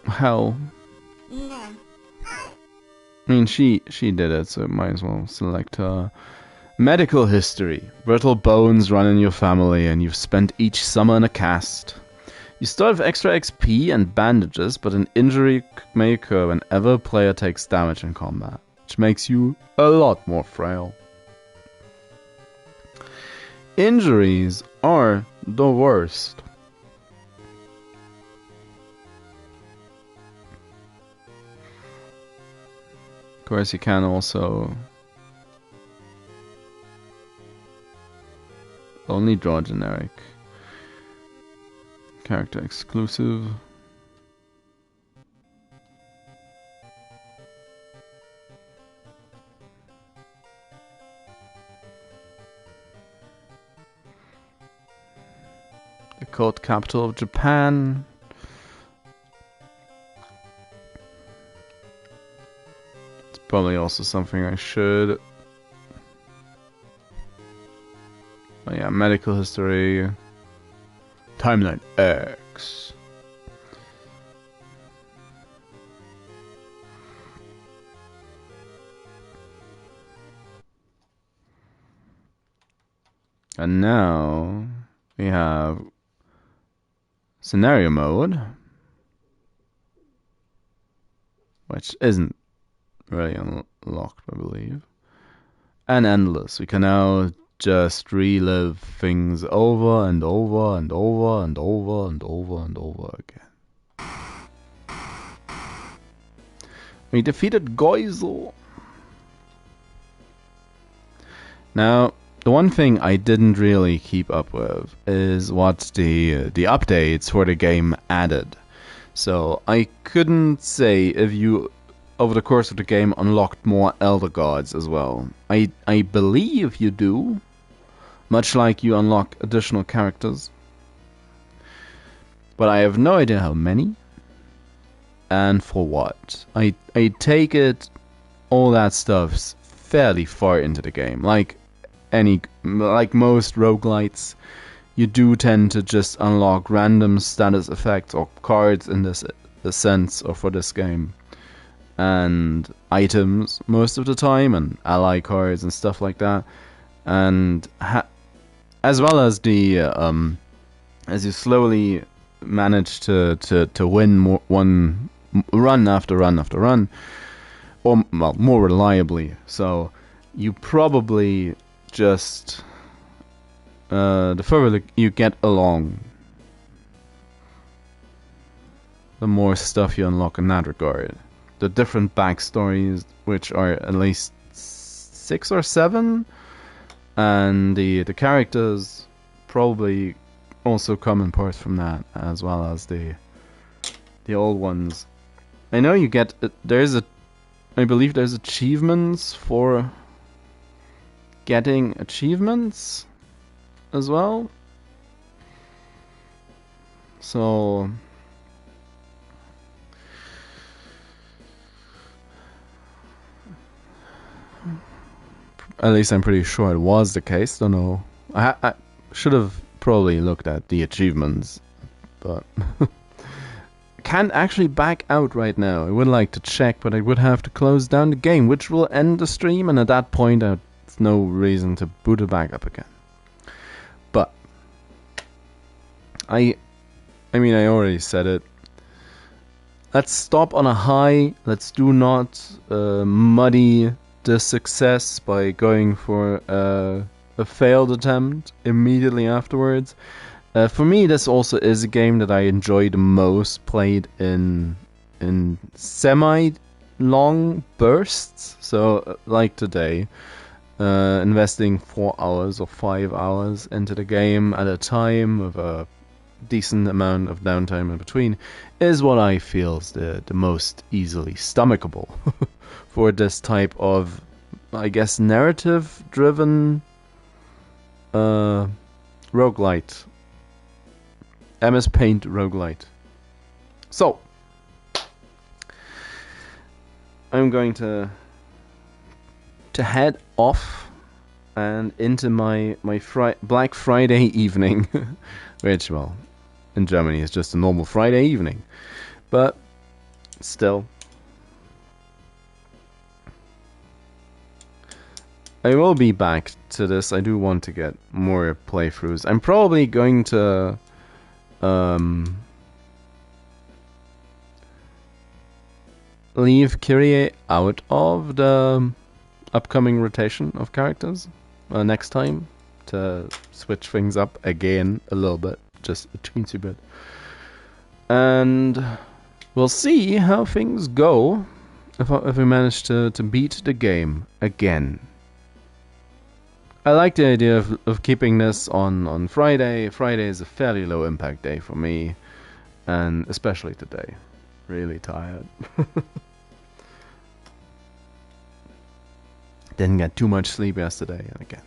[SPEAKER 1] hell. I mean, she did it, so might as well select medical history. Brittle bones run in your family, and you've spent each summer in a cast. You start with extra XP and bandages, but an injury may occur whenever a player takes damage in combat, which makes you a lot more frail. Injuries are the worst. Of course, you can also only draw generic. Character exclusive. The cult capital of Japan. It's probably also something I should. Oh yeah, medical history. Timeline X. And now we have scenario mode, which isn't really unlocked, I believe. And endless. We can now just relive things over and over and over and over and over and over again. We defeated Geisel. Now, the one thing I didn't really keep up with is what the updates for the game added. So I couldn't say if you, over the course of the game, unlocked more Elder Gods as well. I believe you do, much like you unlock additional characters. But I have no idea how many and for what. I take it all that stuff's fairly far into the game. Like most roguelites, you do tend to just unlock random status effects or cards in this sense, or for this game, and items most of the time, and ally cards and stuff like that, and as well as the as you slowly manage to win one run after run after run, or well, more reliably. So you probably just the further you get along, the more stuff you unlock in that regard. The different backstories, which are at least 6 or 7, and the characters probably also come in parts from that, as well as the old ones. I know you get I believe there's achievements for getting achievements as well. So at least I'm pretty sure it was the case. Don't know. I should have probably looked at the achievements, but I can't actually back out right now. I would like to check, but I would have to close down the game, which will end the stream, and at that point there's no reason to boot it back up again. But I mean, I already said it. Let's stop on a high. Let's do not muddy the success by going for a failed attempt immediately afterwards. For me, this also is a game that I enjoy the most, played in semi-long bursts. So, like today, investing 4 hours or 5 hours into the game at a time with a decent amount of downtime in between is what I feel is the most easily stomachable for this type of, I guess, narrative-driven roguelite. MS Paint roguelite. So, I'm going to head off and into my Black Friday evening, which, well, in Germany is just a normal Friday evening, but still, I will be back to this. I do want to get more playthroughs. I'm probably going to leave Kyrie out of the upcoming rotation of characters next time to switch things up again a little bit, just a teensy bit, and we'll see how things go if we manage to beat the game again. I like the idea of keeping this on Friday. Friday is a fairly low impact day for me, and especially today. Really tired. Didn't get too much sleep yesterday, and again,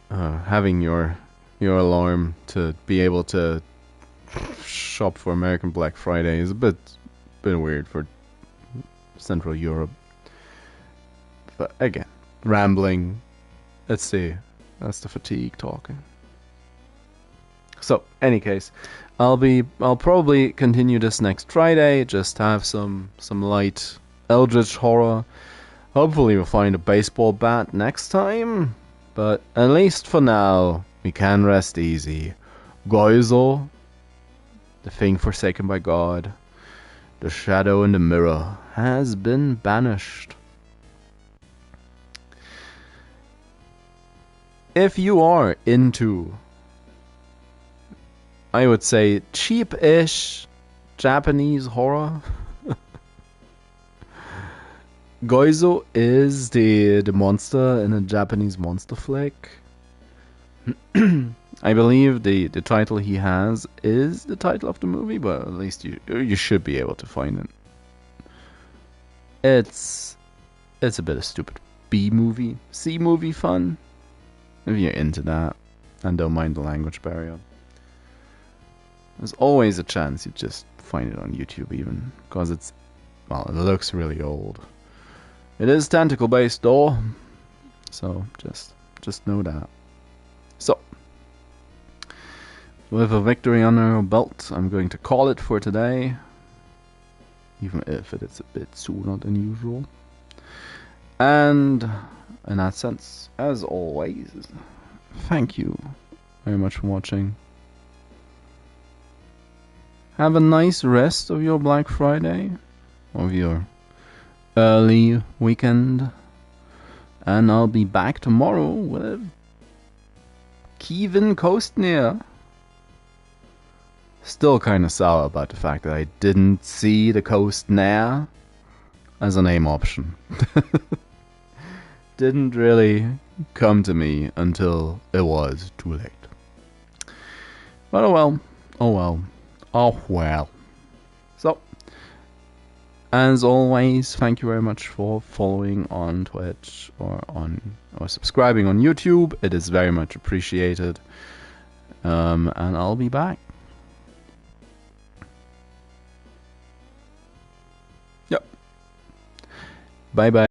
[SPEAKER 1] having your alarm to be able to shop for American Black Friday is a bit weird for Central Europe. But again, rambling. Let's see. That's the fatigue talking. So, any case, I'll probably continue this next Friday. Just have some light eldritch horror. Hopefully we'll find a baseball bat next time. But at least for now, we can rest easy. Goizo, the thing forsaken by God, the shadow in the mirror, has been banished. If you are into, I would say, cheap-ish Japanese horror, Goizo is the monster in a Japanese monster flick. I believe the title he has is the title of the movie, but at least you should be able to find it. It's a bit of stupid B-movie, C-movie fun, if you're into that and don't mind the language barrier. There's always a chance you just find it on YouTube even, because it looks really old. It is tentacle based though, so just know that. So, with a victory under our belt, I'm going to call it for today, even if it is a bit sooner than usual. And in that sense, as always, thank you very much for watching. Have a nice rest of your Black Friday, of your early weekend, and I'll be back tomorrow with Kevin Costner. Still kinda sour about the fact that I didn't see the Costner as a name option. Didn't really come to me until it was too late. But oh well. So, as always, thank you very much for following on Twitch or subscribing on YouTube. It is very much appreciated. And I'll be back. Yep. Bye bye.